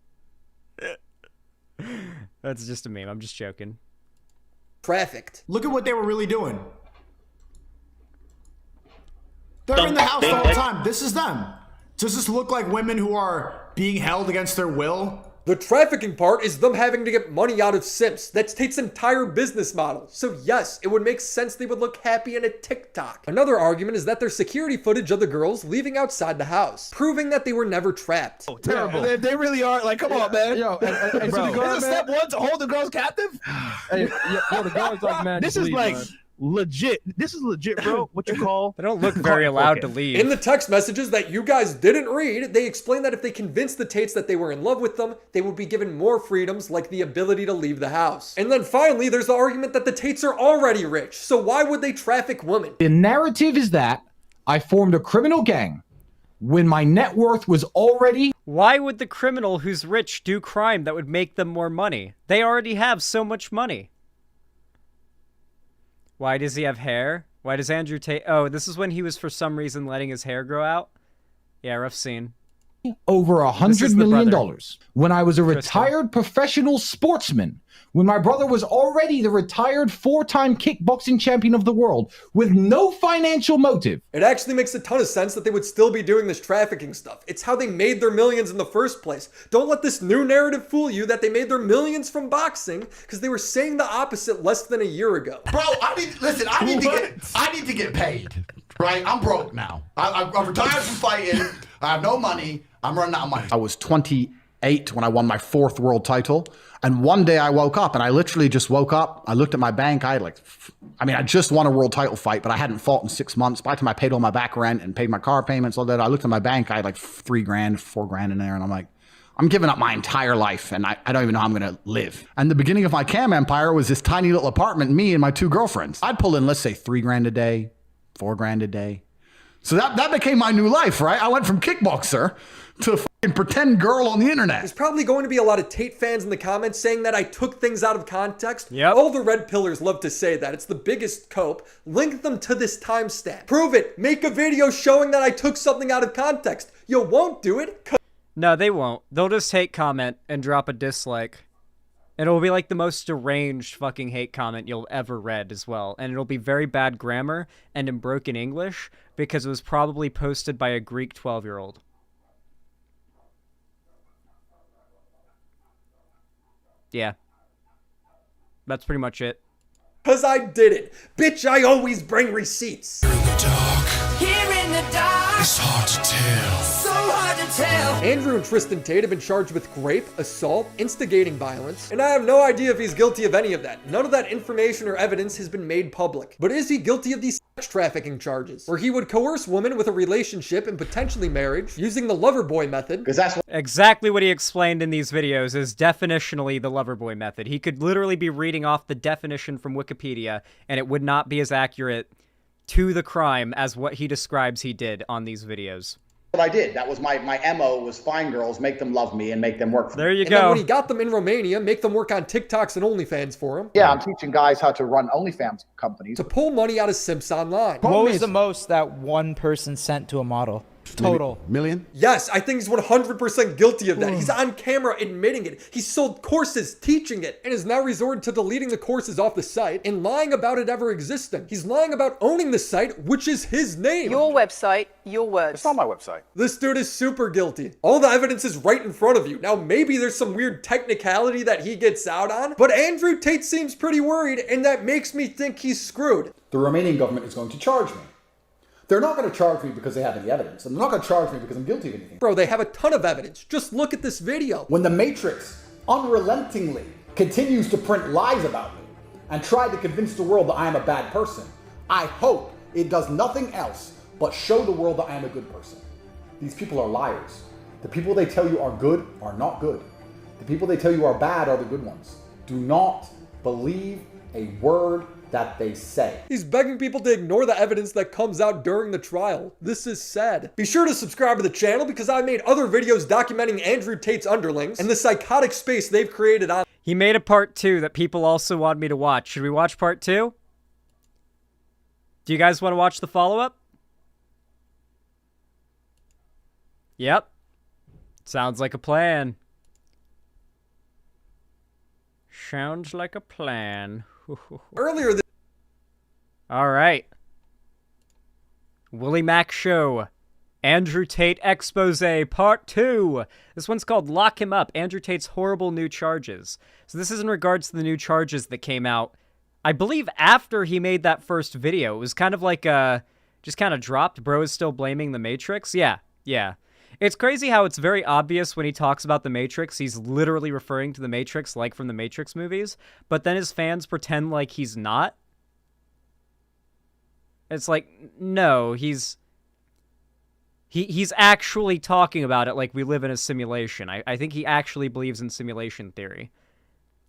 That's just a meme. I'm just joking. Trafficked. Look at what they were really doing. They're in the house all the time. This is them. Does this look like women who are being held against their will? The trafficking part is them having to get money out of simps. That's Tate's entire business model. So yes, it would make sense they would look happy in a TikTok. Another argument is that there's security footage of the girls leaving outside the house, proving that they were never trapped. Oh, terrible. They really are. Like, come on, man. Yo, and bro, is step one to hold the girls captive? Hey, the girls like, man, this is like... legit. This is legit, bro. What you call? They don't look very allowed to leave. In the text messages that you guys didn't read, they explain that if they convinced the Tates that they were in love with them, they would be given more freedoms like the ability to leave the house. And then finally, there's the argument that the Tates are already rich, so why would they traffic women? The narrative is that I formed a criminal gang when my net worth was already... Why would the criminal who's rich do crime that would make them more money? They already have so much money. Why does he have hair? Why does Andrew Tate... Oh, this is when he was for some reason letting his hair grow out? Yeah, rough scene. Over $100 million when I was a retired professional sportsman, when my brother was already the retired 4-time kickboxing champion of the world with no financial motive. It actually makes a ton of sense that they would still be doing this trafficking stuff. It's how they made their millions in the first place. Don't let this new narrative fool you that they made their millions from boxing, because they were saying the opposite less than a year ago. Bro, I need to get paid. Right? I'm broke now. I'm retired from fighting. I have no money. I'm running out of money. I was 28 when I won my 4th world title. And one day I woke up and I literally just woke up. I looked at my bank. I just won a world title fight, but I hadn't fought in 6 months. By the time I paid all my back rent and paid my car payments, all that, I looked at my bank. I had like $3 grand, $4 grand in there. And I'm like, I'm giving up my entire life and I don't even know how I'm going to live. And the beginning of my cam empire was this tiny little apartment, me and my 2 girlfriends. I'd pull in, let's say, $3 grand a day, $4 grand a day. So that became my new life, right? I went from kickboxer to a fucking pretend girl on the internet. There's probably going to be a lot of Tate fans in the comments saying that I took things out of context. Yep. All the red pillars love to say that. It's the biggest cope. Link them to this timestamp. Prove it. Make a video showing that I took something out of context. You won't do it. No, they won't. They'll just hate comment and drop a dislike. And it'll be like the most deranged fucking hate comment you'll ever read as well. And it'll be very bad grammar and in broken English because it was probably posted by a Greek 12-year-old. Yeah. That's pretty much it. 'Cause I did it. Bitch, I always bring receipts. Here in the dark. It's hard to tell. So hard to tell. Andrew and Tristan Tate have been charged with rape, assault, instigating violence, and I have no idea if he's guilty of any of that. None of that information or evidence has been made public. But is he guilty of these sex trafficking charges, where he would coerce women with a relationship and potentially marriage using the Loverboy method? Because that's exactly what he explained in these videos is definitionally the Loverboy method. He could literally be reading off the definition from Wikipedia, and it would not be as accurate to the crime as what he describes he did on these videos. What I did, that was my MO, was find girls, make them love me, and make them work for me. There you and go. Then when he got them in Romania, make them work on TikToks and OnlyFans for him. Yeah, I'm teaching guys how to run OnlyFans companies. To pull money out of simps online. What was the most that one person sent to a model? Total. Million? Yes, I think he's 100% guilty of that. He's on camera admitting it. He sold courses teaching it and has now resorted to deleting the courses off the site and lying about it ever existing. He's lying about owning the site, which is his name. Your website, your words. It's not my website. This dude is super guilty. All the evidence is right in front of you. Now, maybe there's some weird technicality that he gets out on, but Andrew Tate seems pretty worried, and that makes me think he's screwed. The Romanian government is going to charge me. They're not going to charge me because they have any evidence. And they're not going to charge me because I'm guilty of anything. Bro, they have a ton of evidence. Just look at this video. When the Matrix unrelentingly continues to print lies about me and tried to convince the world that I am a bad person, I hope it does nothing else but show the world that I am a good person. These people are liars. The people they tell you are good are not good. The people they tell you are bad are the good ones. Do not believe a word that they say. He's begging people to ignore the evidence that comes out during the trial. This is sad. Be sure to subscribe to the channel because I made other videos documenting Andrew Tate's underlings and the psychotic space they've created on. He made a part 2 that people also want me to watch. Should we watch part 2? Do you guys want to watch the follow-up? Yep. Sounds like a plan. Sounds like a plan. Earlier this All right. Willie Mac Show. Andrew Tate Expose Part 2. This one's called Lock Him Up, Andrew Tate's Horrible New Charges. So this is in regards to the new charges that came out, I believe, after he made that first video. It was kind of like, just kind of dropped. Bro is still blaming the Matrix. Yeah. It's crazy how it's very obvious when he talks about the Matrix. He's literally referring to the Matrix like from the Matrix movies. But then his fans pretend like he's not. It's like, no, he's actually talking about it like we live in a simulation. I think he actually believes in simulation theory.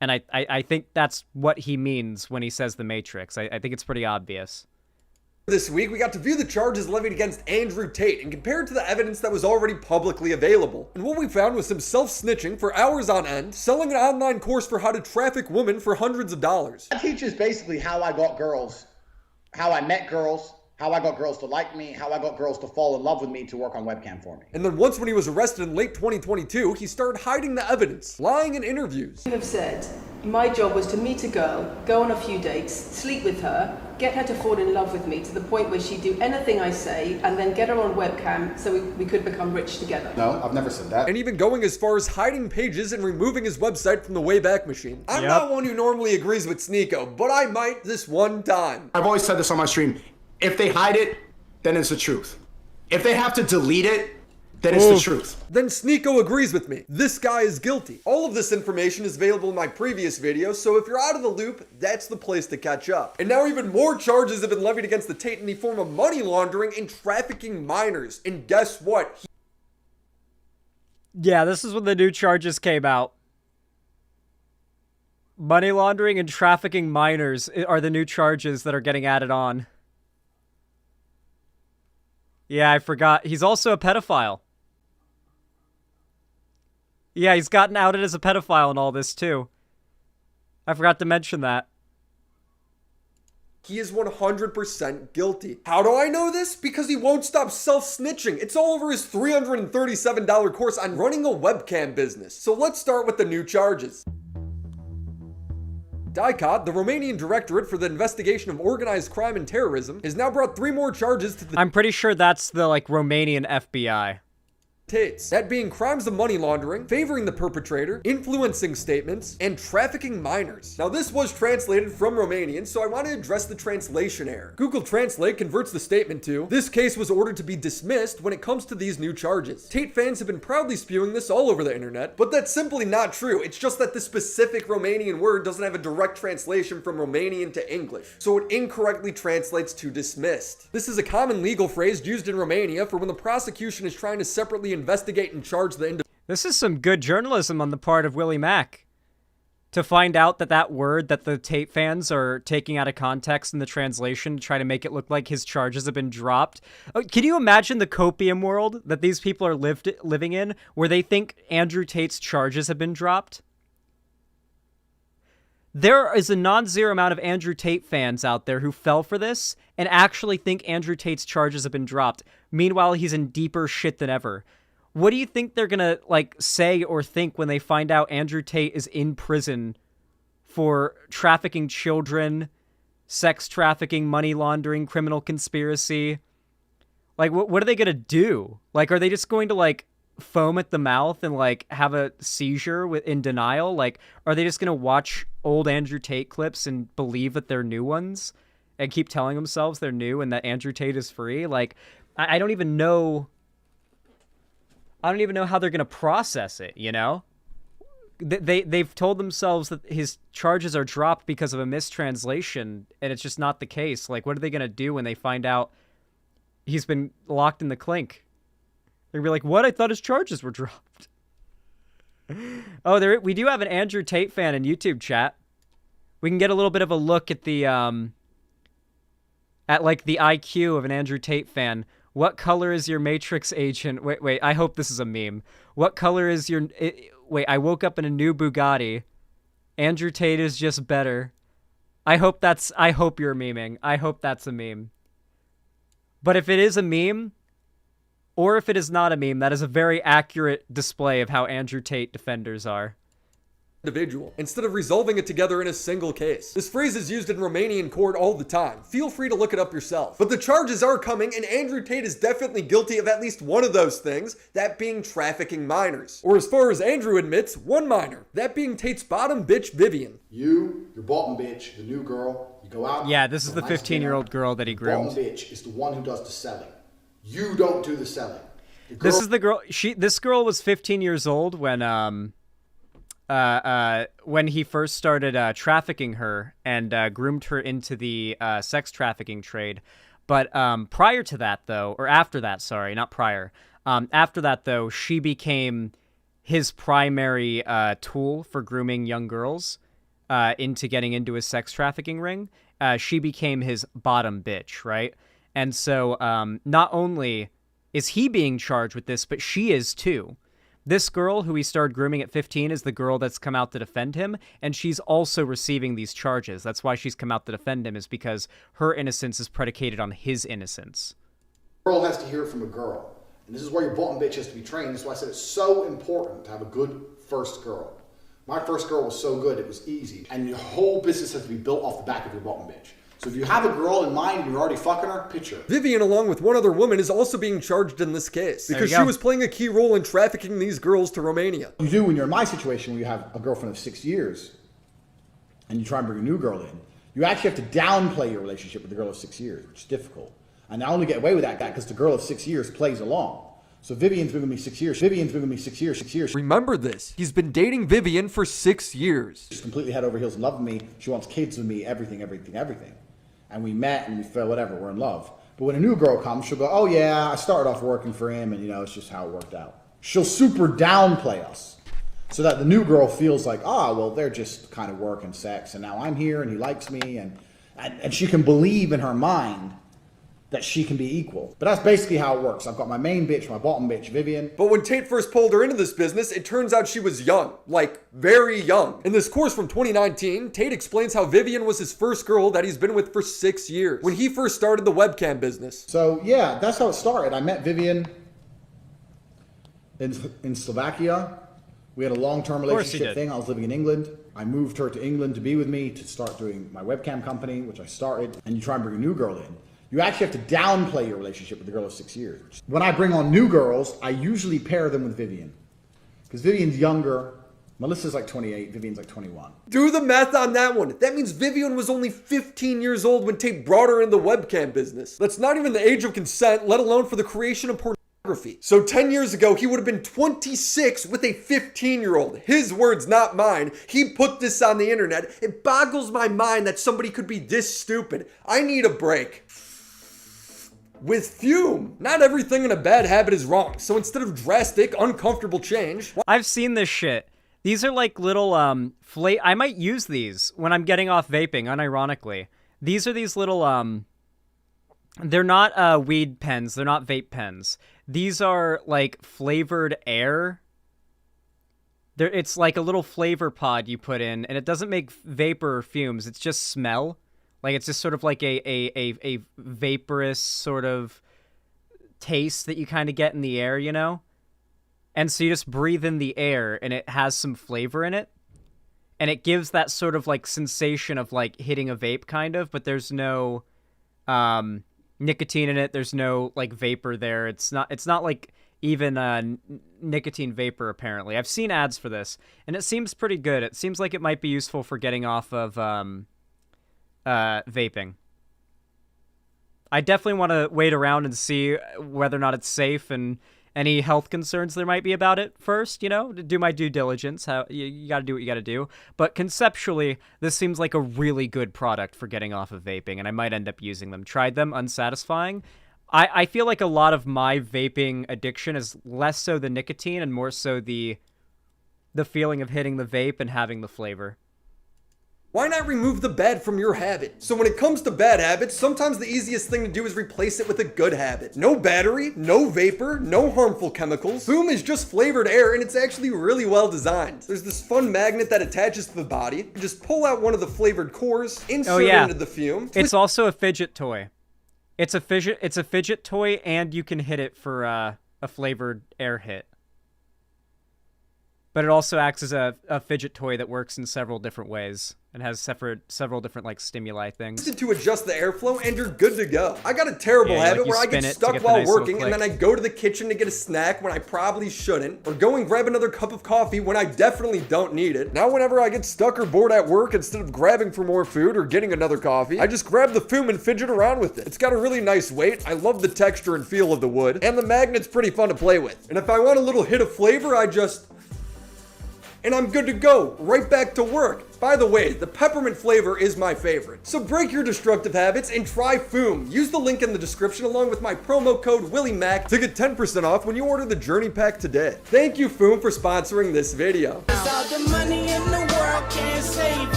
And I think that's what he means when he says the Matrix. I think it's pretty obvious. This week, we got to view the charges levied against Andrew Tate and compare it to the evidence that was already publicly available. And what we found was some self-snitching for hours on end, selling an online course for how to traffic women for hundreds of dollars. That teaches basically how I got girls, how I met girls, how I got girls to like me, how I got girls to fall in love with me to work on webcam for me. And then once when he was arrested in late 2022, he started hiding the evidence, lying in interviews. You have said, my job was to meet a girl, go on a few dates, sleep with her, get her to fall in love with me to the point where she'd do anything I say, and then get her on webcam so we could become rich together. No, I've never said that. And even going as far as hiding pages and removing his website from the Wayback Machine. I'm not one who normally agrees with Sneeko, but I might this one time. I've always said this on my stream. If they hide it, then it's the truth. If they have to delete it, then it's the truth. Then Sneeko agrees with me. This guy is guilty. All of this information is available in my previous video, so if you're out of the loop, that's the place to catch up. And now even more charges have been levied against the Tate in the form of money laundering and trafficking minors. And guess what? Yeah, this is when the new charges came out. Money laundering and trafficking minors are the new charges that are getting added on. Yeah, I forgot. He's also a pedophile. Yeah, he's gotten outed as a pedophile in all this, too. I forgot to mention that. He is 100% guilty. How do I know this? Because he won't stop self-snitching. It's all over his $337 course on running a webcam business. So let's start with the new charges. DICOT, the Romanian Directorate for the Investigation of Organized Crime and Terrorism, has now brought 3 more charges to the I'm pretty sure that's the, Romanian FBI. Tates. That being crimes of money laundering, favoring the perpetrator, influencing statements, and trafficking minors. Now this was translated from Romanian, so I want to address the translation error. Google Translate converts the statement to, this case was ordered to be dismissed when it comes to these new charges. Tate fans have been proudly spewing this all over the internet, but that's simply not true. It's just that the specific Romanian word doesn't have a direct translation from Romanian to English, so it incorrectly translates to dismissed. This is a common legal phrase used in Romania for when the prosecution is trying to separately investigate and charge the individual. This is some good journalism on the part of Willie Mac. To find out that word that the Tate fans are taking out of context in the translation to try to make it look like his charges have been dropped. Oh, can you imagine the copium world that these people are living in, where they think Andrew Tate's charges have been dropped? There is a non-zero amount of Andrew Tate fans out there who fell for this and actually think Andrew Tate's charges have been dropped. Meanwhile, he's in deeper shit than ever. What do you think they're gonna, say or think when they find out Andrew Tate is in prison for trafficking children, sex trafficking, money laundering, criminal conspiracy? What are they gonna do? Are they just going to, foam at the mouth and, have a seizure in denial? Are they just gonna watch old Andrew Tate clips and believe that they're new ones and keep telling themselves they're new and that Andrew Tate is free? I don't even know... I don't even know how they're going to process it, you know? they've told themselves that his charges are dropped because of a mistranslation, and it's just not the case. Like, what are they gonna do when they find out he's been locked in the clink? They're gonna be like, "What? I thought his charges were dropped." Oh, we do have an Andrew Tate fan in YouTube chat. We can get a little bit of a look at the like the IQ of an Andrew Tate fan. What color is your Matrix agent? Wait, I hope this is a meme. What color is your... Wait, I woke up in a new Bugatti. Andrew Tate is just better. I hope you're memeing. I hope that's a meme. But if it is a meme, or if it is not a meme, that is a very accurate display of how Andrew Tate defenders are. Individual, instead of resolving it together in a single case. This phrase is used in Romanian court all the time. Feel free to look it up yourself. But the charges are coming, and Andrew Tate is definitely guilty of at least one of those things, that being trafficking minors. Or as far as Andrew admits, one minor, that being Tate's bottom bitch, Vivian. Your bottom bitch, the new girl, you go out. Yeah, this is the 15-year-old girl that he groomed. Bottom bitch is the one who does the selling. You don't do the selling. This is the girl. This girl was 15 years old when he first started trafficking her and groomed her into the sex trafficking trade. But prior to that, though, or after that, sorry, not prior. After that, though, she became his primary tool for grooming young girls into getting into his sex trafficking ring. She became his bottom bitch, right? And so not only is he being charged with this, but she is too. This girl who he started grooming at 15 is the girl that's come out to defend him, and she's also receiving these charges. That's why she's come out to defend him, is because her innocence is predicated on his innocence. Girl has to hear it from a girl. And this is where your bottom bitch has to be trained. That's why I said it's so important to have a good first girl. My first girl was so good, it was easy. And your whole business has to be built off the back of your bottom bitch. So if you have a girl in mind and you're already fucking her, pitch her. Vivian, along with one other woman, is also being charged in this case because she was playing a key role in trafficking these girls to Romania. You do when you're in my situation where you have a girlfriend of 6 years and you try and bring a new girl in. You actually have to downplay your relationship with the girl of 6 years, which is difficult. And I only get away with that because the girl of 6 years plays along. So Vivian's been with me 6 years. Vivian's been with me 6 years, 6 years. Remember this. He's been dating Vivian for 6 years. She's completely head over heels in love with me. She wants kids with me, everything. And we met and we fell, whatever, we're in love. But when a new girl comes, she'll go, oh yeah, I started off working for him and it's just how it worked out. She'll super downplay us so that the new girl feels like, well, they're just kind of work and sex and now I'm here and he likes me and she can believe in her mind that she can be equal. But that's basically how it works. I've got my main bitch, my bottom bitch, Vivian. But when Tate first pulled her into this business, it turns out she was young, like very young. In this course from 2019, Tate explains how Vivian was his first girl that he's been with for 6 years, when he first started the webcam business. So yeah, that's how it started. I met Vivian in Slovakia. We had a long-term relationship thing. I was living in England. I moved her to England to be with me to start doing my webcam company, which I started. And you try and bring a new girl in. You actually have to downplay your relationship with the girl of 6 years. When I bring on new girls, I usually pair them with Vivian. Because Vivian's younger. Melissa's like 28, Vivian's like 21. Do the math on that one. That means Vivian was only 15 years old when Tate brought her in the webcam business. That's not even the age of consent, let alone for the creation of pornography. So 10 years ago, he would have been 26 with a 15-year-old. His words, not mine. He put this on the internet. It boggles my mind that somebody could be this stupid. I need a break. With Fume, not everything in a bad habit is wrong. So instead of drastic, uncomfortable change... I've seen this shit. These are like little, I might use these when I'm getting off vaping, unironically. These are these little, they're not, weed pens. They're not vape pens. These are, like, flavored air. It's like a little flavor pod you put in, and it doesn't make vapor or fumes. It's just smell. Like, it's just sort of like a vaporous sort of taste that you kind of get in the air, you know? And so you just breathe in the air, and it has some flavor in it. And it gives that sort of, like, sensation of, like, hitting a vape, kind of, but there's no nicotine in it. There's no, like, vapor there. It's not like, even nicotine vapor, apparently. I've seen ads for this, and it seems pretty good. It seems like it might be useful for getting off of vaping. I definitely want to wait around and see whether or not it's safe and any health concerns there might be about it first, you know, to do my due diligence. How you got to do what you got to do. But conceptually, this seems like a really good product for getting off of vaping, and I might end up using them. Tried them, unsatisfying. I feel like a lot of my vaping addiction is less so the nicotine and more so the feeling of hitting the vape and having the flavor. Why not remove the bad from your habit? So when it comes to bad habits, sometimes the easiest thing to do is replace it with a good habit. No battery, no vapor, no harmful chemicals. Fume is just flavored air, and it's actually really well designed. There's this fun magnet that attaches to the body. You just pull out one of the flavored cores, insert it into the fume. It's also a fidget toy. It's a fidget toy, and you can hit it for a flavored air hit. But it also acts as a fidget toy that works in several different ways and has several different like stimuli things. To adjust the airflow, and you're good to go. I got a terrible habit where I get stuck while working, and then I go to the kitchen to get a snack when I probably shouldn't, or go and grab another cup of coffee when I definitely don't need it. Now whenever I get stuck or bored at work, instead of grabbing for more food or getting another coffee, I just grab the Fume and fidget around with it. It's got a really nice weight. I love the texture and feel of the wood, and the magnet's pretty fun to play with. And if I want a little hit of flavor, and I'm good to go, right back to work. By the way, the peppermint flavor is my favorite. So break your destructive habits and try Fume. Use the link in the description along with my promo code WillyMac to get 10% off when you order the Journey Pack today. Thank you, Fume, for sponsoring this video.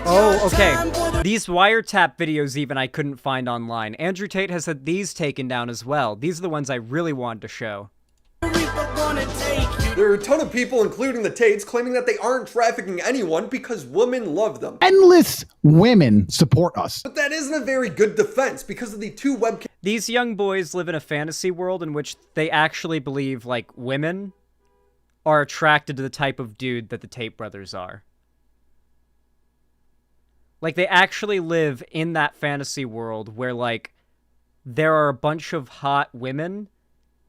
Oh, okay. These Wiretap videos even I couldn't find online. Andrew Tate has had these taken down as well. These are the ones I really wanted to show. There are a ton of people, including the Tates, claiming that they aren't trafficking anyone because women love them. Endless women support us. But that isn't a very good defense because of the two webcams. These young boys live in a fantasy world in which they actually believe, like, women are attracted to the type of dude that the Tate brothers are. Like, they actually live in that fantasy world where, like, there are a bunch of hot women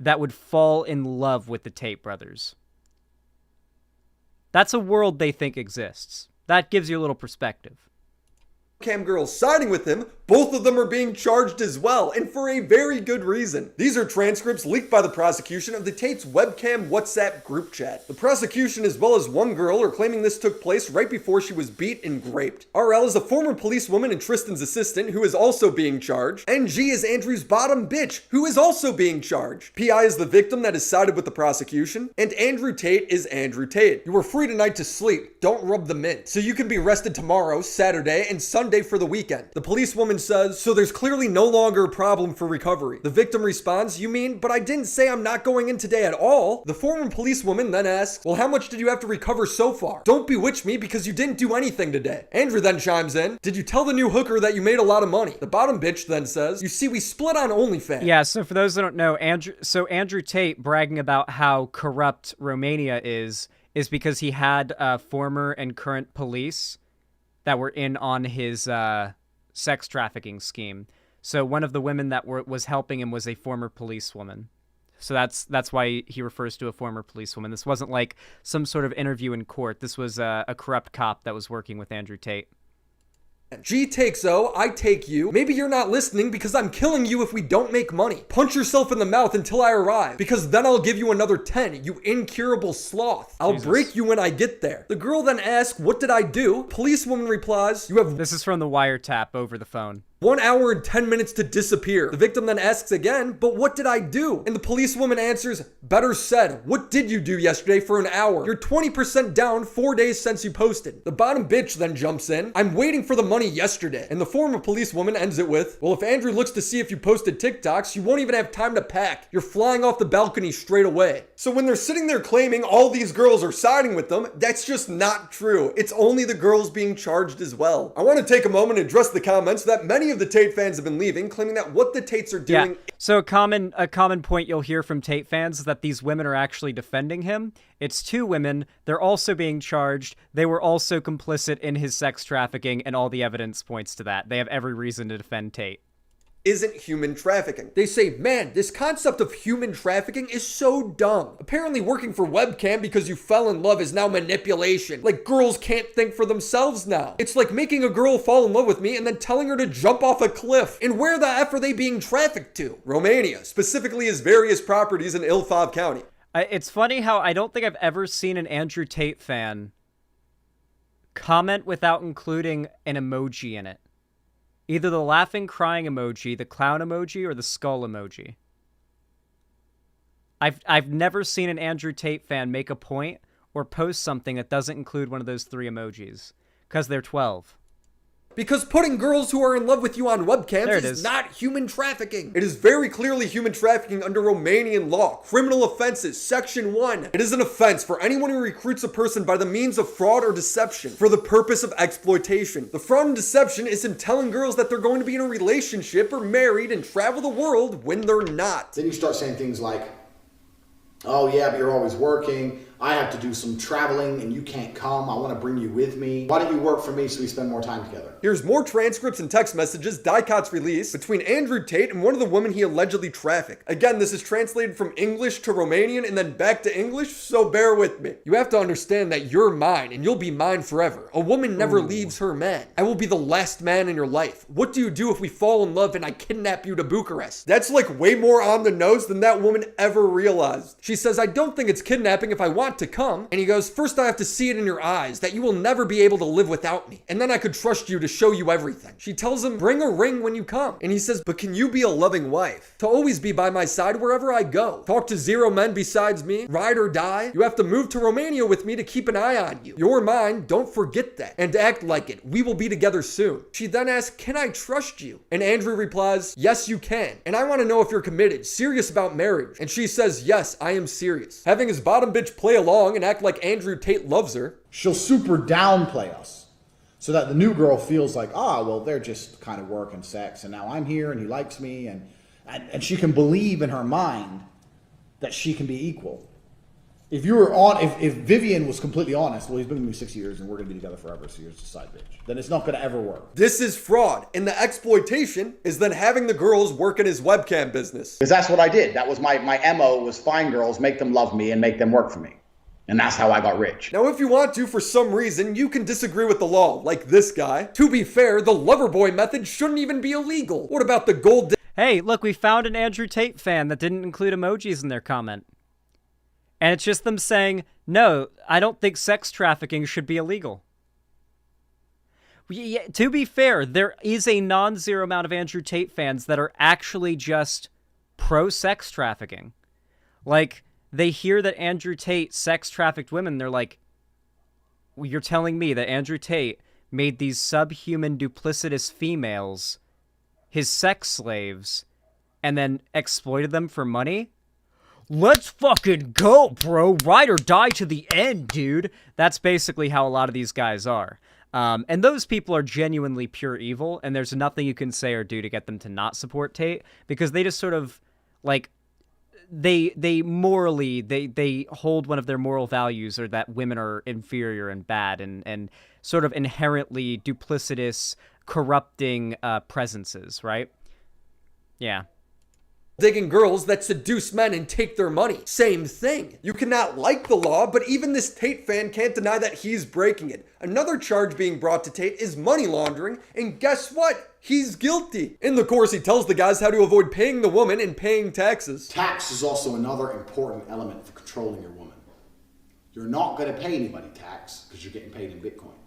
that would fall in love with the Tate brothers. That's a world they think exists. That gives you a little perspective. Cam girls siding with him, both of them are being charged as well, and for a very good reason. These are transcripts leaked by the prosecution of the Tate's webcam WhatsApp group chat. The prosecution, as well as one girl, are claiming this took place right before she was beat and raped. RL is a former policewoman and Tristan's assistant, who is also being charged. NG is Andrew's bottom bitch, who is also being charged. PI is the victim that is sided with the prosecution, and Andrew Tate is Andrew Tate. You are free tonight to sleep. Don't rub the mint. So you can be arrested tomorrow, Saturday, and Sunday for the weekend. The policewoman says, so there's clearly no longer a problem for recovery. The victim responds, you mean, but I didn't say I'm not going in today at all. The former policewoman then asks, well, how much did you have to recover so far? Don't bewitch me because you didn't do anything today. Andrew then chimes in, did you tell the new hooker that you made a lot of money? The bottom bitch then says, you see, we split on OnlyFans. Yeah, so for those that don't know, Andrew Tate bragging about how corrupt Romania is because he had former and current police that were in on his sex trafficking scheme. So one of the women that was helping him was a former policewoman. So that's why he refers to a former policewoman. This wasn't like some sort of interview in court. This was a corrupt cop that was working with Andrew Tate. G takes O, I take you. Maybe you're not listening because I'm killing you if we don't make money. Punch yourself in the mouth until I arrive, because then I'll give you another 10, you incurable sloth. I'll break you when I get there. The girl then asks, what did I do? Policewoman replies, you have... This is from the Wiretap over the phone. 1 hour and 10 minutes to disappear. The victim then asks again, but what did I do? And the policewoman answers, better said, what did you do yesterday for an hour? You're 20% down 4 days since you posted. The bottom bitch then jumps in, I'm waiting for the money yesterday. And the former policewoman ends it with, well, if Andrew looks to see if you posted TikToks, you won't even have time to pack. You're flying off the balcony straight away. So when they're sitting there claiming all these girls are siding with them, that's just not true. It's only the girls being charged as well. I want to take a moment and address the comments that many of the Tate fans have been leaving, claiming that what the Tates are doing... Yeah. So a common point you'll hear from Tate fans is that these women are actually defending him. It's two women. They're also being charged. They were also complicit in his sex trafficking, and all the evidence points to that. They have every reason to defend Tate. isn't human trafficking. They say, man, this concept of human trafficking is so dumb. Apparently working for webcam because you fell in love is now manipulation. Like girls can't think for themselves now. It's like making a girl fall in love with me and then telling her to jump off a cliff. And where the F are they being trafficked to? Romania, specifically his various properties in Ilfov County. It's funny how I don't think I've ever seen an Andrew Tate fan comment without including an emoji in it. Either the laughing, crying emoji, the clown emoji, or the skull emoji. I've never seen an Andrew Tate fan make a point or post something that doesn't include one of those 3 emojis. Because they're 12. Because putting girls who are in love with you on webcams is not human trafficking. It is very clearly human trafficking under Romanian law. Criminal offenses, section 1. It is an offense for anyone who recruits a person by the means of fraud or deception for the purpose of exploitation. The fraud and deception is in telling girls that they're going to be in a relationship or married and travel the world when they're not. Then you start saying things like, oh yeah, but you're always working. I have to do some traveling and you can't come. I want to bring you with me. Why don't you work for me so we spend more time together? Here's more transcripts and text messages Dicot's released between Andrew Tate and one of the women he allegedly trafficked. Again, this is translated from English to Romanian and then back to English, so bear with me. You have to understand that you're mine and you'll be mine forever. A woman never leaves her man. I will be the last man in your life. What do you do if we fall in love and I kidnap you to Bucharest? That's like way more on the nose than that woman ever realized. She says, I don't think it's kidnapping if I want to come. And he goes, first I have to see it in your eyes that you will never be able to live without me. And then I could trust you to show you everything. She tells him, bring a ring when you come. And he says, but can you be a loving wife? To always be by my side wherever I go. Talk to 0 men besides me. Ride or die. You have to move to Romania with me to keep an eye on you. You're mine. Don't forget that. And act like it. We will be together soon. She then asks, can I trust you? And Andrew replies, yes, you can. And I want to know if you're committed, serious about marriage. And she says, yes, I am serious. Having his bottom bitch play along and act like Andrew Tate loves her. She'll super downplay us so that the new girl feels like, well, they're just kind of work and sex, and now I'm here and he likes me, and she can believe in her mind that she can be equal. If Vivian was completely honest, well, he's been with me 6 years and we're going to be together forever, so you're just a side bitch, then it's not going to ever work. This is fraud, and the exploitation is then having the girls work in his webcam business. Because that's what I did. That was my MO, was find girls, make them love me, and make them work for me. And that's how I got rich. Now, if you want to, for some reason, you can disagree with the law, like this guy. To be fair, the Loverboy method shouldn't even be illegal. What about the gold... Hey, look, we found an Andrew Tate fan that didn't include emojis in their comment. And it's just them saying, no, I don't think sex trafficking should be illegal. Yeah, to be fair, there is a non-zero amount of Andrew Tate fans that are actually just pro-sex trafficking. Like... they hear that Andrew Tate sex trafficked women. They're like, well, you're telling me that Andrew Tate made these subhuman duplicitous females his sex slaves and then exploited them for money? Let's fucking go, bro. Ride or die to the end, dude. That's basically how a lot of these guys are. And those people are genuinely pure evil, and there's nothing you can say or do to get them to not support Tate, because they just sort of, like... They morally, they hold one of their moral values, or that women are inferior and bad and sort of inherently duplicitous, corrupting presences, right? Yeah. Digging girls that seduce men and take their money. Same thing. You cannot like the law, but even this Tate fan can't deny that he's breaking it. Another charge being brought to Tate is money laundering, and guess what? He's guilty. In the course, he tells the guys how to avoid paying the woman and paying taxes. Tax is also another important element for controlling your woman. You're not going to pay anybody tax because you're getting paid in Bitcoin.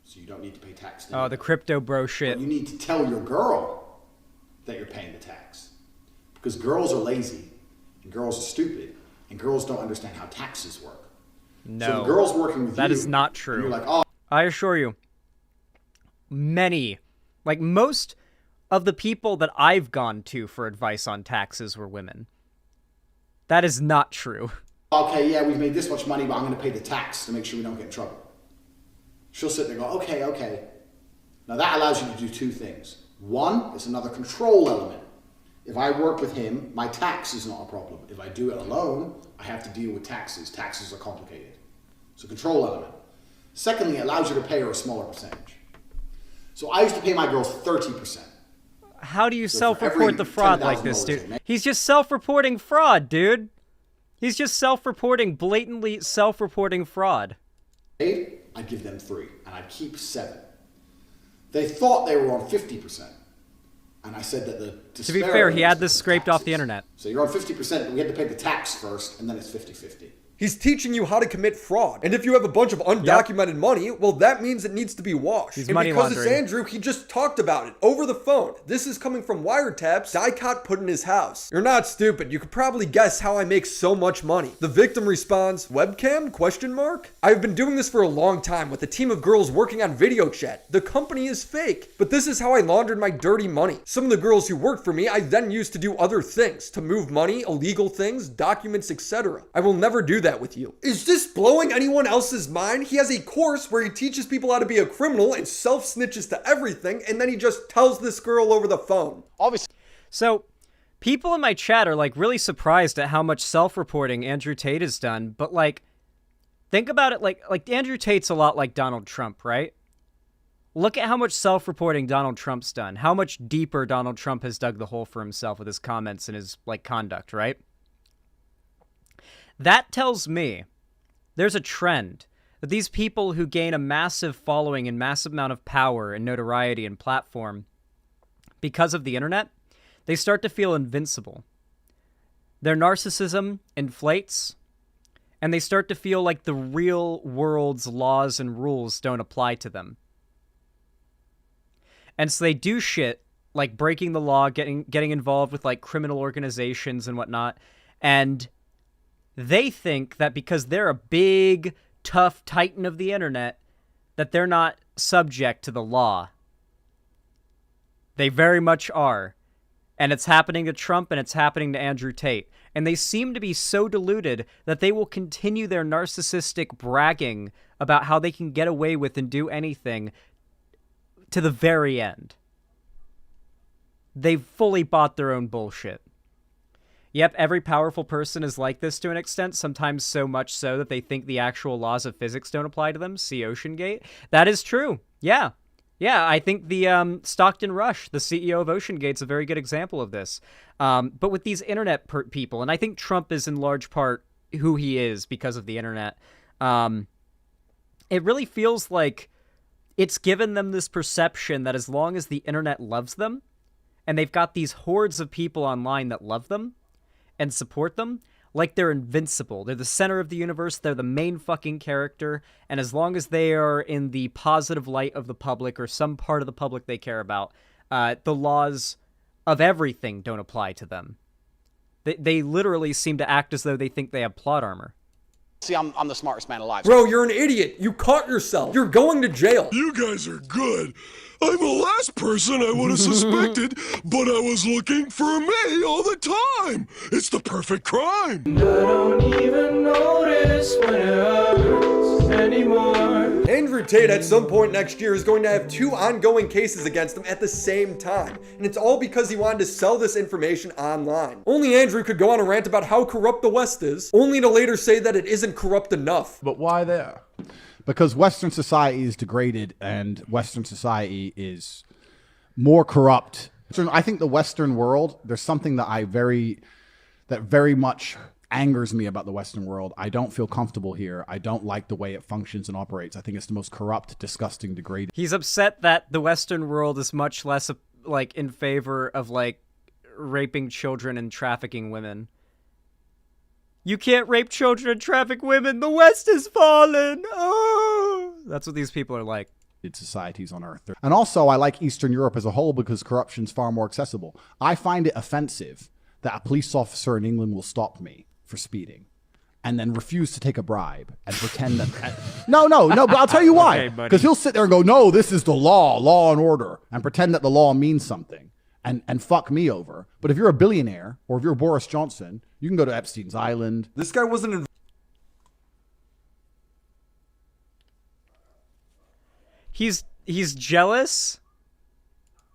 So you don't need to pay tax. Oh, the crypto bro shit. But you need to tell your girl that you're paying the tax. Because girls are lazy, and girls are stupid, and girls don't understand how taxes work. No. So the girl's working with you. That is not true. You're like, oh. I assure you, most of the people that I've gone to for advice on taxes were women. That is not true. Okay, yeah, we've made this much money, but I'm going to pay the tax to make sure we don't get in trouble. She'll sit there and go, okay. Now that allows you to do 2 things. One, it's another control element. If I work with him, my tax is not a problem. If I do it alone, I have to deal with taxes. Taxes are complicated. It's a control element. Secondly, it allows you to pay her a smaller percentage. So I used to pay my girls 30%. How do you So for self-report every the fraud like this, $10,000 dude? they make- He's just self-reporting fraud, dude. He's just self-reporting, blatantly self-reporting fraud. I'd give them 3, and I'd keep 7. They thought they were on 50%. And I said that the To be fair, he had this scraped off the internet. So you're on 50%, but we had to pay the tax first, and then it's 50-50. He's teaching you how to commit fraud. And if you have a bunch of undocumented money, well, that means it needs to be washed. He's and money because laundering. it's Andrew, he just talked about it over the phone. This is coming from wiretaps Dicot put in his house. You're not stupid. You could probably guess how I make so much money. The victim responds, webcam? Question mark? I've been doing this for a long time with a team of girls working on video chat. The company is fake. But this is how I laundered my dirty money. Some of the girls who worked for me, I then used to do other things, to move money, illegal things, documents, etc. I will never do that with you. Is this blowing anyone else's mind? He has a course where he teaches people how to be a criminal and self-snitches to everything, and then he just tells this girl over the phone. Obviously. So, people in my chat are, like, really surprised at how much self-reporting Andrew Tate has done, but, like, think about it like Andrew Tate's a lot like Donald Trump, right? Look at how much self-reporting Donald Trump's done. How much deeper Donald Trump has dug the hole for himself with his comments and his, like, conduct, right? That tells me there's a trend that these people who gain a massive following and massive amount of power and notoriety and platform because of the internet, they start to feel invincible. Their narcissism inflates, and they start to feel like the real world's laws and rules don't apply to them. And so they do shit like breaking the law, getting involved with like criminal organizations and whatnot, and they think that because they're a big, tough titan of the internet, that they're not subject to the law. They very much are. And it's happening to Trump and it's happening to Andrew Tate. And they seem to be so deluded that they will continue their narcissistic bragging about how they can get away with and do anything to the very end. They've fully bought their own bullshit. Yep, every powerful person is like this to an extent, sometimes so much so that they think the actual laws of physics don't apply to them. See OceanGate. That is true. Yeah. Yeah, I think the Stockton Rush, the CEO of OceanGate's a very good example of this. But with these internet people, and I think Trump is in large part who he is because of the internet, it really feels like it's given them this perception that as long as the internet loves them, and they've got these hordes of people online that love them, and support them, like they're invincible. They're the center of the universe, they're the main fucking character, and as long as they are in the positive light of the public or some part of the public they care about, the laws of everything don't apply to them. They literally seem to act as though they think they have plot armor. See, I'm the smartest man alive. Bro, you're an idiot. You caught yourself. You're going to jail. You guys are good. I'm the last person I would have suspected, but I was looking for me all the time. It's the perfect crime. I don't even notice when it hurts anymore. Andrew Tate at some point next year is going to have 2 ongoing cases against him at the same time. And it's all because he wanted to sell this information online. Only Andrew could go on a rant about how corrupt the West is, only to later say that it isn't corrupt enough. But why there? Because Western society is degraded and Western society is more corrupt. So I think the Western world, there's something that very much angers me about the Western world. I don't feel comfortable here. I don't like the way it functions and operates. I think it's the most corrupt, disgusting, degraded. He's upset that the Western world is much less like in favor of like raping children and trafficking women. You can't rape children and traffic women. The West has fallen. Oh, that's what these people are like. Societies on Earth. And also, I like Eastern Europe as a whole because corruption's far more accessible. I find it offensive that a police officer in England will stop me for speeding and then refuse to take a bribe and pretend that... No, but I'll tell you why. Because he'll sit there and go, no, this is the law and order, and pretend that the law means something and fuck me over. But if you're a billionaire or if you're Boris Johnson, you can go to Epstein's Island. This guy wasn't... He's jealous?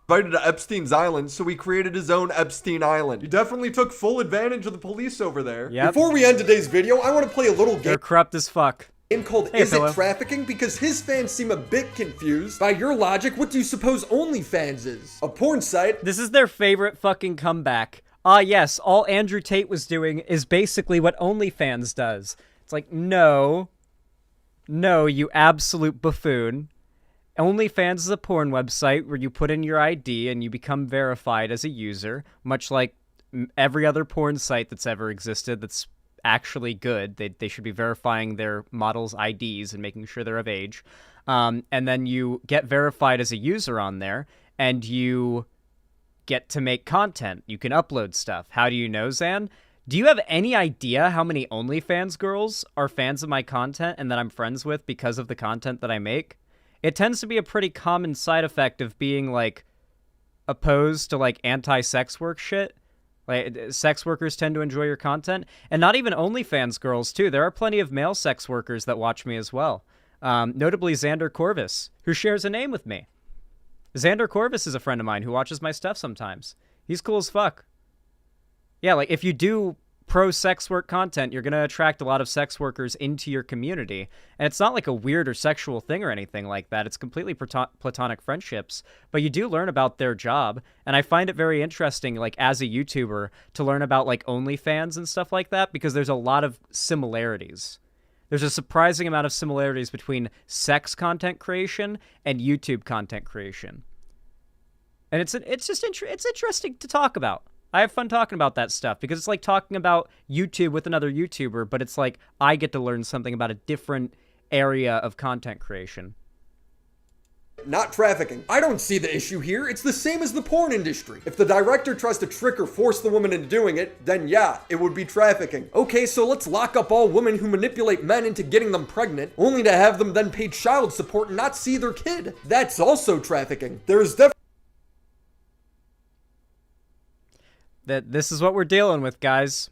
Invited to Epstein's Island, so he created his own Epstein Island. He definitely took full advantage of the police over there. Yep. Before we end today's video, I want to play a little game. They're corrupt as fuck. game called Is It Trafficking? Because his fans seem a bit confused. By your logic, what do you suppose OnlyFans is? A porn site? This is their favorite fucking comeback. Ah, yes, all Andrew Tate was doing is basically what OnlyFans does. It's like, no, you absolute buffoon. OnlyFans is a porn website where you put in your ID and you become verified as a user, much like every other porn site that's ever existed that's actually good. They should be verifying their models' IDs and making sure they're of age. And then you get verified as a user on there, and you get to make content. You can upload stuff. How do you know, Zan? Do you have any idea how many OnlyFans girls are fans of my content and that I'm friends with because of the content that I make? It tends to be a pretty common side effect of being, like, opposed to, like, anti-sex work shit. Like, sex workers tend to enjoy your content. And not even OnlyFans girls, too. There are plenty of male sex workers that watch me as well. Notably Xander Corvus, who shares a name with me. Xander Corvus is a friend of mine who watches my stuff sometimes. He's cool as fuck. Yeah, like, if you do pro-sex work content, you're going to attract a lot of sex workers into your community. And it's not like a weird or sexual thing or anything like that. It's completely platonic friendships. But you do learn about their job. And I find it very interesting, like, as a YouTuber, to learn about, like, OnlyFans and stuff like that, because there's a lot of similarities. There's a surprising amount of similarities between sex content creation and YouTube content creation. And it's interesting to talk about. I have fun talking about that stuff because it's like talking about YouTube with another YouTuber, but it's like I get to learn something about a different area of content creation. Not trafficking. I don't see the issue here. It's the same as the porn industry. If the director tries to trick or force the woman into doing it, then yeah, it would be trafficking. Okay, so let's lock up all women who manipulate men into getting them pregnant, only to have them then pay child support and not see their kid. That's also trafficking. There's definitely that this is what we're dealing with, guys.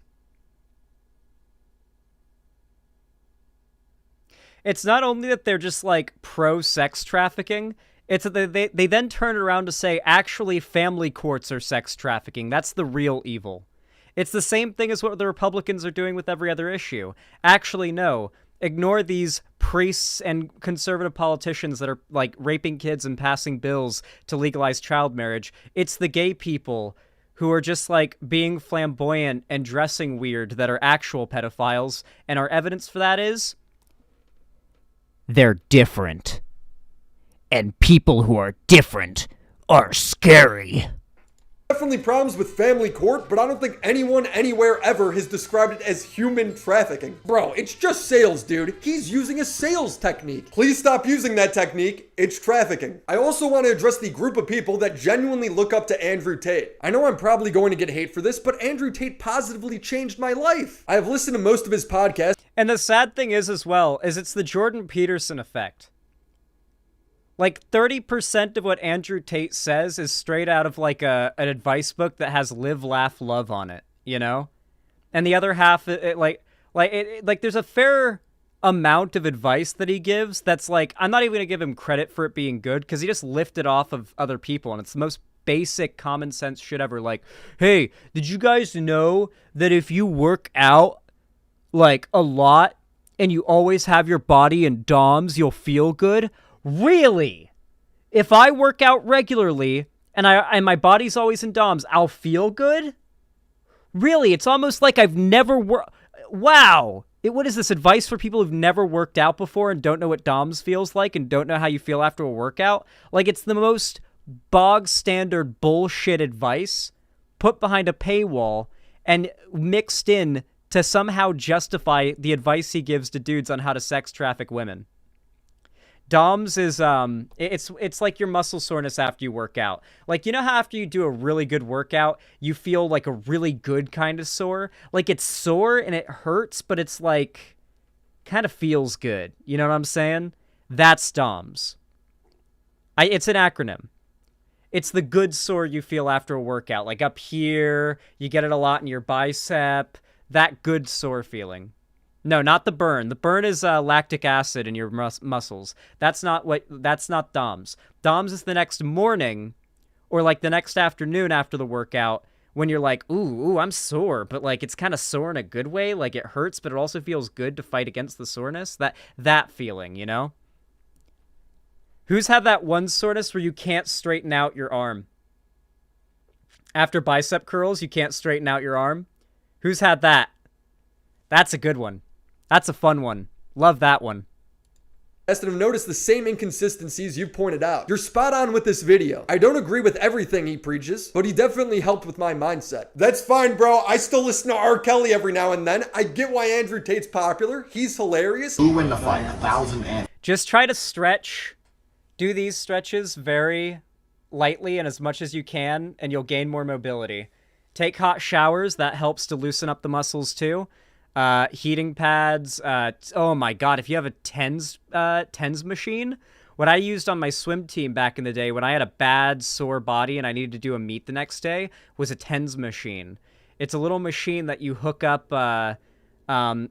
It's not only that they're just, like, pro-sex trafficking, it's that they then turn around to say, actually, family courts are sex trafficking. That's the real evil. It's the same thing as what the Republicans are doing with every other issue. Actually, no. Ignore these priests and conservative politicians that are, like, raping kids and passing bills to legalize child marriage. It's the gay people who are just, like, being flamboyant and dressing weird that are actual pedophiles, and our evidence for that is they're different. And people who are different are scary. Definitely problems with family court, but I don't think anyone anywhere ever has described it as human trafficking. Bro, it's just sales, dude. He's using a sales technique. Please stop using that technique. It's trafficking. I also want to address the group of people that genuinely look up to Andrew Tate. I know I'm probably going to get hate for this, but Andrew Tate positively changed my life. I have listened to most of his podcasts. And the sad thing is, as well, is it's the Jordan Peterson effect. Like, 30% of what Andrew Tate says is straight out of, like, an advice book that has live, laugh, love on it, you know? And the other half, there's a fair amount of advice that he gives that's, like, I'm not even going to give him credit for it being good, because he just lifted off of other people, and it's the most basic common sense shit ever. Like, hey, did you guys know that if you work out, like, a lot, and you always have your body in DOMs, you'll feel good? Really? If I work out regularly and my body's always in DOMs, I'll feel good? Really? It's almost like I've never Wow. What is this, advice for people who've never worked out before and don't know what DOMs feels like and don't know how you feel after a workout? Like, it's the most bog standard bullshit advice put behind a paywall and mixed in to somehow justify the advice he gives to dudes on how to sex traffic women. DOMS is, it's like your muscle soreness after you work out. Like, you know how after you do a really good workout, you feel like a really good kind of sore? Like, it's sore and it hurts, but it's like, kind of feels good. You know what I'm saying? That's DOMS. It's an acronym. It's the good sore you feel after a workout. Like up here, you get it a lot in your bicep. That good sore feeling. No, not the burn. The burn is lactic acid in your muscles. That's not DOMS. DOMS is the next morning or like the next afternoon after the workout when you're like, ooh, I'm sore, but like it's kind of sore in a good way, like it hurts, but it also feels good to fight against the soreness. That feeling, you know? Who's had that one soreness where you can't straighten out your arm? After bicep curls, you can't straighten out your arm? Who's had that? That's a good one. That's a fun one. Love that one. And have noticed the same inconsistencies you pointed out. You're spot on with this video. I don't agree with everything he preaches, but he definitely helped with my mindset. That's fine, bro. I still listen to R. Kelly every now and then. I get why Andrew Tate's popular. He's hilarious. Who win the fight? 1,000 and... Just try to stretch. Do these stretches very lightly and as much as you can, and you'll gain more mobility. Take hot showers. That helps to loosen up the muscles too. Heating pads. Oh my god, if you have a TENS machine, what I used on my swim team back in the day when I had a bad sore body and I needed to do a meet the next day was a TENS machine. It's a little machine that you hook up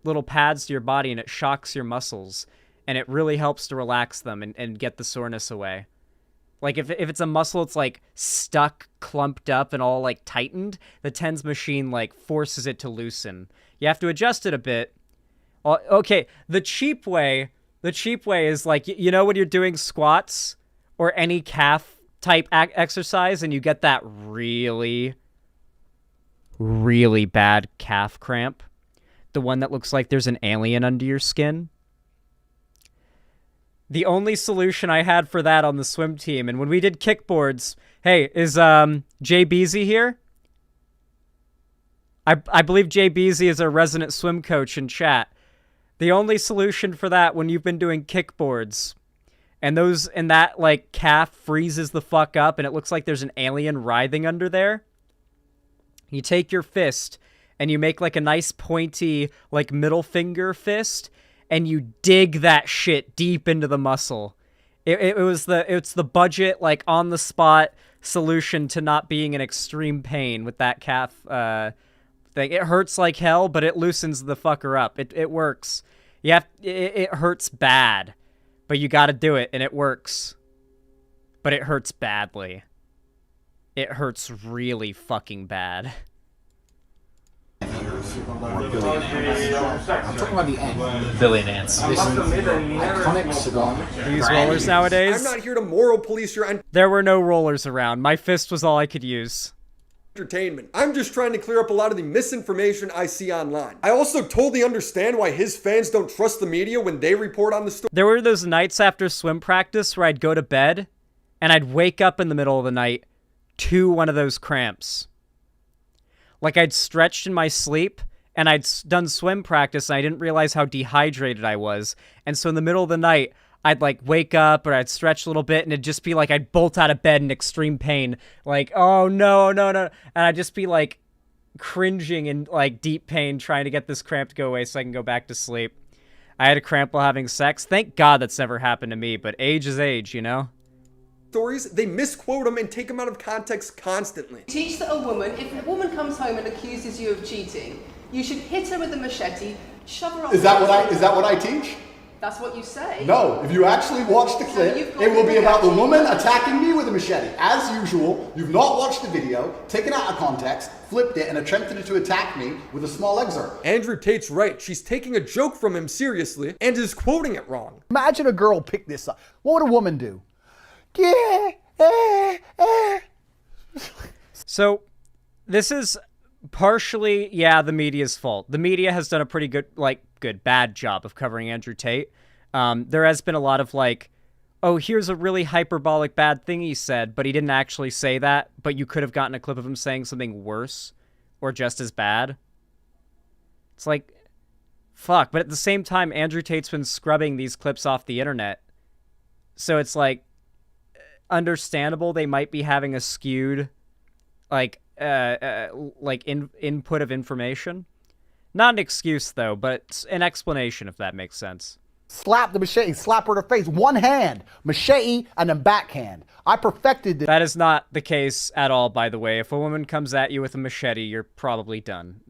little pads to your body and it shocks your muscles, and it really helps to relax them and get the soreness away. Like if it's a muscle it's like stuck, clumped up, and all like tightened, the TENS machine like forces it to loosen. You have to adjust it a bit. Okay, the cheap way is like, you know when you're doing squats or any calf type exercise and you get that really, really bad calf cramp? The one that looks like there's an alien under your skin? The only solution I had for that on the swim team, and when we did kickboards, hey, is Jay Beasy here? I believe Jay Beasy is our resident swim coach in chat. The only solution for that when you've been doing kickboards and that like calf freezes the fuck up and it looks like there's an alien writhing under there, you take your fist and you make like a nice pointy like middle finger fist and you dig that shit deep into the muscle. It's the budget like on the spot solution to not being in extreme pain with that calf thing. It hurts like hell, but it loosens the fucker up. It works. It hurts bad, but you got to do it, and it works. But it hurts badly. It hurts really fucking bad. I'm talking about the end. Billion ants. This iconic cigar. Do you use rollers nowadays? I'm not here to moral police your There were no rollers around. My fist was all I could use. Entertainment. I'm just trying to clear up a lot of the misinformation I see online. I also totally understand why his fans don't trust the media when they report on the story. There were those nights after swim practice where I'd go to bed and I'd wake up in the middle of the night to one of those cramps. Like I'd stretched in my sleep and I'd done swim practice and I didn't realize how dehydrated I was. And so in the middle of the night, I'd like wake up or I'd stretch a little bit and it'd just be like I'd bolt out of bed in extreme pain. Like, oh no. And I'd just be like cringing in like deep pain trying to get this cramp to go away so I can go back to sleep. I had a cramp while having sex. Thank God that's never happened to me, but age is age, you know? Stories, they misquote them and take them out of context constantly. Teach that if a woman comes home and accuses you of cheating, you should hit her with a machete, shove her off. Is that what I teach? That's what you say. No, if you actually watch the clip, it will be about the woman attacking me with a machete. As usual, you've not watched the video, taken out of context, flipped it, and attempted to attack me with a small excerpt. Andrew Tate's right. She's taking a joke from him seriously and is quoting it wrong. Imagine a girl pick this up. What would a woman do? So, this is partially, the media's fault. The media has done a pretty bad job of covering Andrew Tate. There has been a lot of like, oh, here's a really hyperbolic bad thing he said, but he didn't actually say that, but you could have gotten a clip of him saying something worse or just as bad. It's like, fuck. But at the same time, Andrew Tate's been scrubbing these clips off the internet. So it's like, understandable they might be having a skewed input of information. Not an excuse though, but an explanation, if that makes sense. Slap the machete, slap her in the face, one hand, machete, and then backhand. I perfected this. That is not the case at all, by the way. If a woman comes at you with a machete, you're probably done.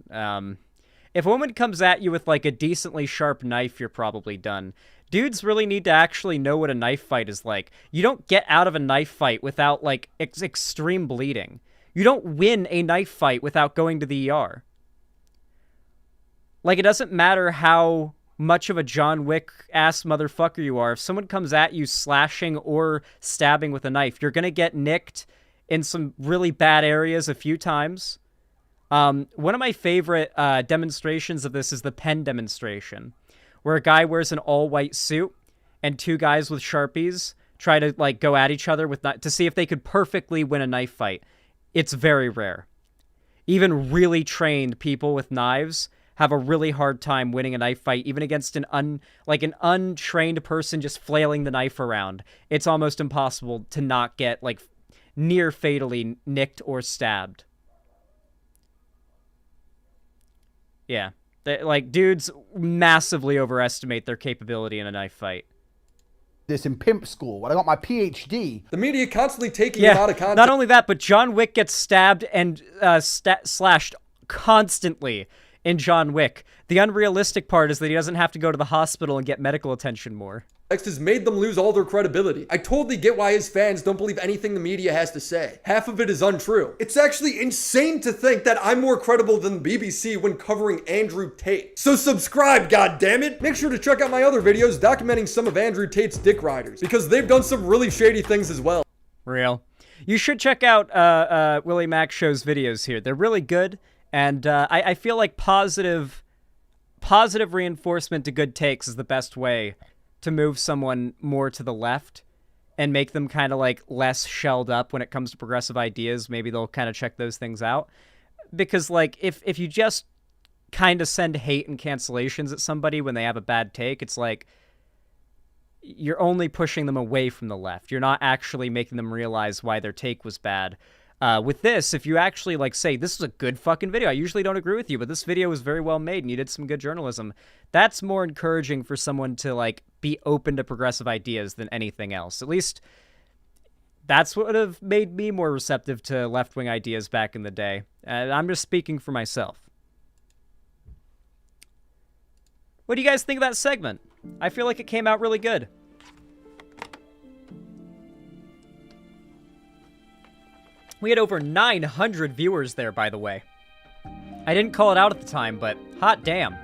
If a woman comes at you with like a decently sharp knife, you're probably done. Dudes really need to actually know what a knife fight is like. You don't get out of a knife fight without like extreme bleeding. You don't win a knife fight without going to the ER. Like, it doesn't matter how much of a John Wick-ass motherfucker you are. If someone comes at you slashing or stabbing with a knife, you're going to get nicked in some really bad areas a few times. One of my favorite demonstrations of this is the pen demonstration, where a guy wears an all-white suit and two guys with Sharpies try to, like, go at each other with to see if they could perfectly win a knife fight. It's very rare. Even really trained people with knives have a really hard time winning a knife fight, even against an untrained person just flailing the knife around. It's almost impossible to not get, like, near fatally nicked or stabbed. Yeah. Like, dudes massively overestimate their capability in a knife fight. This in pimp school when I got my PhD. The media constantly taking him out of context. Not only that, but John Wick gets stabbed and slashed constantly in John Wick. The unrealistic part is that he doesn't have to go to the hospital and get medical attention more. Has made them lose all their credibility. I totally get why his fans don't believe anything the media has to say. Half of it is untrue. It's actually insane to think that I'm more credible than the BBC when covering Andrew Tate. So subscribe, goddammit! Make sure to check out my other videos documenting some of Andrew Tate's dick riders, because they've done some really shady things as well. Real. You should check out Willie Mac Show's videos here. They're really good, and I feel like positive reinforcement to good takes is the best way to move someone more to the left and make them kind of like less shelled up when it comes to progressive ideas. Maybe they'll kind of check those things out. Because like if you just kind of send hate and cancellations at somebody when they have a bad take, it's like you're only pushing them away from the left. You're not actually making them realize why their take was bad. With this, if you actually like say, this is a good fucking video, I usually don't agree with you, but this video was very well made and you did some good journalism, that's more encouraging for someone to like be open to progressive ideas than anything else. At least that's what would have made me more receptive to left-wing ideas back in the day. I'm just speaking for myself. What do you guys think of that segment? I feel like it came out really good. We had over 900 viewers there, by the way. I didn't call it out at the time, but hot damn.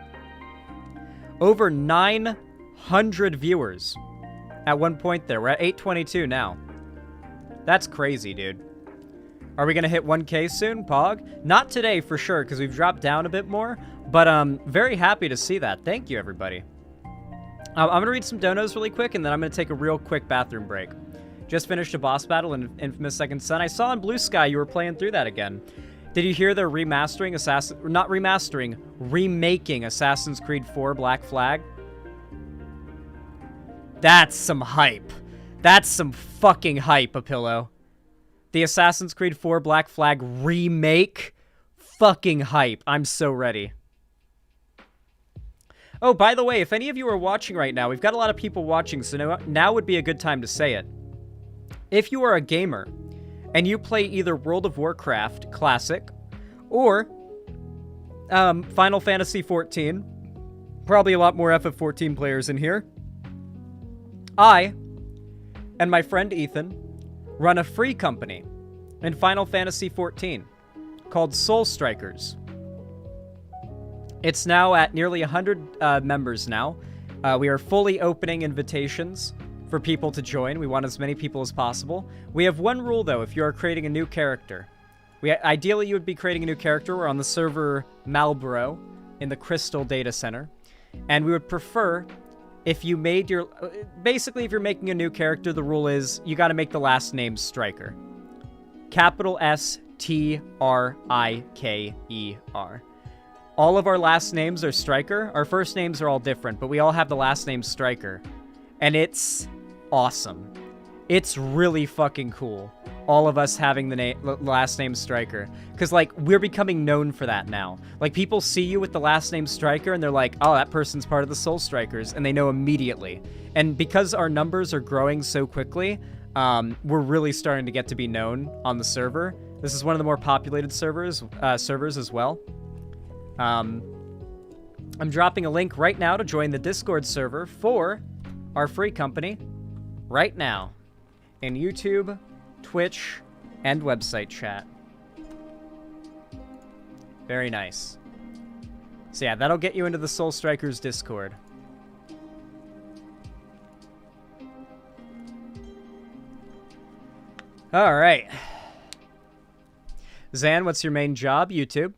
Over 900 viewers at one point there. We're at 822 now. That's crazy, dude. Are we going to hit 1K soon, Pog? Not today, for sure, because we've dropped down a bit more, but very happy to see that. Thank you, everybody. I'm going to read some donos really quick, and then I'm going to take a real quick bathroom break. Just finished a boss battle in Infamous Second Son. I saw on Blue Sky you were playing through that again. Did you hear they're remaking Assassin's Creed 4 Black Flag? That's some hype. That's some fucking hype, Apillo. The Assassin's Creed 4 Black Flag remake? Fucking hype. I'm so ready. Oh, by the way, if any of you are watching right now, we've got a lot of people watching, so now would be a good time to say it. If you are a gamer, and you play either World of Warcraft Classic, or Final Fantasy XIV, probably a lot more FF14 players in here, I and my friend Ethan run a free company in Final Fantasy XIV called Soul Strikers. It's now at nearly 100 members now. We are fully opening invitations for people to join. We want as many people as possible. We have one rule, though, if you are creating a new character. Ideally, you would be creating a new character. We're on the server Malboro in the Crystal Data Center. And we would prefer if you made your... Basically, if you're making a new character, the rule is you got to make the last name Striker. Capital S-T-R-I-K-E-R. All of our last names are Striker. Our first names are all different, but we all have the last name Striker. And it's awesome. It's really fucking cool. All of us having the last name Striker. Because, like, we're becoming known for that now. Like, people see you with the last name Striker, and they're like, oh, that person's part of the Soul Strikers, and they know immediately. And because our numbers are growing so quickly, we're really starting to get to be known on the server. This is one of the more populated servers as well. I'm dropping a link right now to join the Discord server for our free company right now in YouTube, Twitch, and website chat. Very nice. So yeah, that'll get you into the Soul Strikers Discord. Alright. Zan, what's your main job? YouTube.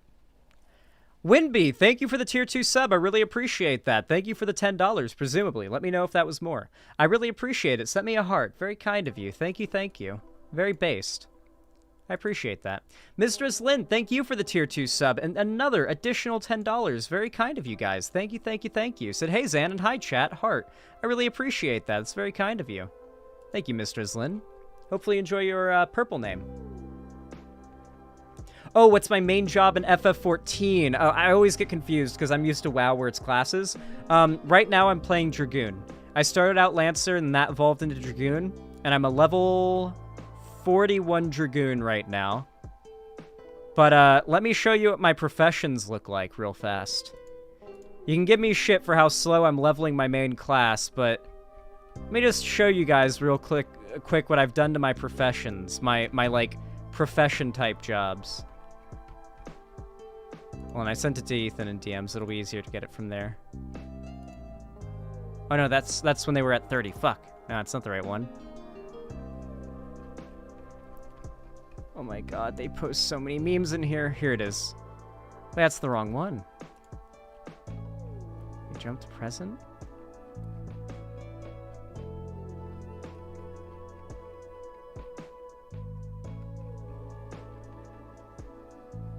Winby, thank you for the tier 2 sub. I really appreciate that. Thank you for the $10, presumably. Let me know if that was more. I really appreciate it. Sent me a heart. Very kind of you. Thank you, thank you. Very based. I appreciate that. Mistress Lynn, thank you for the tier 2 sub. And another additional $10. Very kind of you guys. Thank you, thank you, thank you. Said, hey, Zan, and hi, chat. Heart. I really appreciate that. It's very kind of you. Thank you, Mistress Lynn. Hopefully you enjoy your purple name. Oh, what's my main job in FF14? Oh, I always get confused because I'm used to WoW where it's classes. Right now I'm playing Dragoon. I started out Lancer and that evolved into Dragoon. And I'm a level 41 Dragoon right now. But let me show you what my professions look like real fast. You can give me shit for how slow I'm leveling my main class, but let me just show you guys real quick what I've done to my professions. My like, profession type jobs. Well, and I sent it to Ethan in DMs. It'll be easier to get it from there. Oh no, that's when they were at 30. Fuck. No, it's not the right one. Oh my god, they post so many memes in here. Here it is. That's the wrong one. You jumped to present?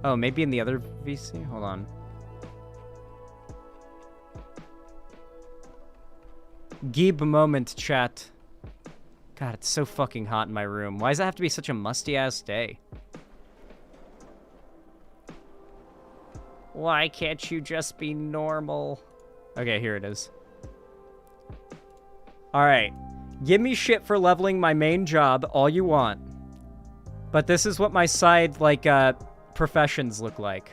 Oh, maybe in the other VC? Hold on. Geeb moment, chat. God, it's so fucking hot in my room. Why does it have to be such a musty-ass day? Why can't you just be normal? Okay, here it is. Alright. Give me shit for leveling my main job all you want. But this is what my side, like, professions look like.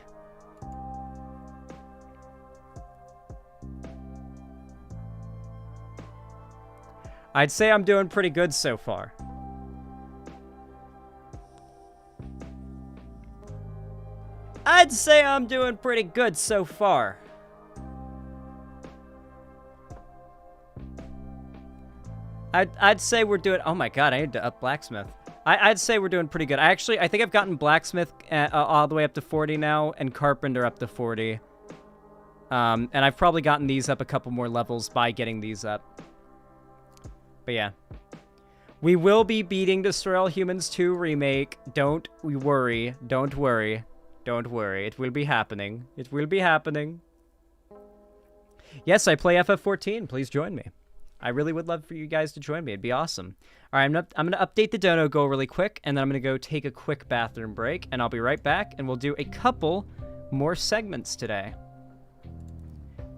I'd say I'm doing pretty good so far. I'd say I'm doing pretty good so far. I'd say we're doing... Oh my god, I need to up blacksmith. I'd say we're doing pretty good. I think I've gotten blacksmith all the way up to 40 now, and carpenter up to 40. And I've probably gotten these up a couple more levels by getting these up. But yeah. We will be beating Destroy All Humans 2 Remake. Don't worry. Don't worry. Don't worry. It will be happening. It will be happening. Yes, I play FF14. Please join me. I really would love for you guys to join me. It'd be awesome. All right, I'm going to update the dono goal really quick, and then I'm going to go take a quick bathroom break, and I'll be right back, and we'll do a couple more segments today.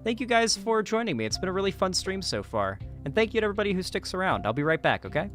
Thank you guys for joining me. It's been a really fun stream so far. And thank you to everybody who sticks around. I'll be right back, okay?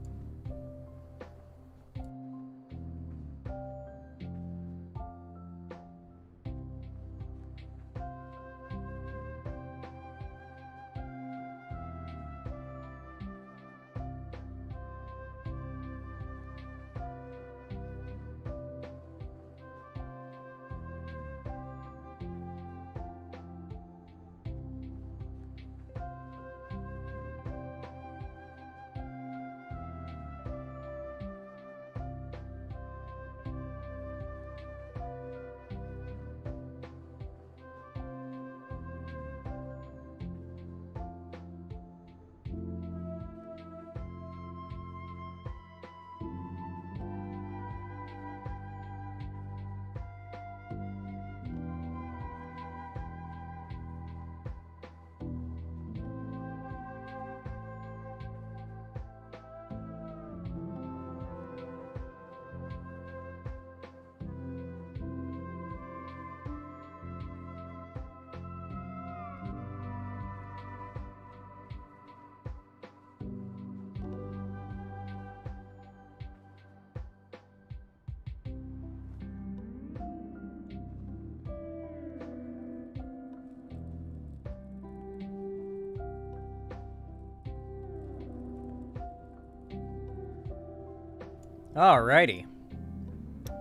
Alrighty.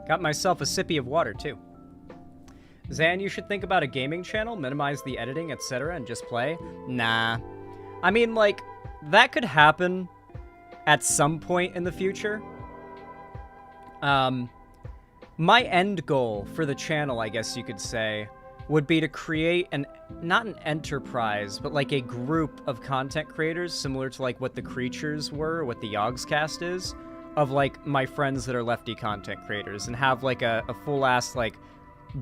Got myself a sippy of water, too. Zan, you should think about a gaming channel, minimize the editing, etc., and just play. Nah. I mean, like, that could happen at some point in the future. My end goal for the channel, I guess you could say, would be to create not an enterprise, but like a group of content creators similar to like what the Creatures were, what the Yogscast is, of like my friends that are lefty content creators, and have like a full-ass like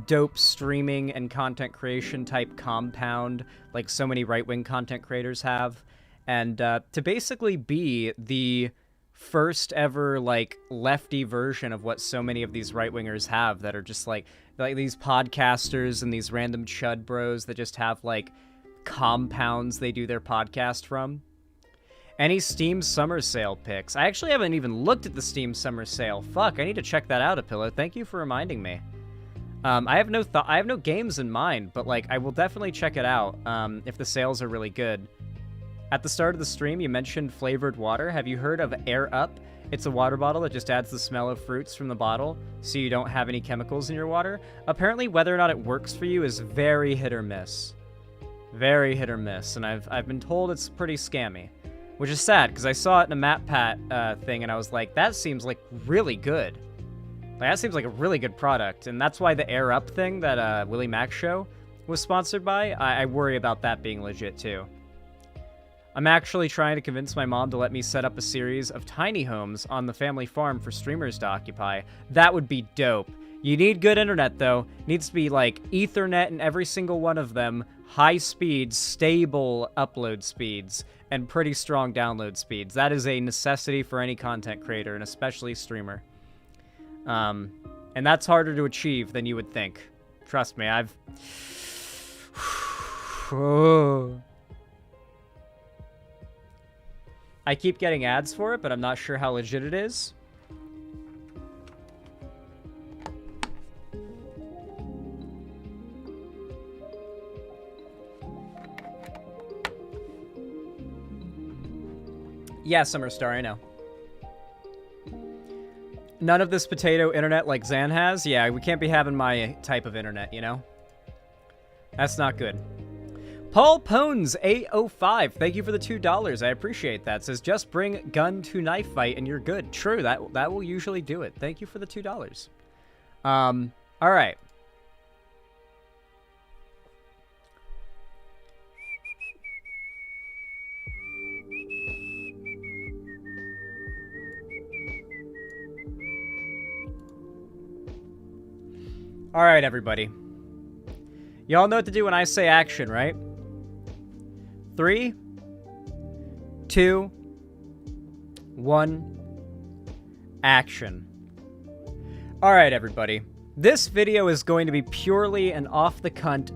dope streaming and content creation type compound like so many right-wing content creators have, and to basically be the first ever like lefty version of what so many of these right-wingers have, that are just like these podcasters and these random chud bros that just have like compounds they do their podcast from. Any Steam summer sale picks? I actually haven't even looked at the Steam summer sale. Fuck, I need to check that out, Apillo. Thank you for reminding me. I have no games in mind, but like I will definitely check it out if the sales are really good. At the start of the stream, you mentioned flavored water. Have you heard of Air Up? It's a water bottle that just adds the smell of fruits from the bottle, so you don't have any chemicals in your water. Apparently, whether or not it works for you is very hit or miss. Very hit or miss, and I've been told it's pretty scammy, which is sad, because I saw it in a MatPat thing, and I was like, that seems like really good. Like, that seems like a really good product, and that's why the Air Up thing that Willie Mac show was sponsored by, I worry about that being legit, too. I'm actually trying to convince my mom to let me set up a series of tiny homes on the family farm for streamers to occupy. That would be dope. You need good internet, though. It needs to be, like, Ethernet in every single one of them, high speeds, stable upload speeds, and pretty strong download speeds. That is a necessity for any content creator, and especially streamer. And that's harder to achieve than you would think. Trust me, I've... I keep getting ads for it, but I'm not sure how legit it is. Yeah, Summer Star, I know. None of this potato internet like Zan has? Yeah, we can't be having my type of internet, you know? That's not good. Paul Pones 805, thank you for the $2. I appreciate that. Says just bring gun to knife fight and you're good. True, that will usually do it. Thank you for the $2. All right. All right, everybody. Y'all know what to do when I say action, right? 3, 2, 1, action. All right, everybody. This video is going to be purely an off the cuff.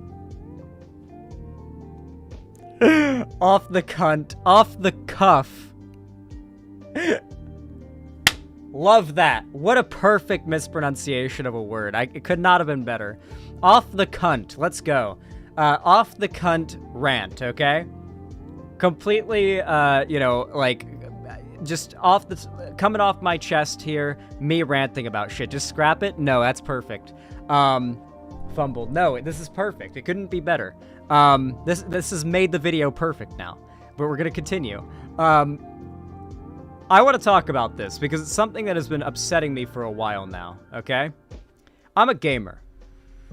Love that. What a perfect mispronunciation of a word. It could not have been better. Off the cunt. Let's go. Off the cunt rant, okay? Completely, you know, like, just coming off my chest here, me ranting about shit. Just scrap it? No, that's perfect. Fumbled. No, this is perfect. It couldn't be better. This has made the video perfect now. But we're gonna continue. I want to talk about this because it's something that has been upsetting me for a while now, okay? I'm a gamer.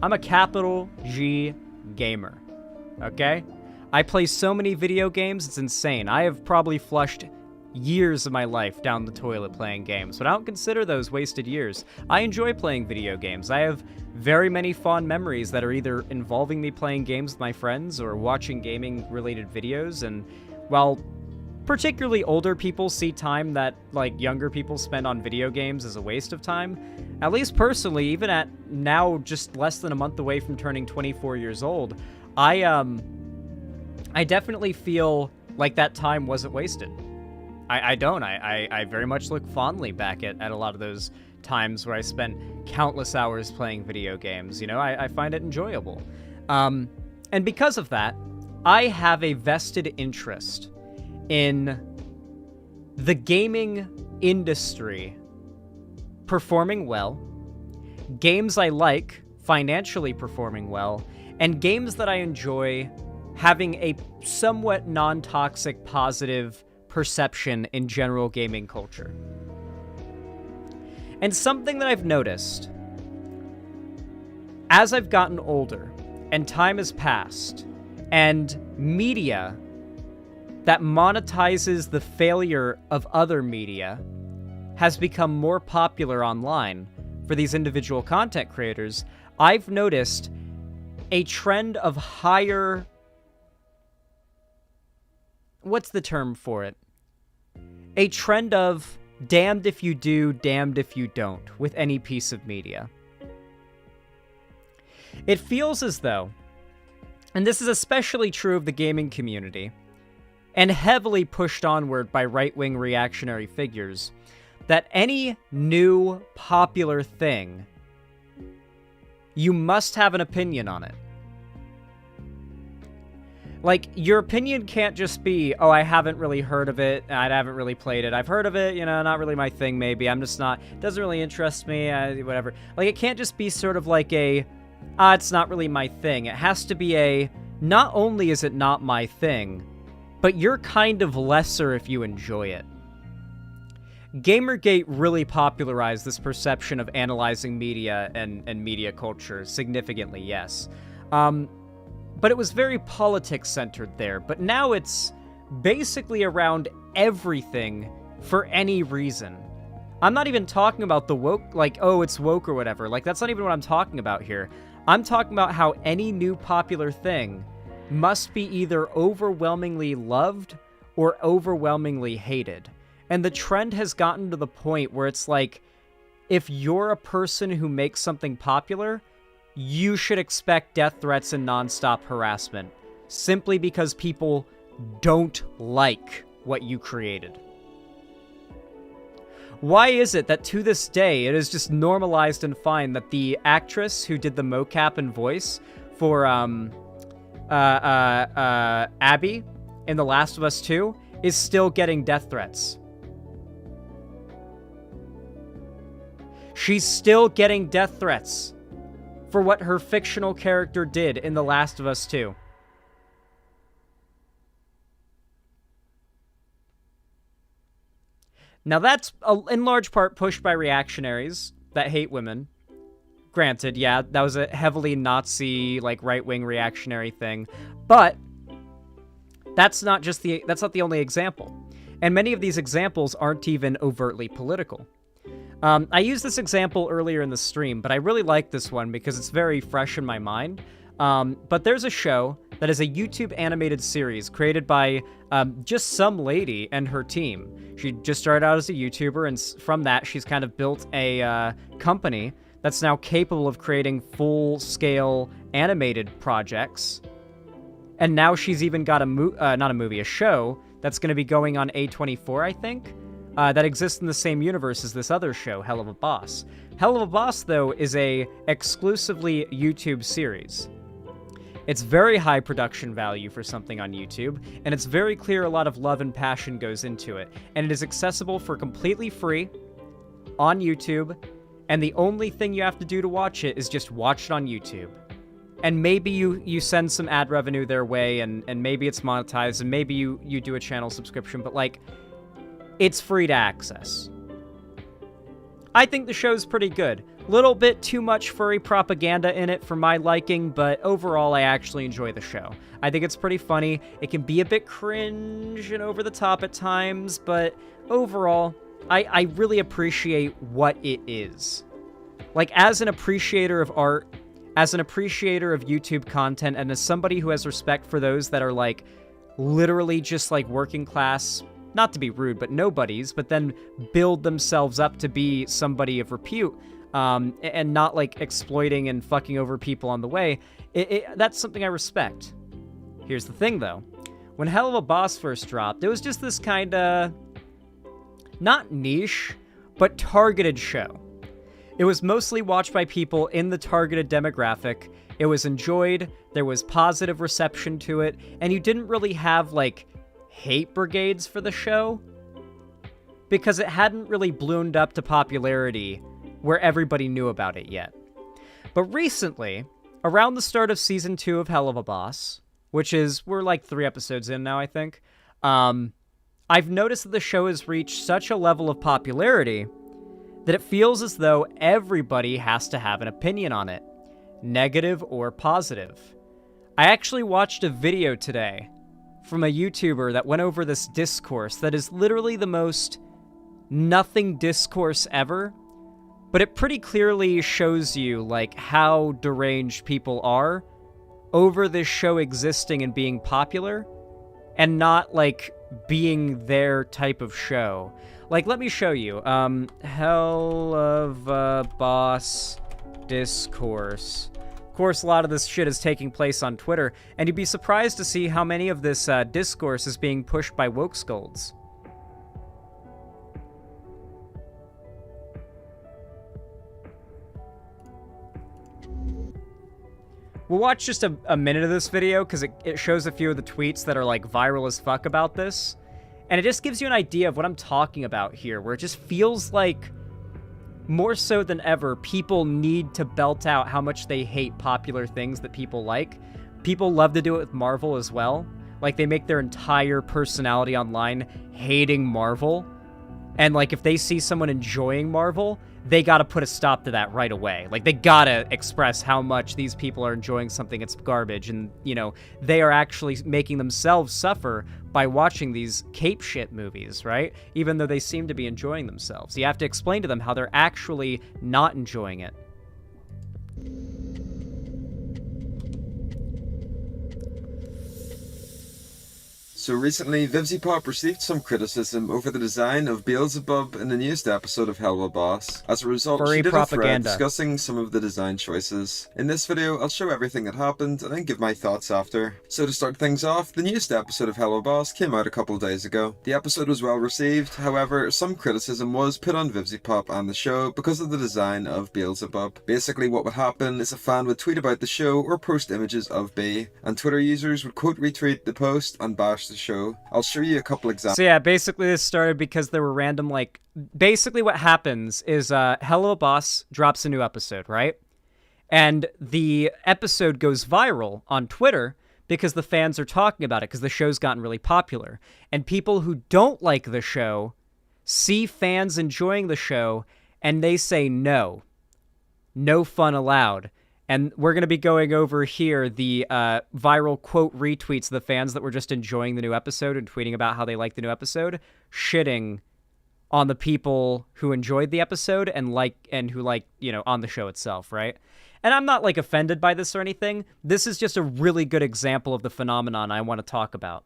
I'm a capital G gamer, okay? I play so many video games, it's insane. I have probably flushed years of my life down the toilet playing games, but I don't consider those wasted years. I enjoy playing video games. I have very many fond memories that are either involving me playing games with my friends or watching gaming-related videos, and while particularly older people see time that, like, younger people spend on video games as a waste of time, at least personally, even at now just less than a month away from turning 24 years old, I definitely feel like that time wasn't wasted. I don't. I very much look fondly back at a lot of those times where I spent countless hours playing video games. You know, I find it enjoyable. And because of that, I have a vested interest in the gaming industry performing well, games I like financially performing well, and games that I enjoy having a somewhat non-toxic positive perception in general gaming culture. And something that I've noticed as I've gotten older and time has passed, and media that monetizes the failure of other media has become more popular online for these individual content creators, I've noticed a trend of higher... What's the term for it? A trend of damned if you do, damned if you don't with any piece of media. It feels as though, and this is especially true of the gaming community, and heavily pushed onward by right-wing reactionary figures, that any new popular thing, you must have an opinion on it. Like, your opinion can't just be, oh, I haven't really heard of it, I haven't really played it, I've heard of it, you know, not really my thing maybe, I'm just not, it doesn't really interest me, whatever. Like, it can't just be sort of like a, it's not really my thing. It has to be a, not only is it not my thing, but you're kind of lesser if you enjoy it. Gamergate really popularized this perception of analyzing media and media culture significantly, yes. But it was very politics-centered there. But now it's basically around everything for any reason. I'm not even talking about the woke, like, oh, it's woke or whatever. Like, that's not even what I'm talking about here. I'm talking about how any new popular thing must be either overwhelmingly loved or overwhelmingly hated. And the trend has gotten to the point where it's like, if you're a person who makes something popular, you should expect death threats and nonstop harassment, simply because people don't like what you created. Why is it that to this day it is just normalized and fine that the actress who did the mocap and voice for Abby in The Last of Us 2 is still getting death threats? She's still getting death threats for what her fictional character did in The Last of Us 2. Now that's in large part pushed by reactionaries that hate women. Granted, yeah, that was a heavily Nazi, like, right-wing reactionary thing, but that's not the only example. And many of these examples aren't even overtly political. I used this example earlier in the stream, but I really like this one because it's very fresh in my mind. But there's a show that is a YouTube animated series created by just some lady and her team. She just started out as a YouTuber, and from that, she's kind of built a company that's now capable of creating full-scale animated projects. And now she's even got a show that's going to be going on A24, I think. That exists in the same universe as this other show, Hell of a Boss. Hell of a Boss, though, is a exclusively YouTube series. It's very high production value for something on YouTube, and it's very clear a lot of love and passion goes into it. And it is accessible for completely free on YouTube, and the only thing you have to do to watch it is just watch it on YouTube. And maybe you send some ad revenue their way, and maybe it's monetized, and maybe you do a channel subscription, but, like, it's free to access. I think the show's pretty good. Little bit too much furry propaganda in it for my liking, but overall I actually enjoy the show. I think it's pretty funny. It can be a bit cringe and over the top at times, but overall, I really appreciate what it is. Like, as an appreciator of art, as an appreciator of YouTube content, and as somebody who has respect for those that are, like, literally just, like, working class, not to be rude, but nobodies, but then build themselves up to be somebody of repute, and not, like, exploiting and fucking over people on the way, that's something I respect. Here's the thing, though. When Hell of a Boss first dropped, it was just this kinda, not niche, but targeted show. It was mostly watched by people in the targeted demographic. It was enjoyed, there was positive reception to it, and you didn't really have, like, hate brigades for the show, because it hadn't really bloomed up to popularity where everybody knew about it yet. But recently, around the start of season 2 of Hell of a Boss, we're like 3 episodes in now, I think, I've noticed that the show has reached such a level of popularity that it feels as though everybody has to have an opinion on it, negative or positive. I actually watched a video today from a YouTuber that went over this discourse that is literally the most nothing discourse ever, but it pretty clearly shows you, like, how deranged people are over this show existing and being popular, and not, like, being their type of show. Like, let me show you. Hell of a Boss discourse. Of course, a lot of this shit is taking place on Twitter, and you'd be surprised to see how many of this discourse is being pushed by woke scolds. We'll watch just a minute of this video because it shows a few of the tweets that are like viral as fuck about this. And it just gives you an idea of what I'm talking about here, where it just feels like more so than ever, people need to belt out how much they hate popular things that people like. People love to do it with Marvel as well. Like, they make their entire personality online hating Marvel. And, like, if they see someone enjoying Marvel, they gotta put a stop to that right away. Like, they gotta express how much these people are enjoying something that's garbage. And, you know, they are actually making themselves suffer by watching these cape shit movies, right? Even though they seem to be enjoying themselves. You have to explain to them how they're actually not enjoying it. So recently, VivziePop received some criticism over the design of Beelzebub in the newest episode of Hell of a Boss. As a result, Furry she did a thread propaganda. discussing some of the design choices. In this video, I'll show everything that happened and then give my thoughts after. So to start things off, the newest episode of Hell of a Boss came out a couple days ago. The episode was well received, however, some criticism was put on VivziePop and the show because of the design of Beelzebub. Basically, what would happen is a fan would tweet about the show or post images of B, and Twitter users would quote retweet the post and bash the show. I'll show you a couple examples. So yeah, basically this started because there were random, like, basically what happens is Hell of a Boss drops a new episode, right? And the episode goes viral on Twitter because the fans are talking about it because the show's gotten really popular. And people who don't like the show see fans enjoying the show and they say no. No fun allowed. And we're going to be going over here the viral quote retweets of the fans that were just enjoying the new episode and tweeting about how they liked the new episode, shitting on the people who enjoyed the episode and who you know, on the show itself, right? And I'm not, like, offended by this or anything. This is just a really good example of the phenomenon I want to talk about.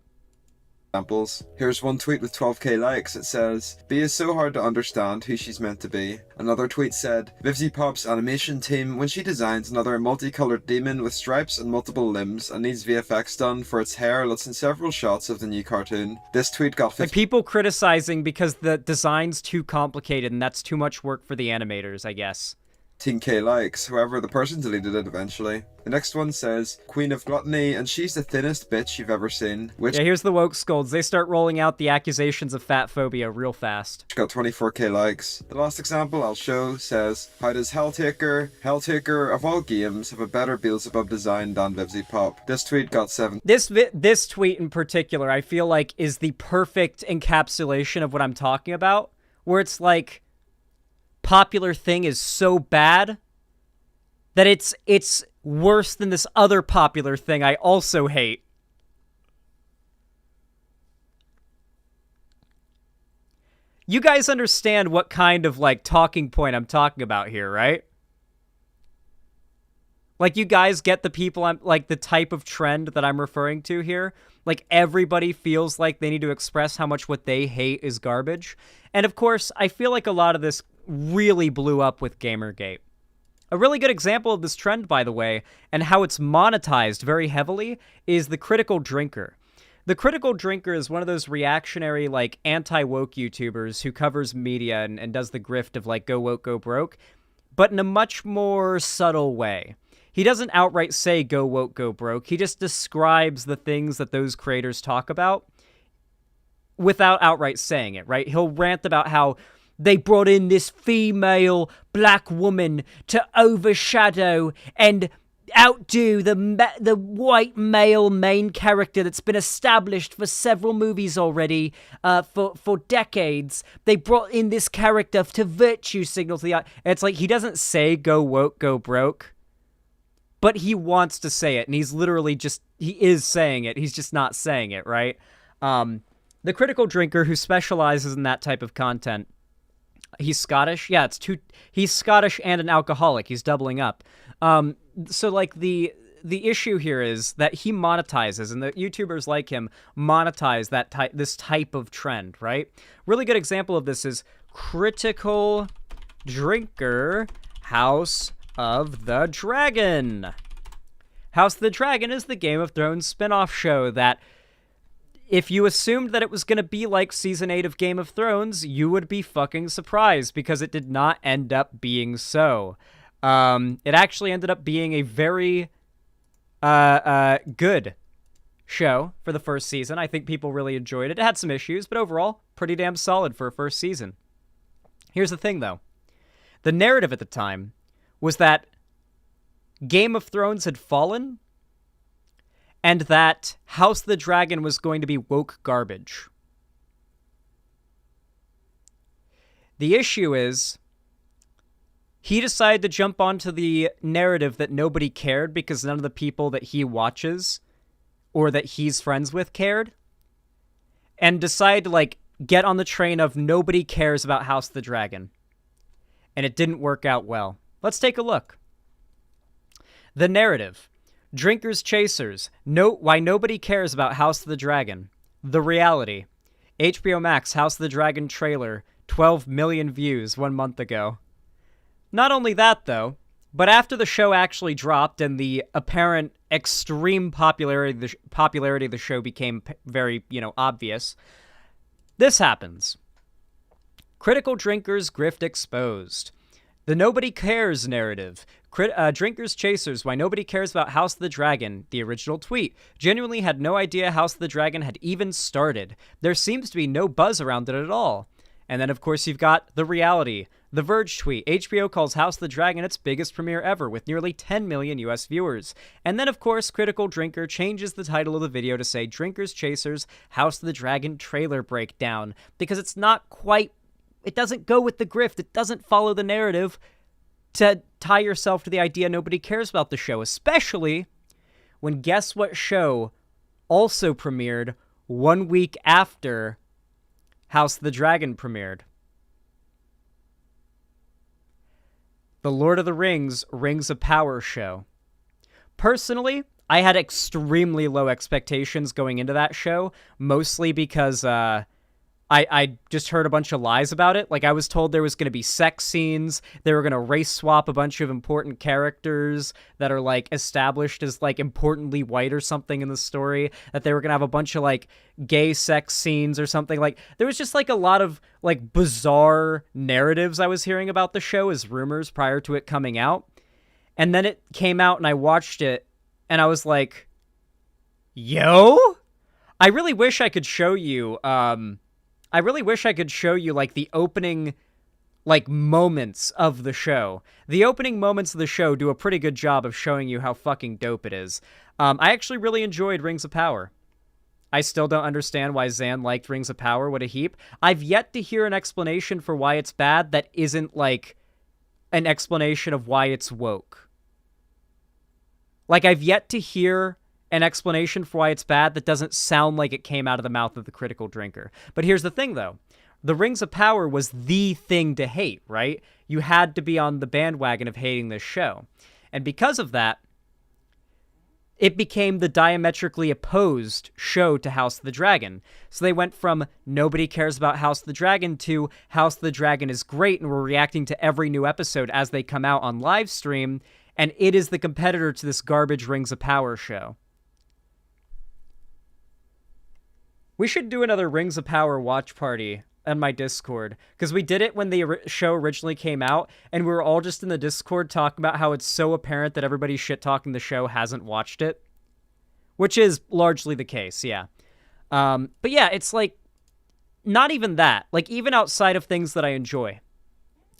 Here's one tweet with 12k likes. It says, B is so hard to understand who she's meant to be. Another tweet said, VivziePop's animation team, when she designs another multicolored demon with stripes and multiple limbs and needs VFX done for its hair that's in several shots of the new cartoon. This tweet got Like, people criticizing because the design's too complicated and that's too much work for the animators, I guess. 15k likes, however the person deleted it eventually. The next one says, Queen of Gluttony, and she's the thinnest bitch you've ever seen, which Yeah, here's the woke scolds. They start rolling out the accusations of fat phobia real fast. got 24k likes. The last example I'll show says, how does Helltaker of all games, have a better Beelzebub design than VivziePop? This tweet got 7. This tweet in particular, I feel like, is the perfect encapsulation of what I'm talking about, where it's like, popular thing is so bad that it's worse than this other popular thing I also hate. You guys understand what kind of, like, talking point I'm talking about here, right? Like, you guys get the people the type of trend that I'm referring to here? Like, everybody feels like they need to express how much what they hate is garbage. And of course, I feel like a lot of this really blew up with Gamergate. A really good example of this trend, by the way, and how it's monetized very heavily, is the Critical Drinker. The Critical Drinker is one of those reactionary, like, anti-woke YouTubers who covers media and does the grift of, like, go woke, go broke, but in a much more subtle way. He doesn't outright say go woke, go broke. He just describes the things that those creators talk about without outright saying it, right? He'll rant about how they brought in this female black woman to overshadow and outdo the white male main character that's been established for several movies already, for decades. They brought in this character to virtue signal to the eye. It's like, he doesn't say go woke, go broke, but he wants to say it, and he's literally just, he is saying it. He's just not saying it, right? The critical drinker who specializes in that type of content, he's Scottish. Yeah, he's Scottish and an alcoholic. He's doubling up. So like the issue here is that he monetizes, and the YouTubers like him monetize this type of trend, right? Really good example of this is Critical Drinker House of the Dragon. House of the Dragon is the Game of Thrones spin-off show that, if you assumed that it was going to be like Season 8 of Game of Thrones, you would be fucking surprised, because it did not end up being so. It actually ended up being a very good show for the first season. I think people really enjoyed it. It had some issues, but overall, pretty damn solid for a first season. Here's the thing, though. The narrative at the time was that Game of Thrones had fallen, and that House of the Dragon was going to be woke garbage. The issue is, he decided to jump onto the narrative that nobody cared because none of the people that he watches or that he's friends with cared, and decided to, like, get on the train of nobody cares about House of the Dragon. And it didn't work out well. Let's take a look. The narrative. Drinkers Chasers. Why nobody cares about House of the Dragon. The reality. HBO Max House of the Dragon trailer. 12 million views 1 month ago. Not only that, though, but after the show actually dropped and the apparent extreme popularity of the show became very, obvious, this happens. Critical drinkers grift exposed. The nobody cares narrative. Drinkers Chasers, why nobody cares about House of the Dragon, the original tweet. Genuinely had no idea House of the Dragon had even started. There seems to be no buzz around it at all. And then, of course, you've got the reality. The Verge tweet. HBO calls House of the Dragon its biggest premiere ever, with nearly 10 million US viewers. And then, of course, Critical Drinker changes the title of the video to say Drinkers Chasers House of the Dragon trailer breakdown, because it's not quite, it doesn't go with the grift. It doesn't follow the narrative to tie yourself to the idea nobody cares about the show, especially when guess what show also premiered 1 week after House of the Dragon premiered? The Lord of the Rings Rings of Power show. Personally, I had extremely low expectations going into that show, mostly because I just heard a bunch of lies about it. Like, I was told there was going to be sex scenes, they were going to race swap a bunch of important characters that are, like, established as, like, importantly white or something in the story, that they were going to have a bunch of, like, gay sex scenes or something. Like, there was just, like, a lot of, like, bizarre narratives I was hearing about the show as rumors prior to it coming out. And then it came out and I watched it, and I was like, yo? I really wish I could show you, like, the opening, like, moments of the show. The opening moments of the show do a pretty good job of showing you how fucking dope it is. I actually really enjoyed Rings of Power. I still don't understand why Zan liked Rings of Power. What a heap. I've yet to hear an explanation for why it's bad that isn't, like, an explanation of why it's woke. Like, I've yet to hear an explanation for why it's bad that doesn't sound like it came out of the mouth of the critical drinker. But here's the thing, though. The Rings of Power was the thing to hate, right? You had to be on the bandwagon of hating this show. And because of that, it became the diametrically opposed show to House of the Dragon. So they went from nobody cares about House of the Dragon to House of the Dragon is great, and we're reacting to every new episode as they come out on live stream, and it is the competitor to this garbage Rings of Power show. We should do another Rings of Power watch party on my Discord, because we did it when the show originally came out, and we were all just in the Discord talking about how it's so apparent that everybody shit-talking the show hasn't watched it, which is largely the case, yeah. But yeah, it's like, not even that. Like, even outside of things that I enjoy.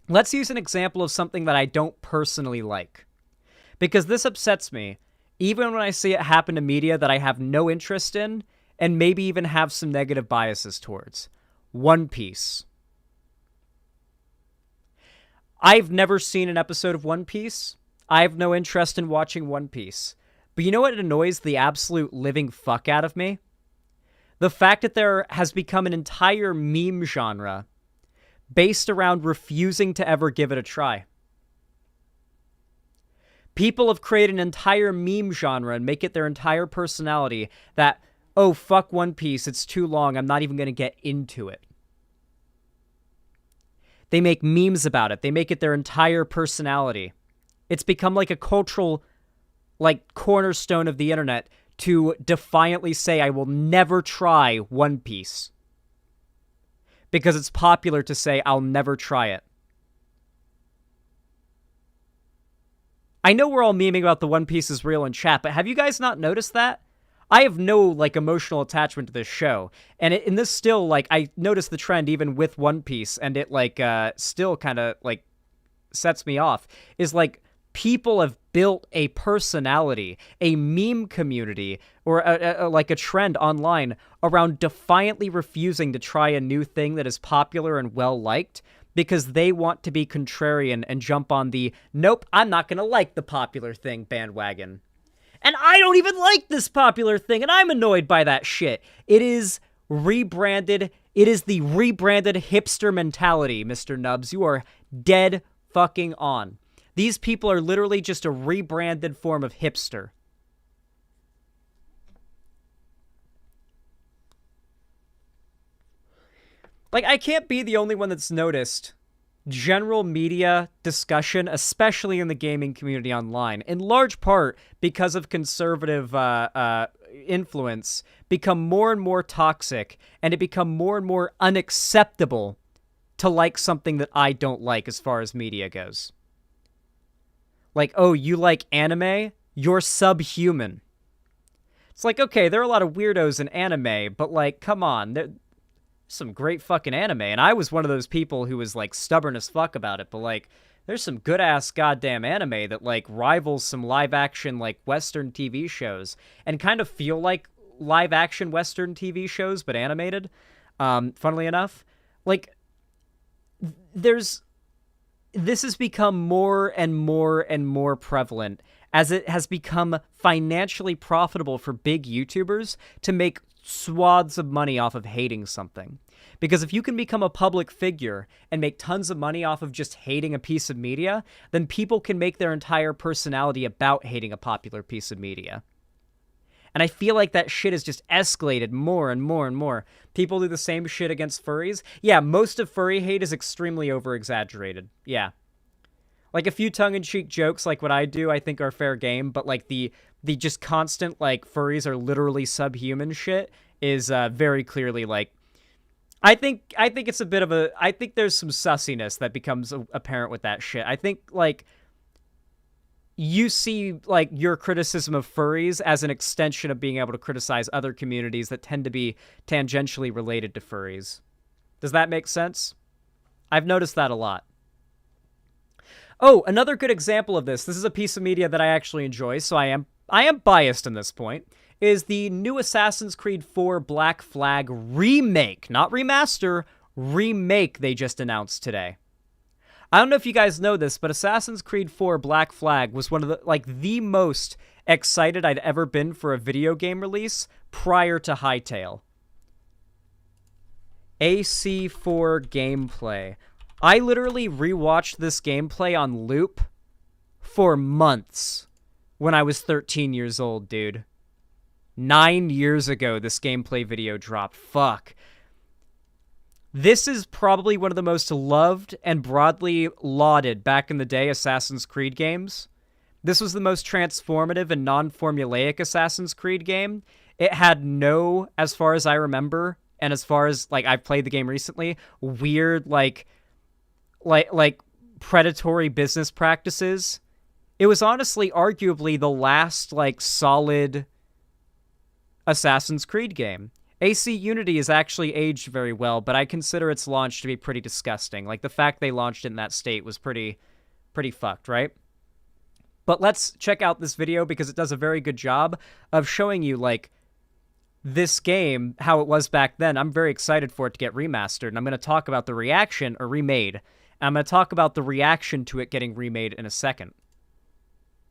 Let's use an example of something that I don't personally like. Because this upsets me, even when I see it happen to media that I have no interest in, and maybe even have some negative biases towards. One Piece. I've never seen an episode of One Piece. I have no interest in watching One Piece. But you know what annoys the absolute living fuck out of me? The fact that there has become an entire meme genre based around refusing to ever give it a try. People have created an entire meme genre and make it their entire personality that, oh, fuck One Piece, it's too long, I'm not even going to get into it. They make memes about it. They make it their entire personality. It's become like a cultural, like, cornerstone of the internet to defiantly say, I will never try One Piece. Because it's popular to say, I'll never try it. I know we're all memeing about the One Piece is real in chat, but have you guys not noticed that? I have no, like, emotional attachment to this show. And in this still, like, I noticed the trend even with One Piece, and it, like, still kind of, like, sets me off, is, like, people have built a personality, a meme community, or like a trend online around defiantly refusing to try a new thing that is popular and well-liked because they want to be contrarian and jump on the, nope, I'm not going to like the popular thing bandwagon. And I don't even like this popular thing, and I'm annoyed by that shit. It is rebranded. It is the rebranded hipster mentality, Mr. Nubs. You are dead fucking on. These people are literally just a rebranded form of hipster. Like, I can't be the only one that's noticed general media discussion, especially in the gaming community online, in large part because of conservative influence, become more and more toxic, and it become more and more unacceptable to like something that I don't like as far as media goes. Like, oh, you like anime? You're subhuman. It's like, okay, there are a lot of weirdos in anime, but, like, come on, there's some great fucking anime, and I was one of those people who was, like, stubborn as fuck about it, but, like, there's some good-ass goddamn anime that, like, rivals some live-action, like, Western TV shows, and kind of feel like live-action Western TV shows, but animated, funnily enough. Like, this has become more and more and more prevalent as it has become financially profitable for big YouTubers to make swaths of money off of hating something. Because if you can become a public figure and make tons of money off of just hating a piece of media, then people can make their entire personality about hating a popular piece of media. And I feel like that shit has just escalated more and more and more. People do the same shit against furries. Yeah, most of furry hate is extremely over-exaggerated. Yeah. Like, a few tongue-in-cheek jokes like what I do I think are fair game, but, like, the just constant, like, furries are literally subhuman shit is very clearly, like, I think it's a bit of a... I think there's some sussiness that becomes apparent with that shit. I think, like, you see, like, your criticism of furries as an extension of being able to criticize other communities that tend to be tangentially related to furries. Does that make sense? I've noticed that a lot. Oh, another good example of this is a piece of media that I actually enjoy, so I am biased in this point, is the new Assassin's Creed 4 Black Flag remake, not remaster, remake they just announced today. I don't know if you guys know this, but Assassin's Creed 4 Black Flag was one of the, like, the most excited I'd ever been for a video game release prior to Hytale. AC4 gameplay. I literally rewatched this gameplay on loop for months when I was 13 years old, dude. 9 years ago, this gameplay video dropped. Fuck. This is probably one of the most loved and broadly lauded back in the day Assassin's Creed games. This was the most transformative and non-formulaic Assassin's Creed game. It had no, as far as I remember, and as far as, like, I've played the game recently, weird, like predatory business practices. It was honestly arguably the last, like, solid Assassin's Creed game. AC Unity is actually aged very well, but I consider its launch to be pretty disgusting. Like, the fact they launched it in that state was pretty fucked, right? But let's check out this video because it does a very good job of showing you, like, this game, how it was back then. I'm very excited for it to get remastered, and I'm going to talk about the reaction, or remade. And I'm going to talk about the reaction to it getting remade in a second.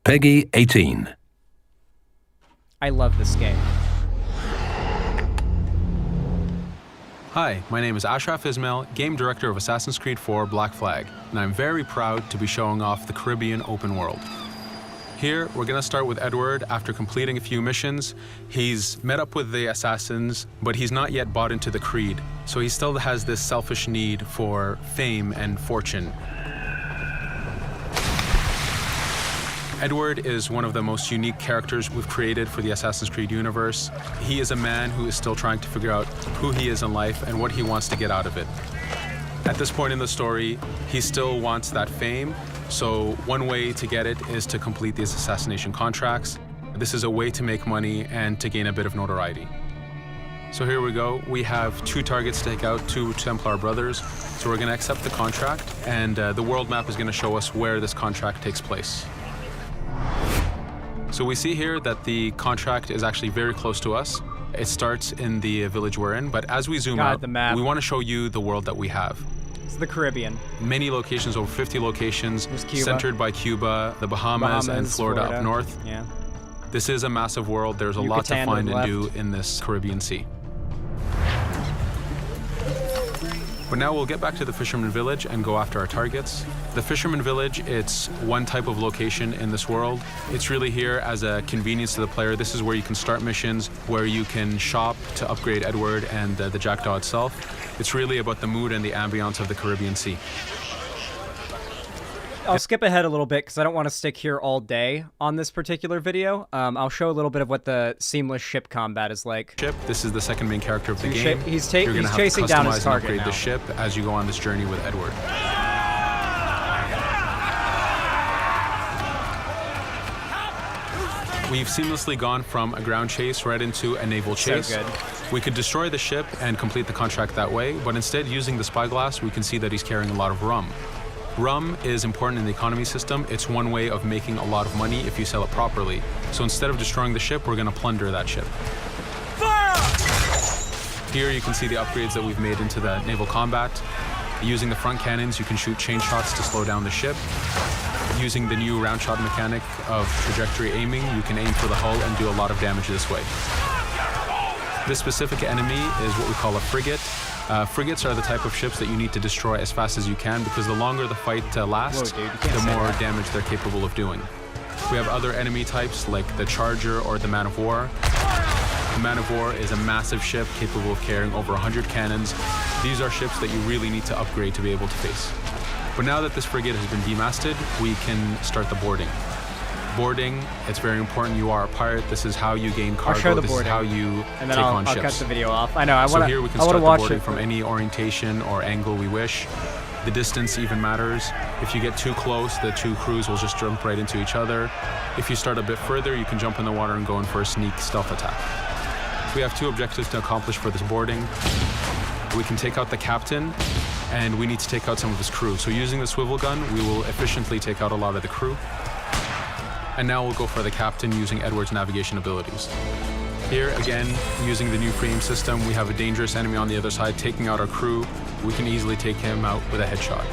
Peggy 18. I love this game. Hi, my name is Ashraf Ismail, Game Director of Assassin's Creed 4 Black Flag, and I'm very proud to be showing off the Caribbean open world. Here, we're going to start with Edward after completing a few missions. He's met up with the assassins, but he's not yet bought into the creed, so he still has this selfish need for fame and fortune. Edward is one of the most unique characters we've created for the Assassin's Creed universe. He is a man who is still trying to figure out who he is in life and what he wants to get out of it. At this point in the story, he still wants that fame, so one way to get it is to complete these assassination contracts. This is a way to make money and to gain a bit of notoriety. So here we go. We have 2 targets to take out, 2 Templar brothers. So we're going to accept the contract, and the world map is going to show us where this contract takes place. So we see here that the contract is actually very close to us. It starts in the village we're in, but as we zoom out, we want to show you the world that we have. It's the Caribbean. Many locations, over 50 locations, centered by Cuba, the Bahamas, and Florida up north. Yeah. This is a massive world. There's a lot to find and do in this Caribbean Sea. But now we'll get back to the Fisherman Village and go after our targets. The Fisherman Village, it's one type of location in this world. It's really here as a convenience to the player. This is where you can start missions, where you can shop to upgrade Edward and the Jackdaw itself. It's really about the mood and the ambiance of the Caribbean Sea. I'll skip ahead a little bit because I don't want to stick here all day on this particular video. I'll show a little bit of what the seamless ship combat is like. This is the second main character of the game. He's You're gonna have to chasing down his customize and target upgrade now. the ship as you go on this journey with Edward. We've seamlessly gone from a ground chase right into a naval chase. So good. We could destroy the ship and complete the contract that way, but instead, using the spyglass, we can see that he's carrying a lot of rum. Rum is important in the economy system. It's one way of making a lot of money if you sell it properly. So instead of destroying the ship, we're going to plunder that ship. Here you can see the upgrades that we've made into the naval combat. Using the front cannons, you can shoot chain shots to slow down the ship. Using the new round shot mechanic of trajectory aiming, you can aim for the hull and do a lot of damage this way. This specific enemy is what we call a frigate. Frigates are the type of ships that you need to destroy as fast as you can because the longer the fight lasts, the more damage they're capable of doing. We have other enemy types like the Charger or the Man of War. The Man of War is a massive ship capable of carrying over 100 cannons. These are ships that you really need to upgrade to be able to face. But now that this frigate has been demasted, we can start the boarding. Boarding, it's very important. You are a pirate. This is how you gain cargo. I'll show the this boarding. is how you and then take I'll on ships. cut the video off. I know. I want So to. here we can I start the watch boarding it from any orientation or angle we wish. The distance even matters. If you get too close, the 2 crews will just jump right into each other. If you start a bit further, you can jump in the water and go in for a sneak stealth attack. We have 2 objectives to accomplish for this boarding. We can take out the captain, and we need to take out some of his crew. So using the swivel gun, we will efficiently take out a lot of the crew. And now we'll go for the captain using Edward's navigation abilities. Here, again, using the new frame system, we have a dangerous enemy on the other side taking out our crew. We can easily take him out with a headshot.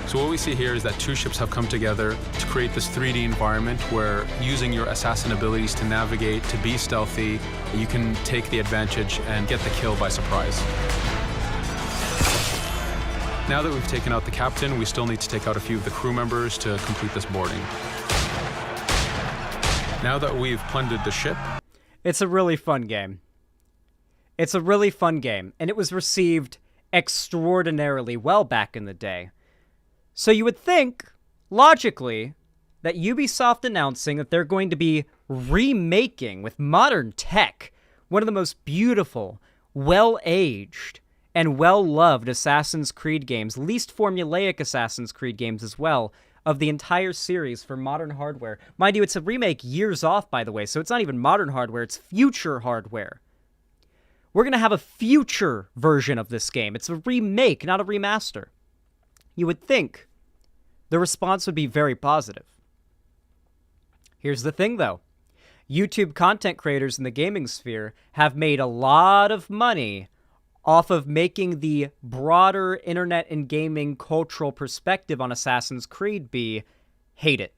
So what we see here is that 2 ships have come together to create this 3D environment where using your assassin abilities to navigate, to be stealthy, you can take the advantage and get the kill by surprise. Now that we've taken out the captain, we still need to take out a few of the crew members to complete this boarding. Now that we've plundered the ship... It's a really fun game. It's a really fun game, and it was received extraordinarily well back in the day. So you would think, logically, that Ubisoft announcing that they're going to be remaking with modern tech one of the most beautiful, well-aged, and well-loved Assassin's Creed games, least formulaic Assassin's Creed games as well, of the entire series for modern hardware. Mind you, it's a remake years off, by the way, so it's not even modern hardware, it's future hardware. We're going to have a future version of this game. It's a remake, not a remaster. You would think the response would be very positive. Here's the thing, though. YouTube content creators in the gaming sphere have made a lot of money off of making the broader internet and gaming cultural perspective on Assassin's Creed be hate it.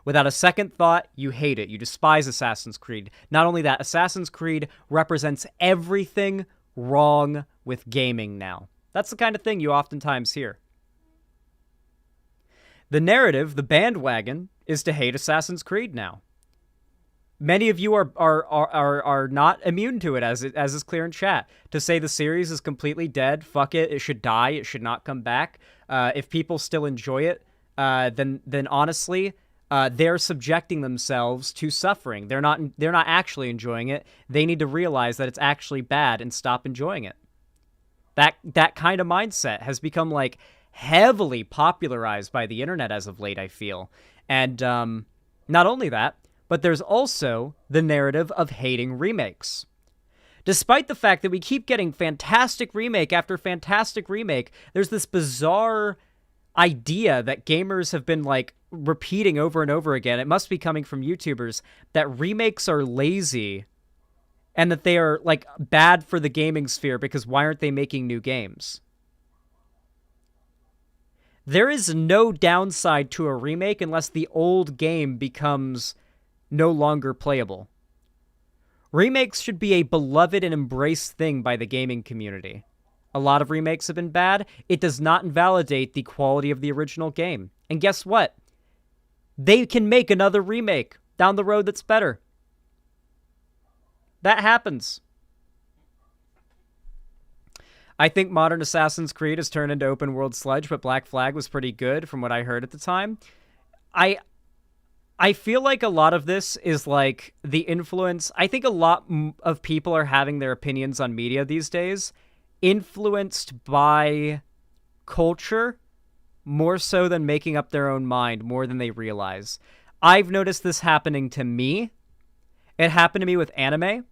Without a second thought, you hate it. You despise Assassin's Creed. Not only that, Assassin's Creed represents everything wrong with gaming now. That's the kind of thing you oftentimes hear. The narrative, the bandwagon, is to hate Assassin's Creed now. Many of you are not immune to it, as is clear in chat. To say the series is completely dead, fuck it, it should die, it should not come back. If people still enjoy it, then honestly, they're subjecting themselves to suffering. They're not actually enjoying it. They need to realize that it's actually bad and stop enjoying it. That kind of mindset has become like heavily popularized by the internet as of late, I feel. And not only that, but there's also the narrative of hating remakes. Despite the fact that we keep getting fantastic remake after fantastic remake, there's this bizarre idea that gamers have been like repeating over and over again. It must be coming from YouTubers that remakes are lazy and that they are like bad for the gaming sphere because why aren't they making new games? There is no downside to a remake unless the old game becomes no longer playable. Remakes should be a beloved and embraced thing by the gaming community. A lot of remakes have been bad. It does not invalidate the quality of the original game. And guess what? They can make another remake down the road that's better. That happens. I think modern Assassin's Creed has turned into open world sludge, but Black Flag was pretty good from what I heard at the time. I feel like a lot of this is like the influence. I think a lot of people are having their opinions on media these days influenced by culture more so than making up their own mind more than they realize. I've noticed this happening to me. It happened to me with anime,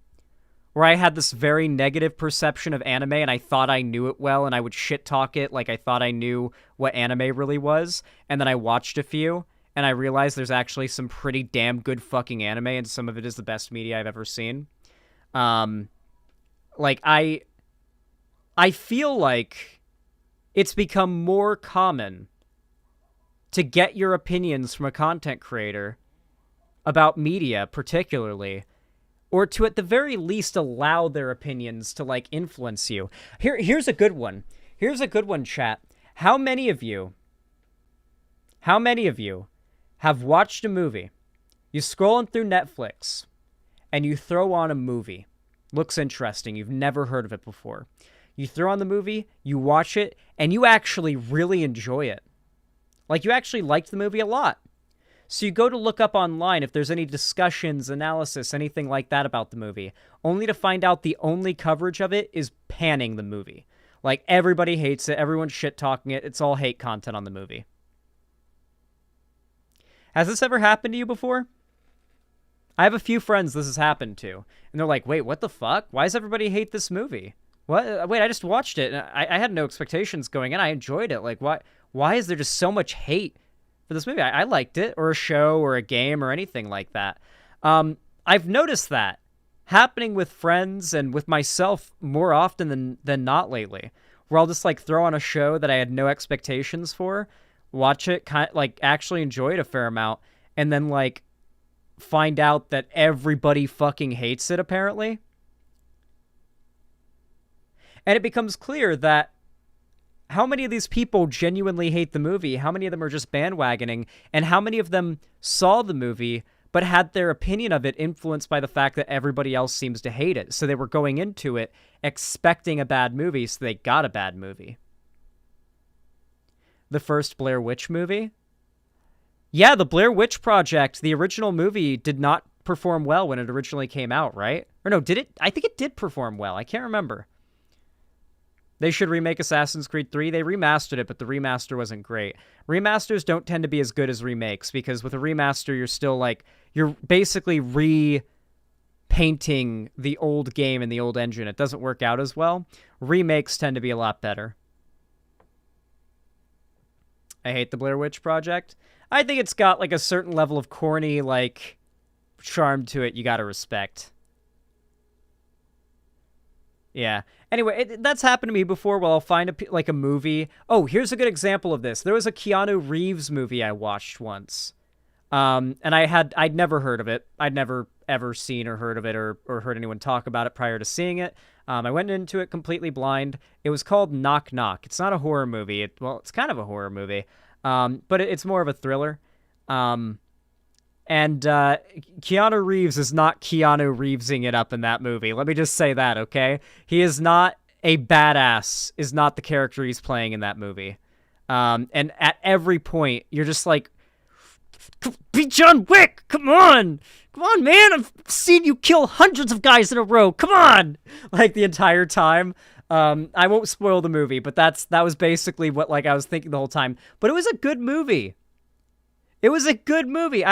where I had this very negative perception of anime and I thought I knew it well and I would shit talk it like I thought I knew what anime really was. And then I watched a few and I realized there's actually some pretty damn good fucking anime and some of it is the best media I've ever seen. Like I feel like it's become more common to get your opinions from a content creator about media particularly, or to at the very least allow their opinions to like influence you. Here's a good one. Here's a good one, chat. How many of you have watched a movie? You're scrolling through Netflix and you throw on a movie. Looks interesting. You've never heard of it before. You throw on the movie, you watch it, and you actually really enjoy it. Like, you actually liked the movie a lot. So you go to look up online if there's any discussions, analysis, anything like that about the movie, only to find out the only coverage of it is panning the movie. Like, everybody hates it, everyone's shit-talking it, it's all hate content on the movie. Has this ever happened to you before? I have a few friends this has happened to, and they're like, wait, what the fuck? Why does everybody hate this movie? What? Wait, I just watched it, and I had no expectations going in, I enjoyed it. Like, why is there just so much hate for this movie? I liked it, or a show, or a game, or anything like that. I've noticed that happening with friends and with myself more often than not lately, where I'll just, like, throw on a show that I had no expectations for, watch it, like, actually enjoy it a fair amount, and then, like, find out that everybody fucking hates it, apparently. And it becomes clear that how many of these people genuinely hate the movie, how many of them are just bandwagoning, and how many of them saw the movie but had their opinion of it influenced by the fact that everybody else seems to hate it. So they were going into it expecting a bad movie, so they got a bad movie. The first Blair Witch movie? Yeah, the Blair Witch Project, the original movie, did not perform well when it originally came out, right? Or no, did it? I think it did perform well. I can't remember. They should remake Assassin's Creed 3. They remastered it, but the remaster wasn't great. Remasters don't tend to be as good as remakes, because with a remaster, you're still like, you're basically repainting painting the old game and the old engine. It doesn't work out as well. Remakes tend to be a lot better. I hate the Blair Witch Project. I think it's got, like, a certain level of corny, like, charm to it you gotta respect. Yeah. Anyway, that's happened to me before where I'll find, a movie. Oh, here's a good example of this. There was a Keanu Reeves movie I watched once. And I'd never heard of it. I'd never ever seen or heard of it or heard anyone talk about it prior to seeing it. I went into it completely blind. It was called Knock Knock. It's not a horror movie. It's kind of a horror movie, but it's more of a thriller. And Keanu Reeves is not Keanu Reevesing it up in that movie. Let me just say that, okay? He is not a badass, is not the character he's playing in that movie. And at every point, you're just like, be John Wick! Come on! Come on, man! I've seen you kill hundreds of guys in a row! Come on! Like, the entire time. I won't spoil the movie, but that was basically what, like, I was thinking the whole time. But it was a good movie. It was a good movie.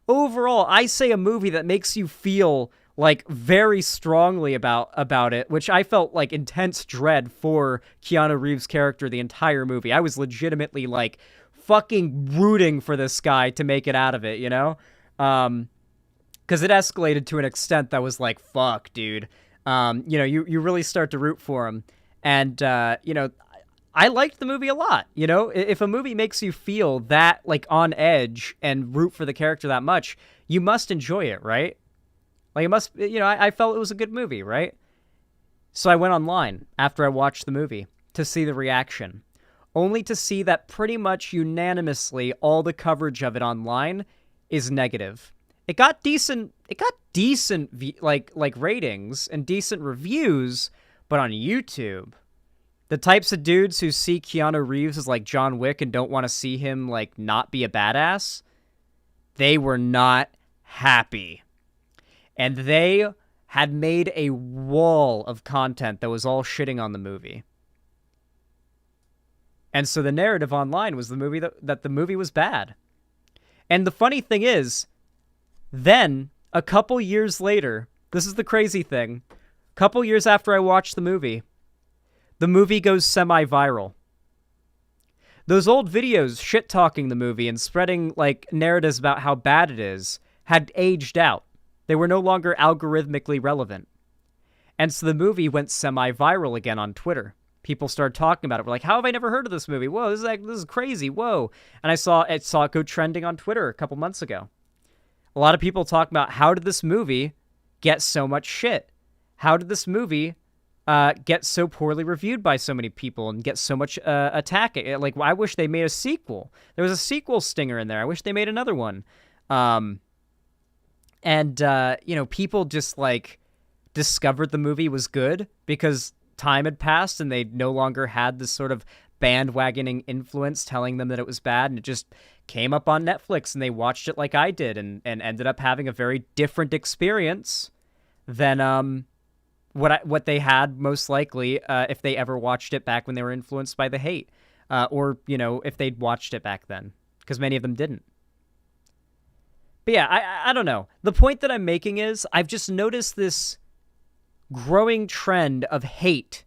Overall, I say a movie that makes you feel, like, very strongly about it, which I felt, like, intense dread for Keanu Reeves' character the entire movie. I was legitimately, like, fucking rooting for this guy to make it out of it, you know? Because it escalated to an extent that was like, fuck, dude. You really start to root for him. And, I liked the movie a lot, you know? If a movie makes you feel that, like, on edge and root for the character that much, you must enjoy it, right? Like, it must, I felt it was a good movie, right? So I went online after I watched the movie to see the reaction, only to see that pretty much unanimously all the coverage of it online is negative. It got decent ratings and decent reviews, but on YouTube, the types of dudes who see Keanu Reeves as like John Wick and don't want to see him like not be a badass, they were not happy. And they had made a wall of content that was all shitting on the movie. And so the narrative online was that the movie was bad. And the funny thing is, then, a couple years later, this is the crazy thing, a couple years after I watched the movie goes semi-viral. Those old videos shit-talking the movie and spreading, like, narratives about how bad it is had aged out. They were no longer algorithmically relevant. And so the movie went semi-viral again on Twitter. People started talking about it. We're like, how have I never heard of this movie? Whoa, this is crazy. Whoa. And I saw it go trending on Twitter a couple months ago. A lot of people talking about, how did this movie get so much shit? How did this movie get so poorly reviewed by so many people and get so much attack? Like, I wish they made a sequel. There was a sequel stinger in there. I wish they made another one. People just, like, discovered the movie was good because time had passed and they no longer had this sort of bandwagoning influence telling them that it was bad, and it just came up on Netflix and they watched it like I did and ended up having a very different experience than what they had most likely if they ever watched it back when they were influenced by the hate, or if they'd watched it back then, because many of them didn't. But yeah, I don't know. The point that I'm making is I've just noticed this growing trend of hate,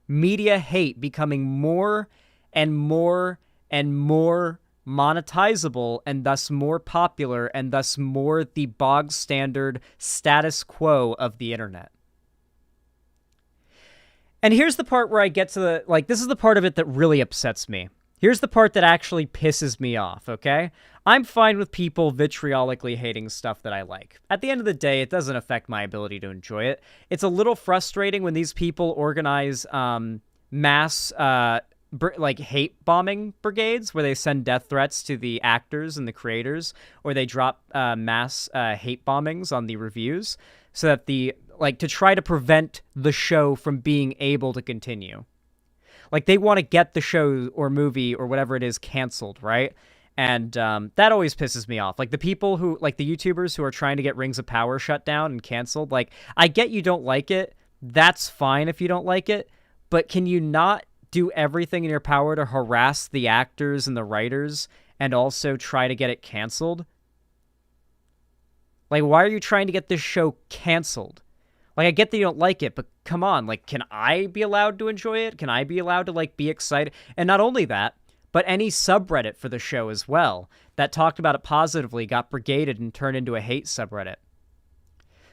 media hate, becoming more and more and more monetizable and thus more popular and thus more the bog standard status quo of the internet. And here's the part where I get to this is the part of it that really upsets me. Here's the part that actually pisses me off, okay? I'm fine with people vitriolically hating stuff that I like. At the end of the day, it doesn't affect my ability to enjoy it. It's a little frustrating when these people organize mass hate bombing brigades where they send death threats to the actors and the creators, or they drop mass hate bombings on the reviews so that to try to prevent the show from being able to continue. Like, they want to get the show or movie or whatever it is canceled, right? And that always pisses me off. Like, the people who, like the YouTubers who are trying to get Rings of Power shut down and canceled, like, I get you don't like it. That's fine if you don't like it. But can you not do everything in your power to harass the actors and the writers and also try to get it canceled? Like, why are you trying to get this show canceled? Like, I get that you don't like it, but come on, like, can I be allowed to enjoy it? Can I be allowed to, like, be excited? And not only that, but any subreddit for the show as well that talked about it positively got brigaded and turned into a hate subreddit.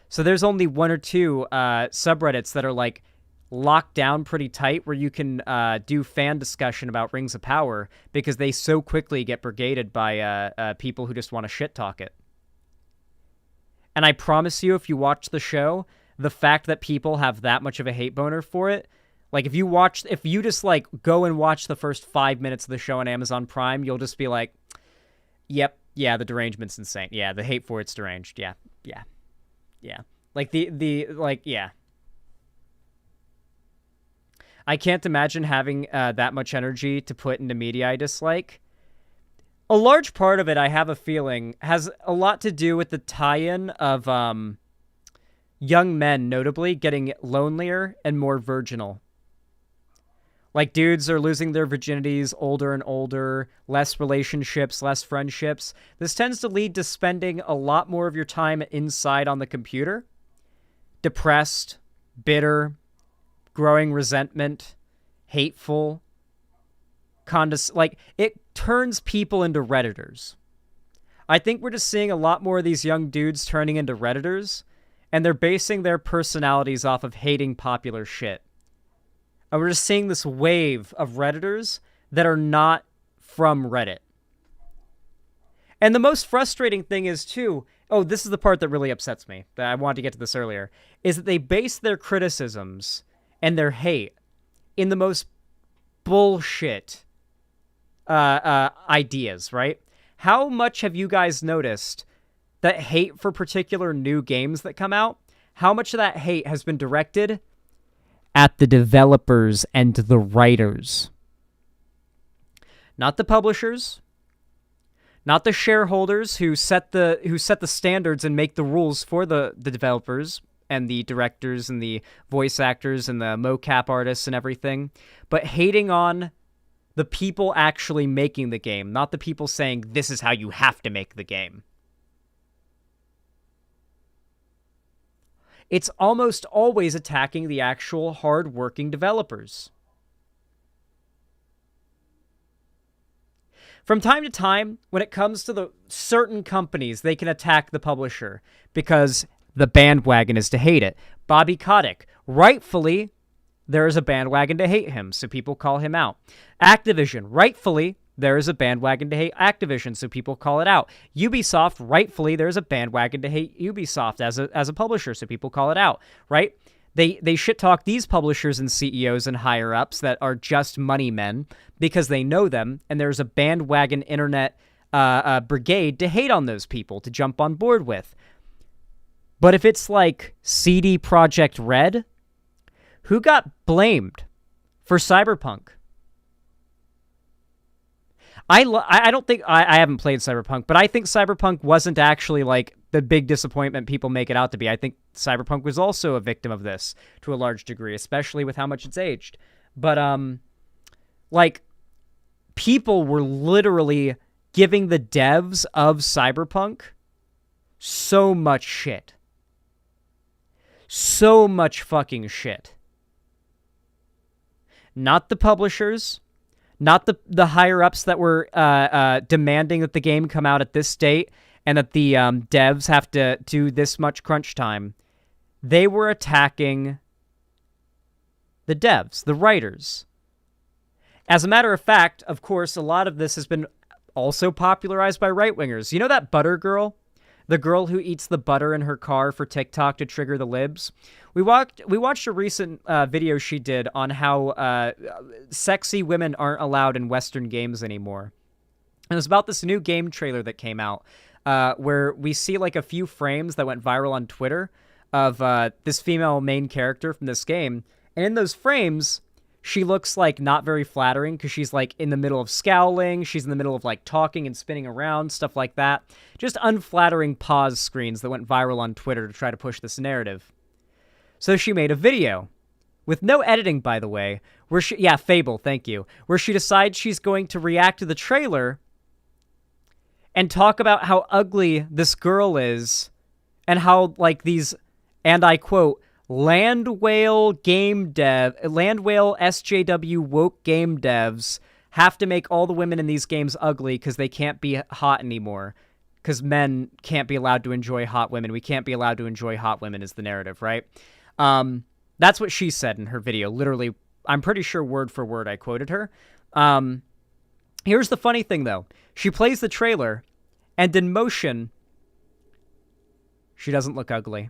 So there's only one or two subreddits that are, like, locked down pretty tight where you can do fan discussion about Rings of Power because they so quickly get brigaded by people who just want to shit talk it. And I promise you, if you watch the show, the fact that people have that much of a hate boner for it, like if you just like go and watch the first 5 minutes of the show on Amazon Prime, you'll just be like, yep, yeah, the derangement's insane. Yeah, the hate for it's deranged. Yeah. Like yeah. I can't imagine having that much energy to put into media I dislike. A large part of it, I have a feeling, has a lot to do with the tie-in of young men, notably, getting lonelier and more virginal. Like, dudes are losing their virginities older and older, less relationships, less friendships. This tends to lead to spending a lot more of your time inside on the computer. Depressed, bitter, growing resentment, hateful, like, it turns people into Redditors. I think we're just seeing a lot more of these young dudes turning into Redditors, and they're basing their personalities off of hating popular shit. And we're just seeing this wave of Redditors that are not from Reddit. And the most frustrating thing is, too, this is the part that really upsets me, that I wanted to get to this earlier, is that they base their criticisms and their hate in the most bullshit ideas, right? How much have you guys noticed that hate for particular new games that come out, how much of that hate has been directed at the developers and the writers? Not the publishers, not the shareholders who set the standards and make the rules for the developers and the directors and the voice actors and the mocap artists and everything, but hating on the people actually making the game, not the people saying this is how you have to make the game. It's almost always attacking the actual hard-working developers. From time to time, when it comes to the certain companies, they can attack the publisher because the bandwagon is to hate it. Bobby Kotick, rightfully, there is a bandwagon to hate him, so people call him out. Activision, rightfully, there is a bandwagon to hate Activision, so people call it out. Ubisoft, rightfully, there's a bandwagon to hate Ubisoft as a publisher, so people call it out, right? They shit talk these publishers and CEOs and higher ups that are just money men because they know them, and there's a bandwagon internet brigade to hate on those people, to jump on board with. But if it's like CD Projekt Red, who got blamed for Cyberpunk? I don't think I haven't played Cyberpunk, but I think Cyberpunk wasn't actually like the big disappointment people make it out to be. I think Cyberpunk was also a victim of this to a large degree, especially with how much it's aged. But like, people were literally giving the devs of Cyberpunk so much shit. So much fucking shit. Not the publishers, not the higher-ups that were demanding that the game come out at this date and that the devs have to do this much crunch time. They were attacking the devs, the writers. As a matter of fact, of course, a lot of this has been also popularized by right-wingers. You know that butter girl? The girl who eats the butter in her car for TikTok to trigger the libs? We watched a recent video she did on how sexy women aren't allowed in Western games anymore. And it was about this new game trailer that came out where we see like a few frames that went viral on Twitter of this female main character from this game. And in those frames, she looks like not very flattering because she's like in the middle of scowling. She's in the middle of like talking and spinning around, stuff like that. Just unflattering pause screens that went viral on Twitter to try to push this narrative. So she made a video with no editing, by the way, where Fable, thank you, where she decides she's going to react to the trailer and talk about how ugly this girl is and how like these, and I quote, land whale SJW woke game devs have to make all the women in these games ugly because they can't be hot anymore. Because men can't be allowed to enjoy hot women. We can't be allowed to enjoy hot women is the narrative, right? That's what she said in her video. Literally, I'm pretty sure word for word I quoted her. Here's the funny thing, though. She plays the trailer, and in motion, she doesn't look ugly.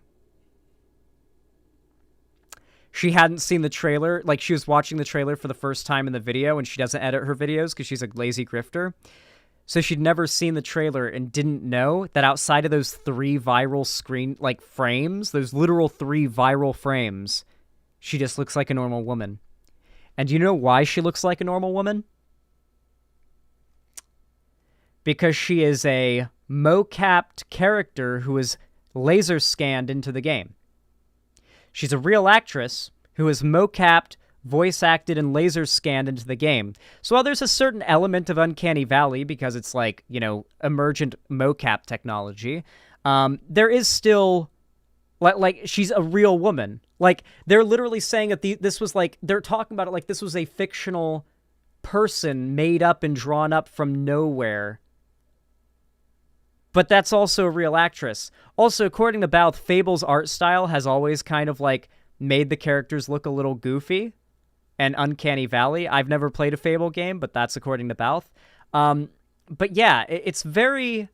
She hadn't seen the trailer. Like, she was watching the trailer for the first time in the video, and she doesn't edit her videos because she's a lazy grifter. So she'd never seen the trailer and didn't know that outside of those 3 viral frames, those literal 3 viral frames, she just looks like a normal woman. And do you know why she looks like a normal woman? Because she is a mo-capped character who is laser scanned into the game. She's a real actress who is mo-capped, voice acted, and laser scanned into the game. So while there's a certain element of Uncanny Valley because it's like, you know, emergent mocap technology, there is still like she's a real woman. Like, they're literally saying that this was like, they're talking about it like this was a fictional person made up and drawn up from nowhere. But that's also a real actress. Also, according to Balth, Fable's art style has always kind of like made the characters look a little goofy and Uncanny Valley. I've never played a Fable game, but that's according to Balth. But yeah, it's very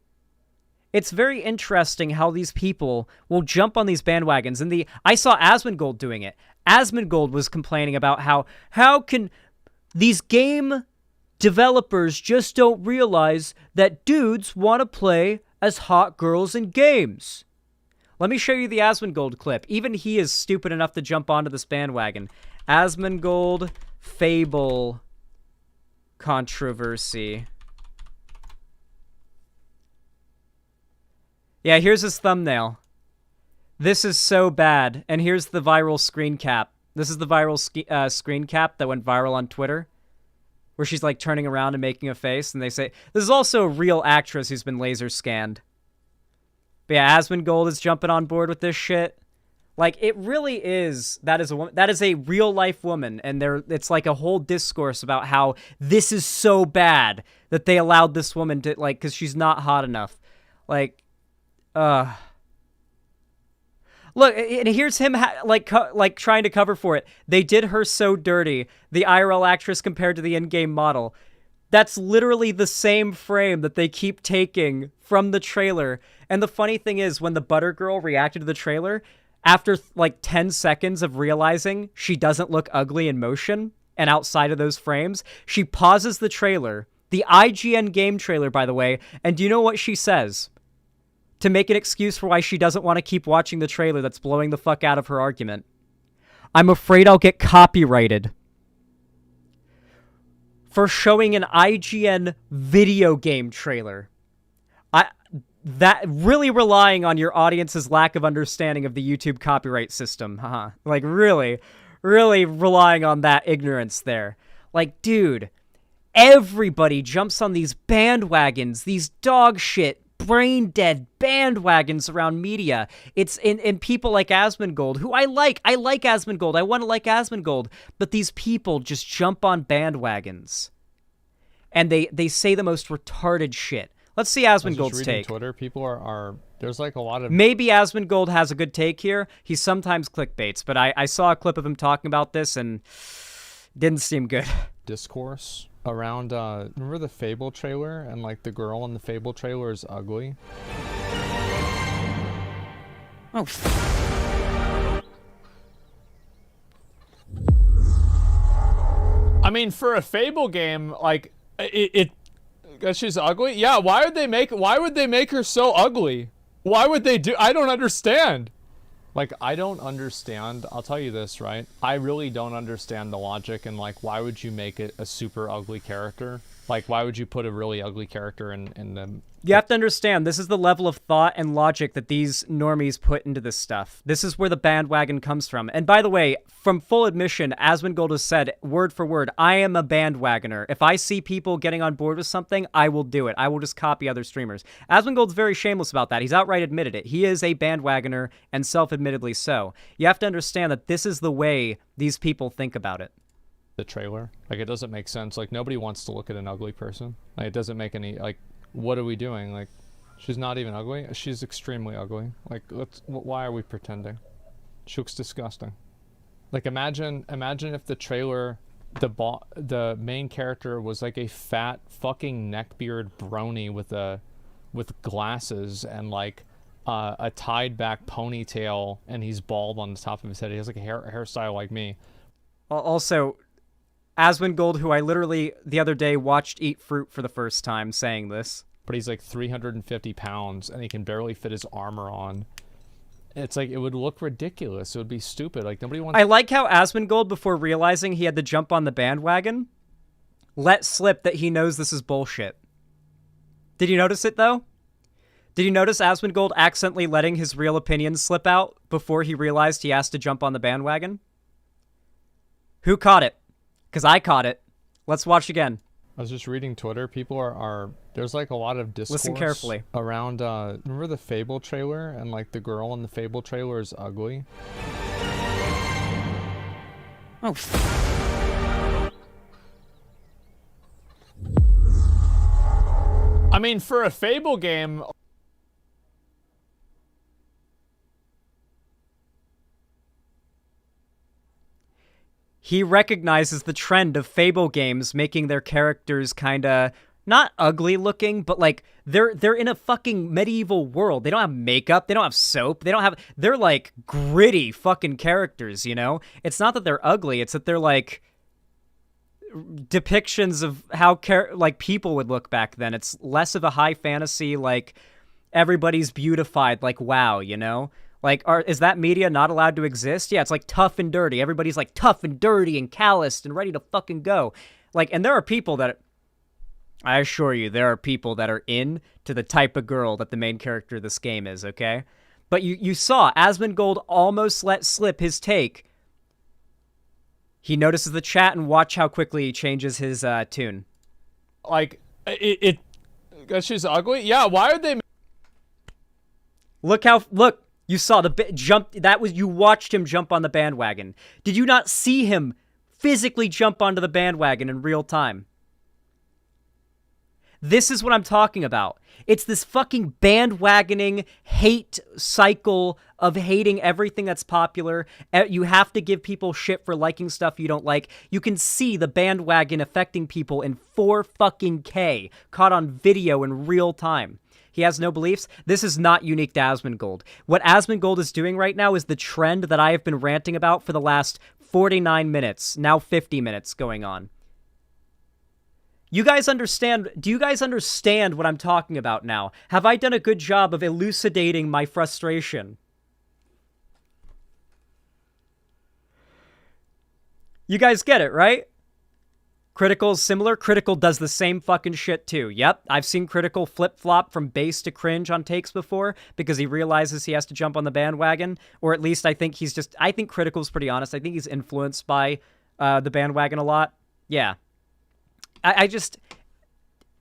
interesting how these people will jump on these bandwagons. And I saw Asmongold doing it. Asmongold was complaining about how can these game developers just don't realize that dudes want to play as hot girls in games. Let me show you the Asmongold clip. Even he is stupid enough to jump onto this bandwagon. Asmongold Fable controversy. Yeah, here's his thumbnail. This is so bad. And here's the viral screen cap. This is the viral screen cap that went viral on Twitter, where she's like turning around and making a face, and they say, this is also a real actress who's been laser scanned. But yeah, Asmongold is jumping on board with this shit. Like, it really is, that is a real life woman, and it's like a whole discourse about how this is so bad that they allowed this woman to, like, because she's not hot enough. Like, look, and here's him trying to cover for it. They did her so dirty. The IRL actress compared to the in-game model. That's literally the same frame that they keep taking from the trailer. And the funny thing is, when the Butter Girl reacted to the trailer, after like 10 seconds of realizing she doesn't look ugly in motion and outside of those frames, she pauses the trailer, the IGN game trailer, by the way, and do you know what she says? To make an excuse for why she doesn't want to keep watching the trailer that's blowing the fuck out of her argument. I'm afraid I'll get copyrighted for showing an IGN video game trailer. That really relying on your audience's lack of understanding of the YouTube copyright system. Like, really relying on that ignorance there. Like, dude, everybody jumps on these bandwagons, these dog shit, brain dead bandwagons around media. It's in people like Asmongold, who I like Asmongold. I want to like Asmongold, but these people just jump on bandwagons and they say the most retarded shit. Let's see Asmongold's take. Twitter, people are there's like a lot of... Maybe Asmongold has a good take here. He sometimes clickbaits, but I saw a clip of him talking about this and didn't seem good. Discourse around, remember the Fable trailer? And like the girl in the Fable trailer is ugly. Oh. I mean, for a Fable game, like, she's ugly? Yeah, why would they make her so ugly? Why would they do... I don't understand. Like, I don't understand. I'll tell you this, right? I really don't understand the logic and, like, why would you make it a super ugly character? Like, why would you put a really ugly character in the... You have to understand, this is the level of thought and logic that these normies put into this stuff. This is where the bandwagon comes from. And by the way, from full admission, Asmongold has said, word for word, I am a bandwagoner. If I see people getting on board with something, I will do it. I will just copy other streamers. Asmongold's very shameless about that. He's outright admitted it. He is a bandwagoner, and self-admittedly so. You have to understand that this is the way these people think about it. The trailer. Like, it doesn't make sense. Like, nobody wants to look at an ugly person. Like, it doesn't make any, like, what are we doing? Like, she's not even ugly. She's extremely ugly. Like, why are we pretending? She looks disgusting. Like, imagine if the trailer, the main character was like a fat fucking neckbeard brony with glasses and like a tied back ponytail, and he's bald on the top of his head. He has like a hairstyle like me. Also, Asmongold, who I literally the other day watched eat fruit for the first time, saying this. But he's like 350 pounds, and he can barely fit his armor on. It's like, it would look ridiculous. It would be stupid. Like, nobody wants... I like how Asmongold, before realizing he had to jump on the bandwagon, let slip that he knows this is bullshit. Did you notice it, though? Did you notice Asmongold accidentally letting his real opinions slip out before he realized he has to jump on the bandwagon? Who caught it? Because I caught it. Let's watch again. I was just reading Twitter. People are there's like a lot of discourse. Listen carefully. Around, remember the Fable trailer? And like the girl in the Fable trailer is ugly. Oh. I mean, for a Fable game... He recognizes the trend of Fable games making their characters kinda not ugly looking, but like they're in a fucking medieval world. They don't have makeup, they don't have soap, they're like gritty fucking characters, you know? It's not that they're ugly, it's that they're like depictions of how like people would look back then. It's less of a high fantasy, like everybody's beautified, like WoW, you know? Like, is that media not allowed to exist? Yeah, it's like tough and dirty. Everybody's like tough and dirty and calloused and ready to fucking go. Like, and there are people that, I assure you, there are people that are into the type of girl that the main character of this game is, okay? But you saw Asmongold almost let slip his take. He notices the chat and watch how quickly he changes his tune. Like, she's ugly? Yeah, why are they... Look, you saw the jump, you watched him jump on the bandwagon. Did you not see him physically jump onto the bandwagon in real time? This is what I'm talking about. It's this fucking bandwagoning hate cycle of hating everything that's popular. You have to give people shit for liking stuff you don't like. You can see the bandwagon affecting people in 4K caught on video in real time. He has no beliefs. This is not unique to Asmongold. What Asmongold is doing right now is the trend that I have been ranting about for the last 49 minutes, now 50 minutes going on. You guys understand? Do you guys understand what I'm talking about now? Have I done a good job of elucidating my frustration? You guys get it, right? Critical's similar. Critical does the same fucking shit too. Yep, I've seen Critical flip-flop from base to cringe on takes before because he realizes he has to jump on the bandwagon. Or at least I think Critical's pretty honest. I think he's influenced by the bandwagon a lot. Yeah. I just...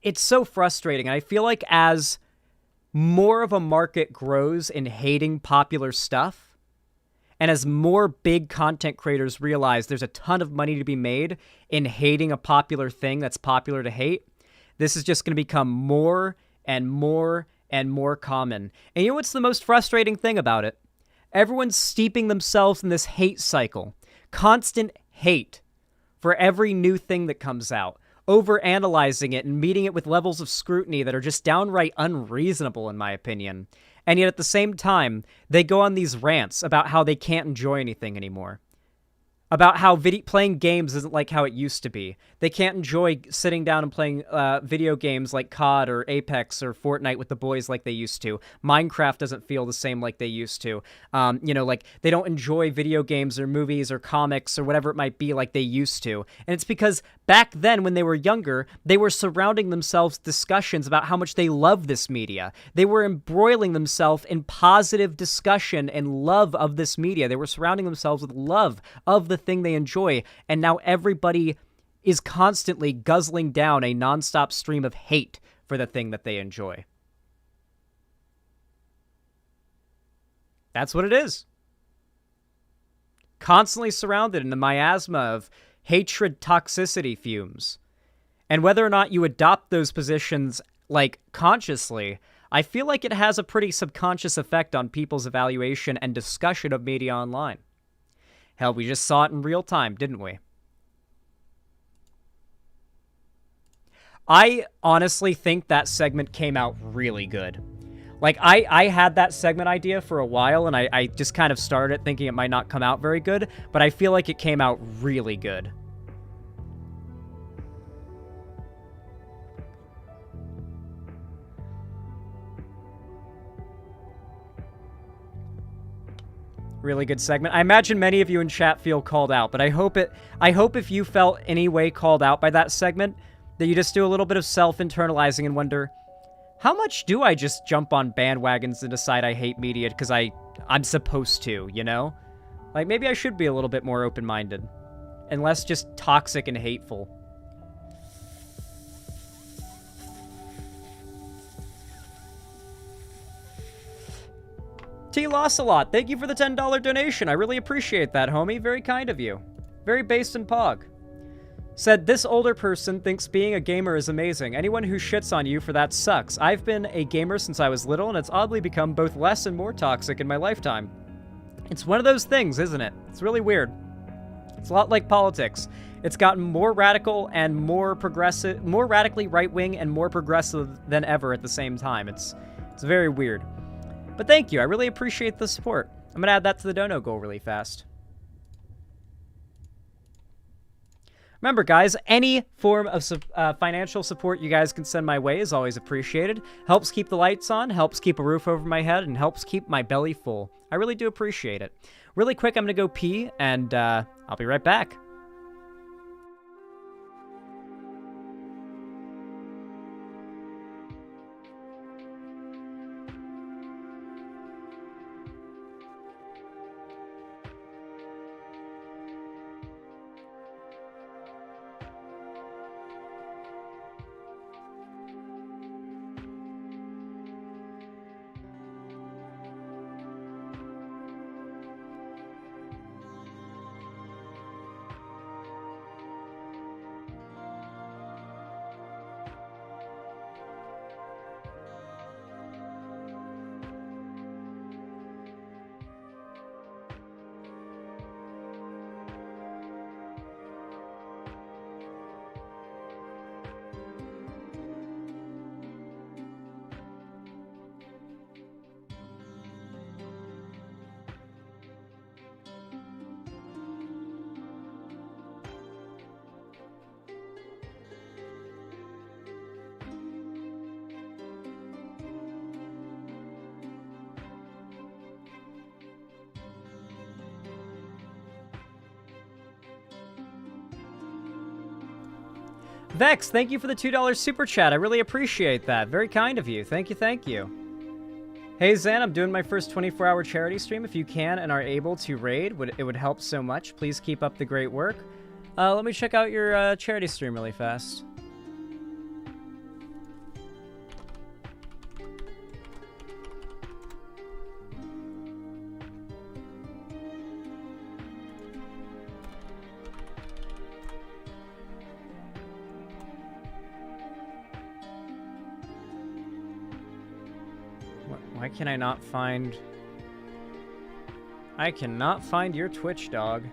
It's so frustrating. I feel like as more of a market grows in hating popular stuff, and as more big content creators realize there's a ton of money to be made in hating a popular thing that's popular to hate, this is just going to become more and more and more common. And you know what's the most frustrating thing about it? Everyone's steeping themselves in this hate cycle. Constant hate for every new thing that comes out. Overanalyzing it and meeting it with levels of scrutiny that are just downright unreasonable, in my opinion. And yet at the same time, they go on these rants about how they can't enjoy anything anymore. about how playing games isn't like how it used to be. They can't enjoy sitting down and playing video games like COD or Apex or Fortnite with the boys like they used to. Minecraft doesn't feel the same like they used to. You know, like they don't enjoy video games or movies or comics or whatever it might be like they used to. And it's because back then when they were younger, they were surrounding themselves with discussions about how much they love this media. They were embroiling themselves in positive discussion and love of this media. They were surrounding themselves with love of the thing they enjoy, and now everybody is constantly guzzling down a nonstop stream of hate for the thing that they enjoy. That's what it is. Constantly surrounded in the miasma of hatred toxicity fumes. And whether or not you adopt those positions, like, consciously, I feel like it has a pretty subconscious effect on people's evaluation and discussion of media online. Hell, we just saw it in real time, didn't we? I honestly think that segment came out really good. Like, I had that segment idea for a while, and I just kind of started it thinking it might not come out very good, but I feel like it came out really good. Really good segment. I imagine many of you in chat feel called out, but I hope if you felt any way called out by that segment, that you just do a little bit of self-internalizing and wonder, how much do I just jump on bandwagons and decide I hate media because I'm supposed to, you know? Like, maybe I should be a little bit more open-minded and less just toxic and hateful. T. Lossalot, thank you for the $10 donation. I really appreciate that, homie. Very kind of you. Very based in pog. Said, this older person thinks being a gamer is amazing. Anyone who shits on you for that sucks. I've been a gamer since I was little, and it's oddly become both less and more toxic in my lifetime. It's one of those things, isn't it? It's really weird. It's a lot like politics. It's gotten more radical and more progressive, more radically right-wing and more progressive than ever at the same time. It's very weird. But thank you. I really appreciate the support. I'm going to add that to the dono goal really fast. Remember, guys, any form of financial support you guys can send my way is always appreciated. Helps keep the lights on, helps keep a roof over my head, and helps keep my belly full. I really do appreciate it. Really quick, I'm going to go pee, and I'll be right back. Vex, thank you for the $2 super chat. I really appreciate that. Very kind of you. Thank you, thank you. Hey, Zan, I'm doing my first 24-hour charity stream. If you can and are able to raid, it would help so much. Please keep up the great work. Let me check out your charity stream really fast. Why can I not find... I cannot find your Twitch, dog.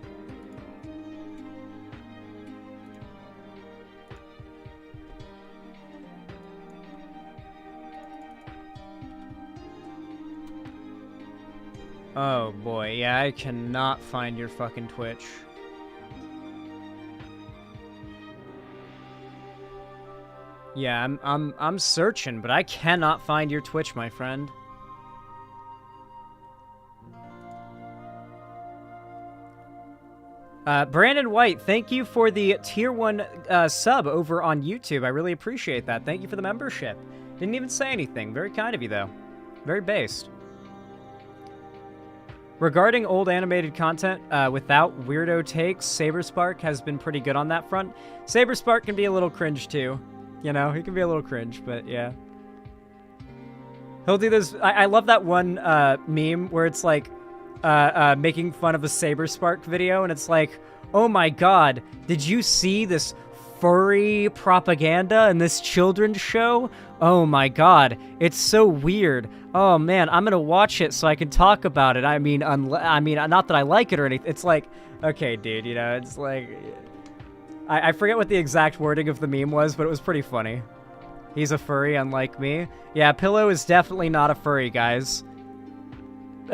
Oh boy, yeah, I cannot find your fucking Twitch. Yeah, I'm searching, but I cannot find your Twitch, my friend. Brandon White, thank you for the tier 1 sub over on YouTube. I really appreciate that. Thank you for the membership. Didn't even say anything. Very kind of you, though. Very based. Regarding old animated content, without weirdo takes, Saberspark has been pretty good on that front. Saberspark can be a little cringe, too. You know, he can be a little cringe, but yeah. He'll do this. I love that one meme where it's like, making fun of a Saberspark video, and it's like, oh my god, did you see this furry propaganda in this children's show? Oh my god, it's so weird. Oh man, I'm gonna watch it so I can talk about it. I mean, not that I like it or anything. It's like, okay, dude, you know, it's like, I forget what the exact wording of the meme was, but it was pretty funny. He's a furry, unlike me. Yeah, Pillow is definitely not a furry, guys.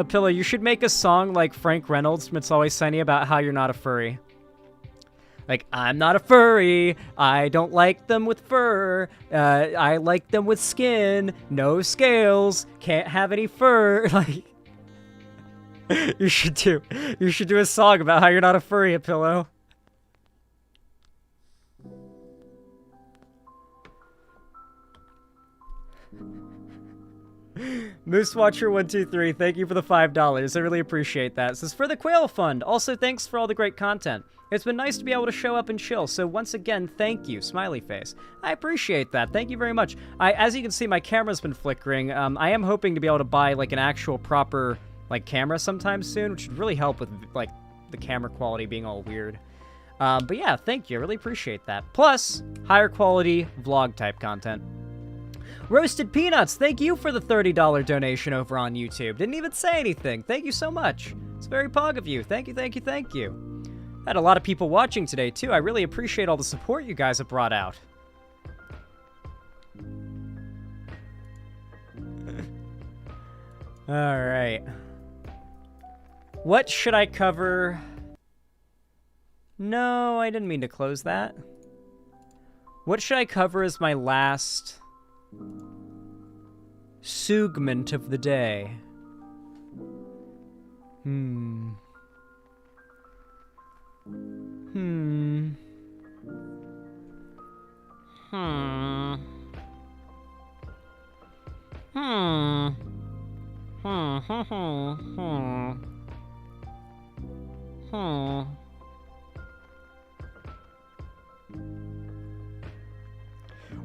Pillow, you should make a song like Frank Reynolds from It's Always Sunny about how you're not a furry. Like, I'm not a furry, I don't like them with fur, I like them with skin, no scales, can't have any fur. Like, you should do a song about how you're not a furry, Pillow. MooseWatcher123, thank you for the $5. I really appreciate that. This is for the Quail Fund. Also, thanks for all the great content. It's been nice to be able to show up and chill, so once again, thank you, smiley face. I appreciate that. Thank you very much. As you can see, my camera's been flickering. I am hoping to be able to buy, like, an actual proper, like, camera sometime soon, which would really help with, like, the camera quality being all weird. But yeah, thank you. I really appreciate that. Plus, higher quality vlog-type content. Roasted Peanuts, thank you for the $30 donation over on YouTube. Didn't even say anything. Thank you so much. It's very pog of you. Thank you, thank you, thank you. Had a lot of people watching today, too. I really appreciate all the support you guys have brought out. Alright. What should I cover? No, I didn't mean to close that. What should I cover as my last segment of the day?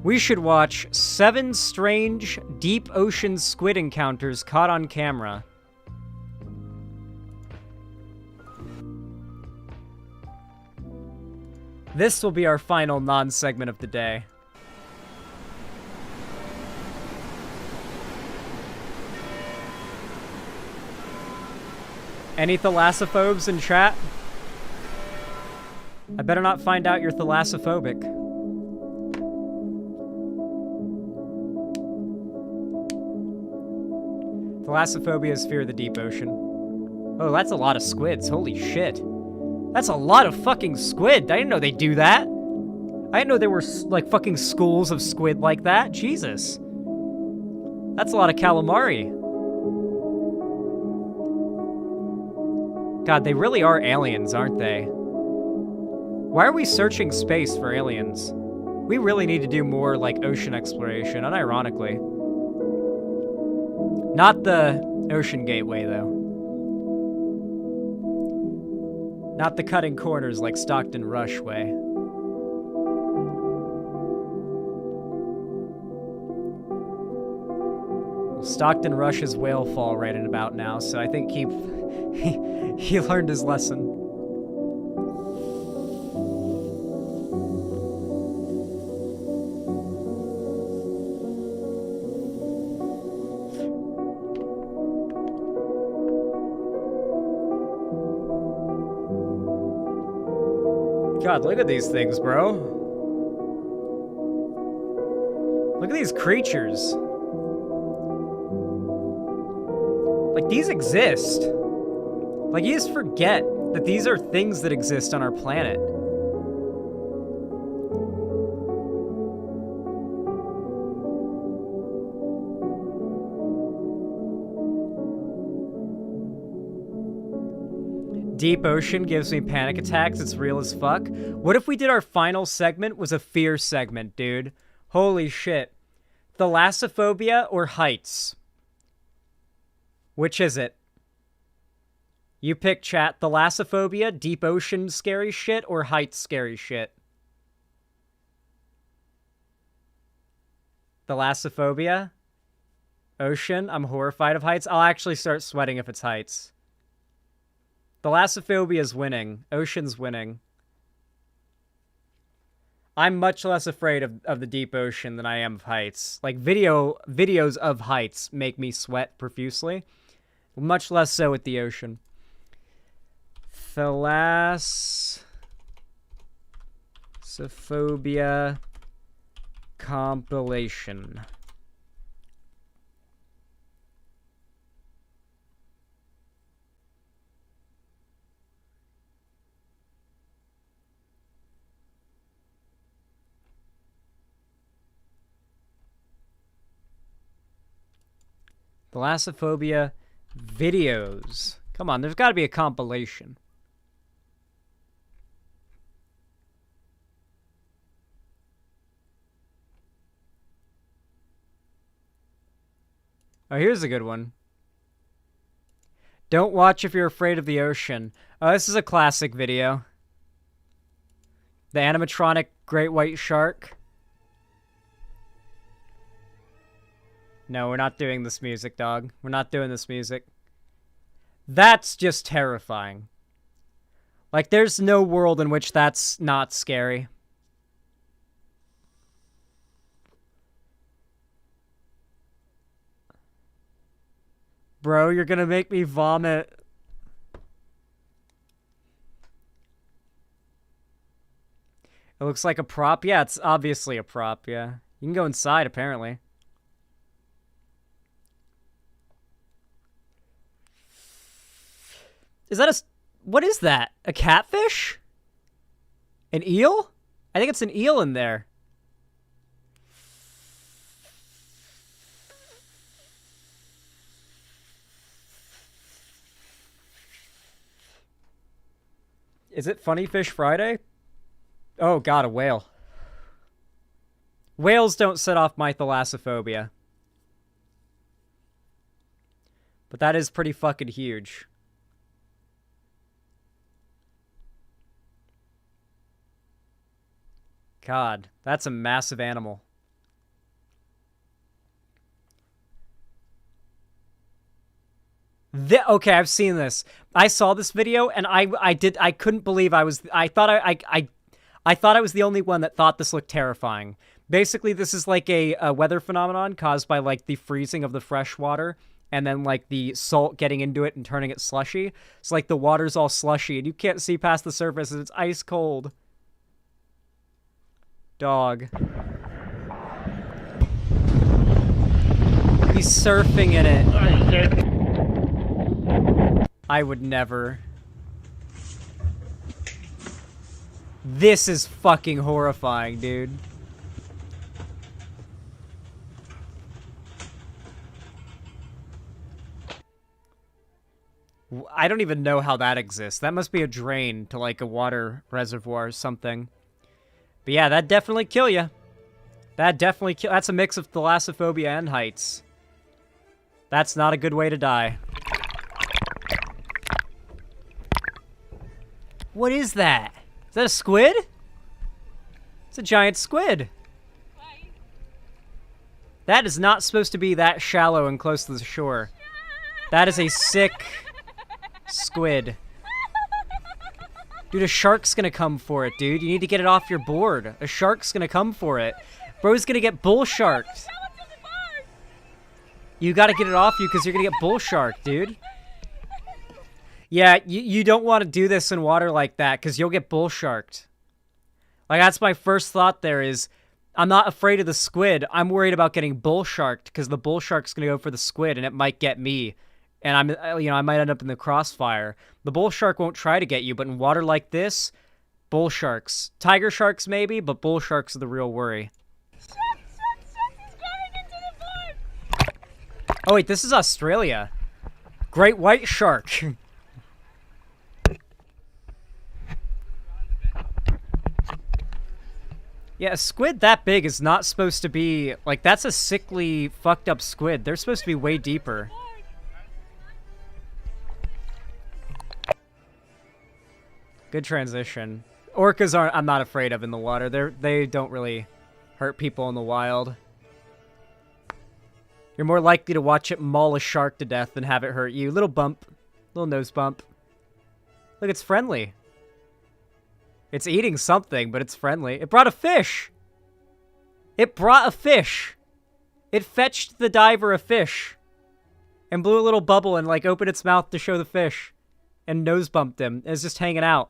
We should watch 7 strange deep ocean squid encounters caught on camera. This will be our final non-segment of the day. Any thalassophobes in chat? I better not find out you're thalassophobic. Thalassophobia is fear of the deep ocean. Oh, that's a lot of squids. Holy shit. That's a lot of fucking squid. I didn't know they do that. I didn't know there were, like, fucking schools of squid like that. Jesus. That's a lot of calamari. God, they really are aliens, aren't they? Why are we searching space for aliens? We really need to do more, like, ocean exploration, unironically. Not the Ocean Gateway, though. Not the cutting corners like Stockton Rush way. Well, Stockton Rush is whale fall right in about now, so I think he learned his lesson. God, look at these things, bro. Look at these creatures. Like, these exist. Like, you just forget that these are things that exist on our planet. Deep ocean gives me panic attacks. It's real as fuck. What if we did our final segment was a fear segment, dude? Holy shit. Thalassophobia or heights? Which is it? You pick, chat. Thalassophobia, deep ocean scary shit, or heights scary shit? Thalassophobia? Ocean? I'm horrified of heights. I'll actually start sweating if it's heights. Thalassophobia is winning. Ocean's winning. I'm much less afraid of the deep ocean than I am of heights. Like, videos of heights make me sweat profusely. Much less so with the ocean. Thalassophobia compilation. Thalassophobia videos. Come on, there's got to be a compilation. Oh, here's a good one. Don't watch if you're afraid of the ocean. Oh, this is a classic video. The animatronic great white shark. No, we're not doing this music, dog. We're not doing this music. That's just terrifying. Like, there's no world in which that's not scary. Bro, you're gonna make me vomit. It looks like a prop. Yeah, it's obviously a prop, yeah. You can go inside, apparently. Is that a... What is that? A catfish? An eel? I think it's an eel in there. Is it Funny Fish Friday? Oh god, a whale. Whales don't set off my thalassophobia. But that is pretty fucking huge. God, that's a massive animal. Okay, I've seen this. I saw this video and I couldn't believe I thought I was the only one that thought this looked terrifying. Basically, this is like a weather phenomenon caused by like the freezing of the fresh water and then like the salt getting into it and turning it slushy. It's like the water's all slushy and you can't see past the surface and it's ice cold. Dog. He's surfing in it. I would never. This is fucking horrifying, dude. I don't even know how that exists. That must be a drain to like a water reservoir or something. But yeah, that'd definitely kill you. That'd definitely kill. That's a mix of thalassophobia and heights. That's not a good way to die. What is that? Is that a squid? It's a giant squid. That is not supposed to be that shallow and close to the shore. That is a sick squid. Dude, a shark's gonna come for it, dude. You need to get it off your board. A shark's gonna come for it. Bro's gonna get bull sharked. You gotta get it off you because you're gonna get bull sharked, dude. Yeah, you don't want to do this in water like that because you'll get bull sharked. Like, that's my first thought there is, I'm not afraid of the squid. I'm worried about getting bull sharked because the bull shark's gonna go for the squid and it might get me. And I might end up in the crossfire. The bull shark won't try to get you, but in water like this, bull sharks. Tiger sharks maybe, but bull sharks are the real worry. Oh wait, this is Australia. Great white shark. Yeah, a squid that big is not supposed to be... Like, that's a sickly, fucked up squid. They're supposed to be way deeper. Good transition. Orcas aren't... I'm not afraid of in the water. They don't really hurt people in the wild. You're more likely to watch it maul a shark to death than have it hurt you. Little bump. Little nose bump. Look, it's friendly. It's eating something, but it's friendly. It brought a fish! It brought a fish! It fetched the diver a fish. And blew a little bubble and, like, opened its mouth to show the fish. And nose bumped him. It's just hanging out.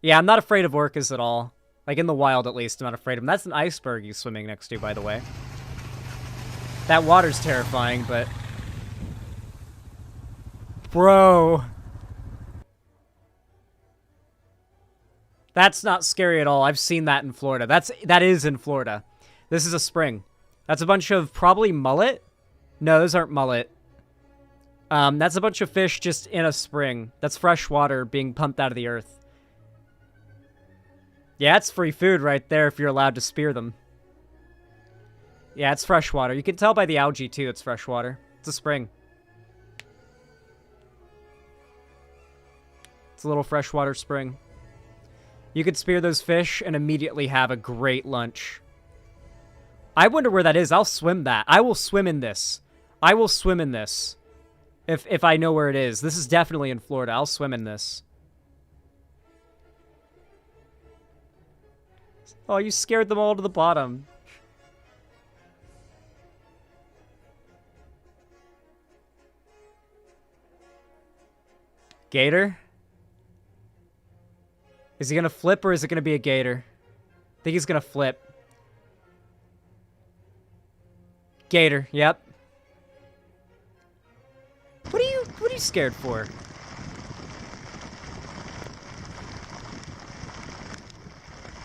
Yeah, I'm not afraid of orcas at all. Like, in the wild, at least, I'm not afraid of them. That's an iceberg he's swimming next to, by the way. That water's terrifying, but... Bro... That's not scary at all. I've seen that in Florida. That is in Florida. This is a spring. That's a bunch of probably mullet. No, those aren't mullet. That's a bunch of fish just in a spring. That's fresh water being pumped out of the earth. Yeah, it's free food right there if you're allowed to spear them. Yeah, it's fresh water. You can tell by the algae too it's fresh water. It's a spring. It's a little freshwater spring. You could spear those fish and immediately have a great lunch. I wonder where that is. I'll swim that. I will swim in this. I will swim in this. If I know where it is. This is definitely in Florida. I'll swim in this. Oh, you scared them all to the bottom. Gator? Is he gonna flip or is it gonna be a gator? I think he's gonna flip. Gator, yep. What are you scared for?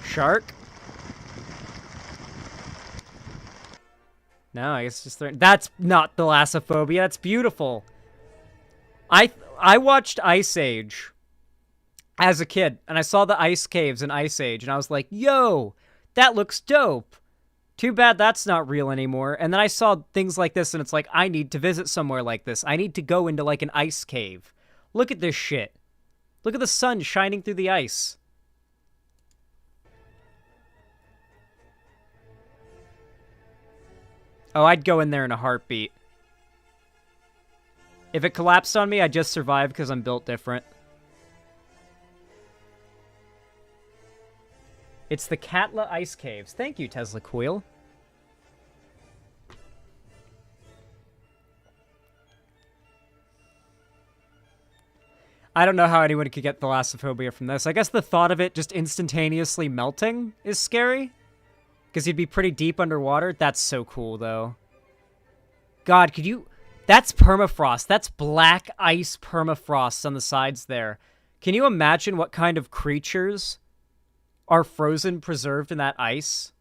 Shark? No, I guess just that's not Thalassophobia. That's beautiful. I watched Ice Age as a kid, and I saw the ice caves in Ice Age, and I was like, yo, that looks dope. Too bad that's not real anymore. And then I saw things like this, and it's like, I need to visit somewhere like this. I need to go into, like, an ice cave. Look at this shit. Look at the sun shining through the ice. Oh, I'd go in there in a heartbeat. If it collapsed on me, I'd just survive because I'm built different. It's the Katla Ice Caves. Thank you, Tesla Coil. I don't know how anyone could get Thalassophobia from this. I guess the thought of it just instantaneously melting is scary. Because you'd be pretty deep underwater. That's so cool, though. God, could you... That's permafrost. That's black ice permafrost on the sides there. Can you imagine what kind of creatures are frozen, preserved in that ice?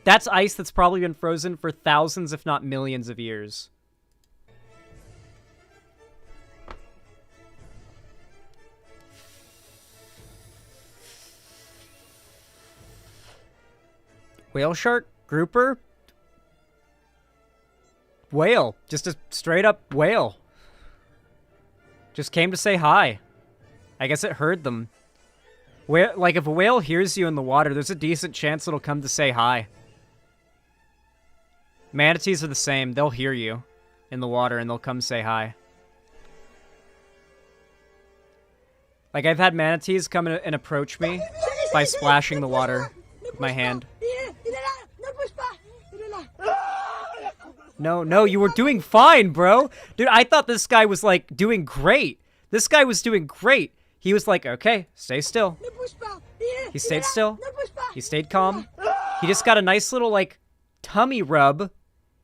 That's ice that's probably been frozen for thousands, if not millions of years. Whale shark? Grouper? Whale. Just a straight up whale. Just came to say hi. I guess it heard them. Like, if a whale hears you in the water, there's a decent chance it'll come to say hi. Manatees are the same. They'll hear you in the water, and they'll come say hi. Like, I've had manatees come and approach me by splashing the water with my hand. No, you were doing fine, bro. Dude, I thought this guy was, like, doing great. This guy was doing great. He was like, okay, stay still. He stayed still. He stayed calm. He just got a nice little, like, tummy rub.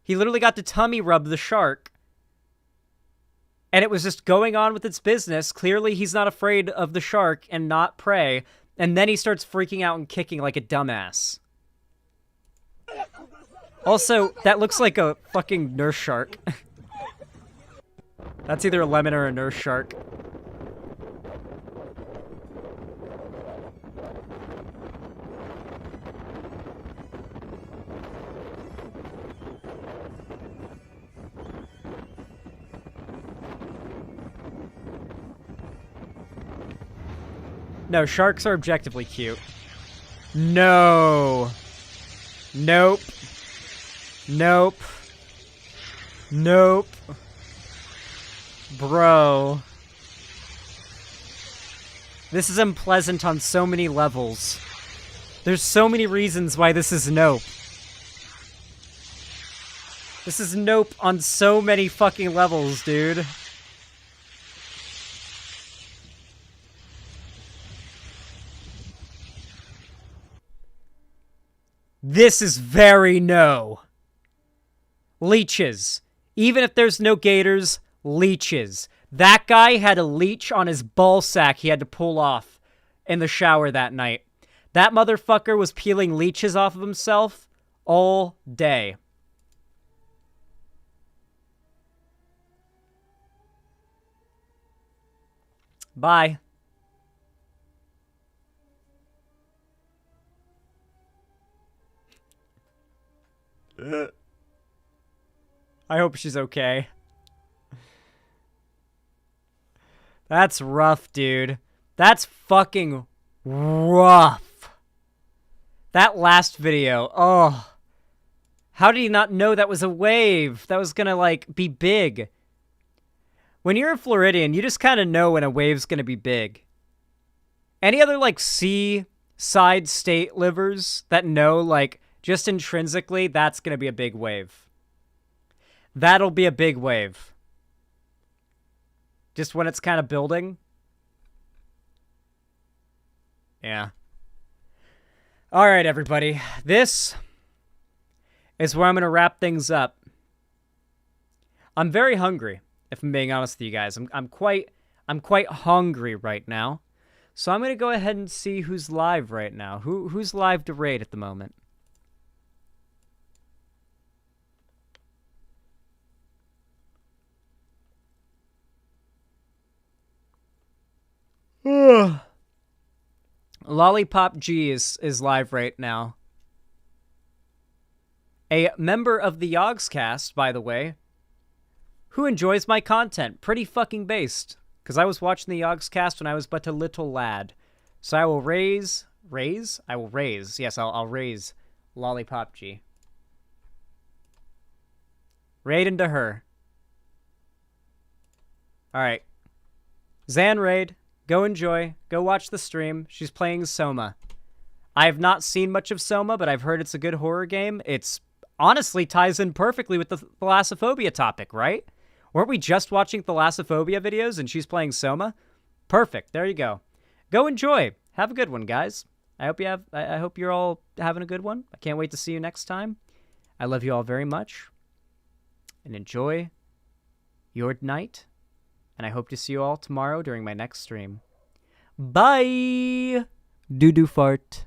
He literally got to tummy rub the shark. And it was just going on with its business. Clearly, he's not afraid of the shark and not prey. And then he starts freaking out and kicking like a dumbass. Also, that looks like a fucking nurse shark. That's either a lemon or a nurse shark. No, sharks are objectively cute. No. Nope. Nope. Nope. Bro. This is unpleasant on so many levels. There's so many reasons why this is nope. This is nope on so many fucking levels, dude. This is very no. Leeches. Even if there's no gators, leeches. That guy had a leech on his ball sack he had to pull off in the shower that night. That motherfucker was peeling leeches off of himself all day. Bye. I hope she's okay. That's rough, dude. That's fucking rough. That last video, oh. How did he not know that was a wave? That was gonna, like, be big. When you're a Floridian, you just kind of know when a wave's gonna be big. Any other, like, seaside state livers that know, like, just intrinsically, that's gonna be a big wave. That'll be a big wave. Just when it's kind of building. Yeah. All right, everybody. This is where I'm going to wrap things up. I'm very hungry, if I'm being honest with you guys. I'm quite hungry right now. So I'm going to go ahead and see who's live right now. Who's live to raid at the moment? Lollipop G is live right now. A member of the Yogscast, by the way, who enjoys my content. Pretty fucking based. Because I was watching the Yogscast when I was but a little lad. So I will raise? I will raise. Yes, I'll raise Lollipop G. Raid into her. Alright. Zan raid. Go enjoy. Go watch the stream. She's playing Soma. I have not seen much of Soma, but I've heard it's a good horror game. It's honestly ties in perfectly with the Thalassophobia topic, right? Weren't we just watching Thalassophobia videos and she's playing Soma? Perfect. There you go. Go enjoy. Have a good one, guys. I hope you're all having a good one. I can't wait to see you next time. I love you all very much. And enjoy your night. And I hope to see you all tomorrow during my next stream. Bye! Doo-doo fart.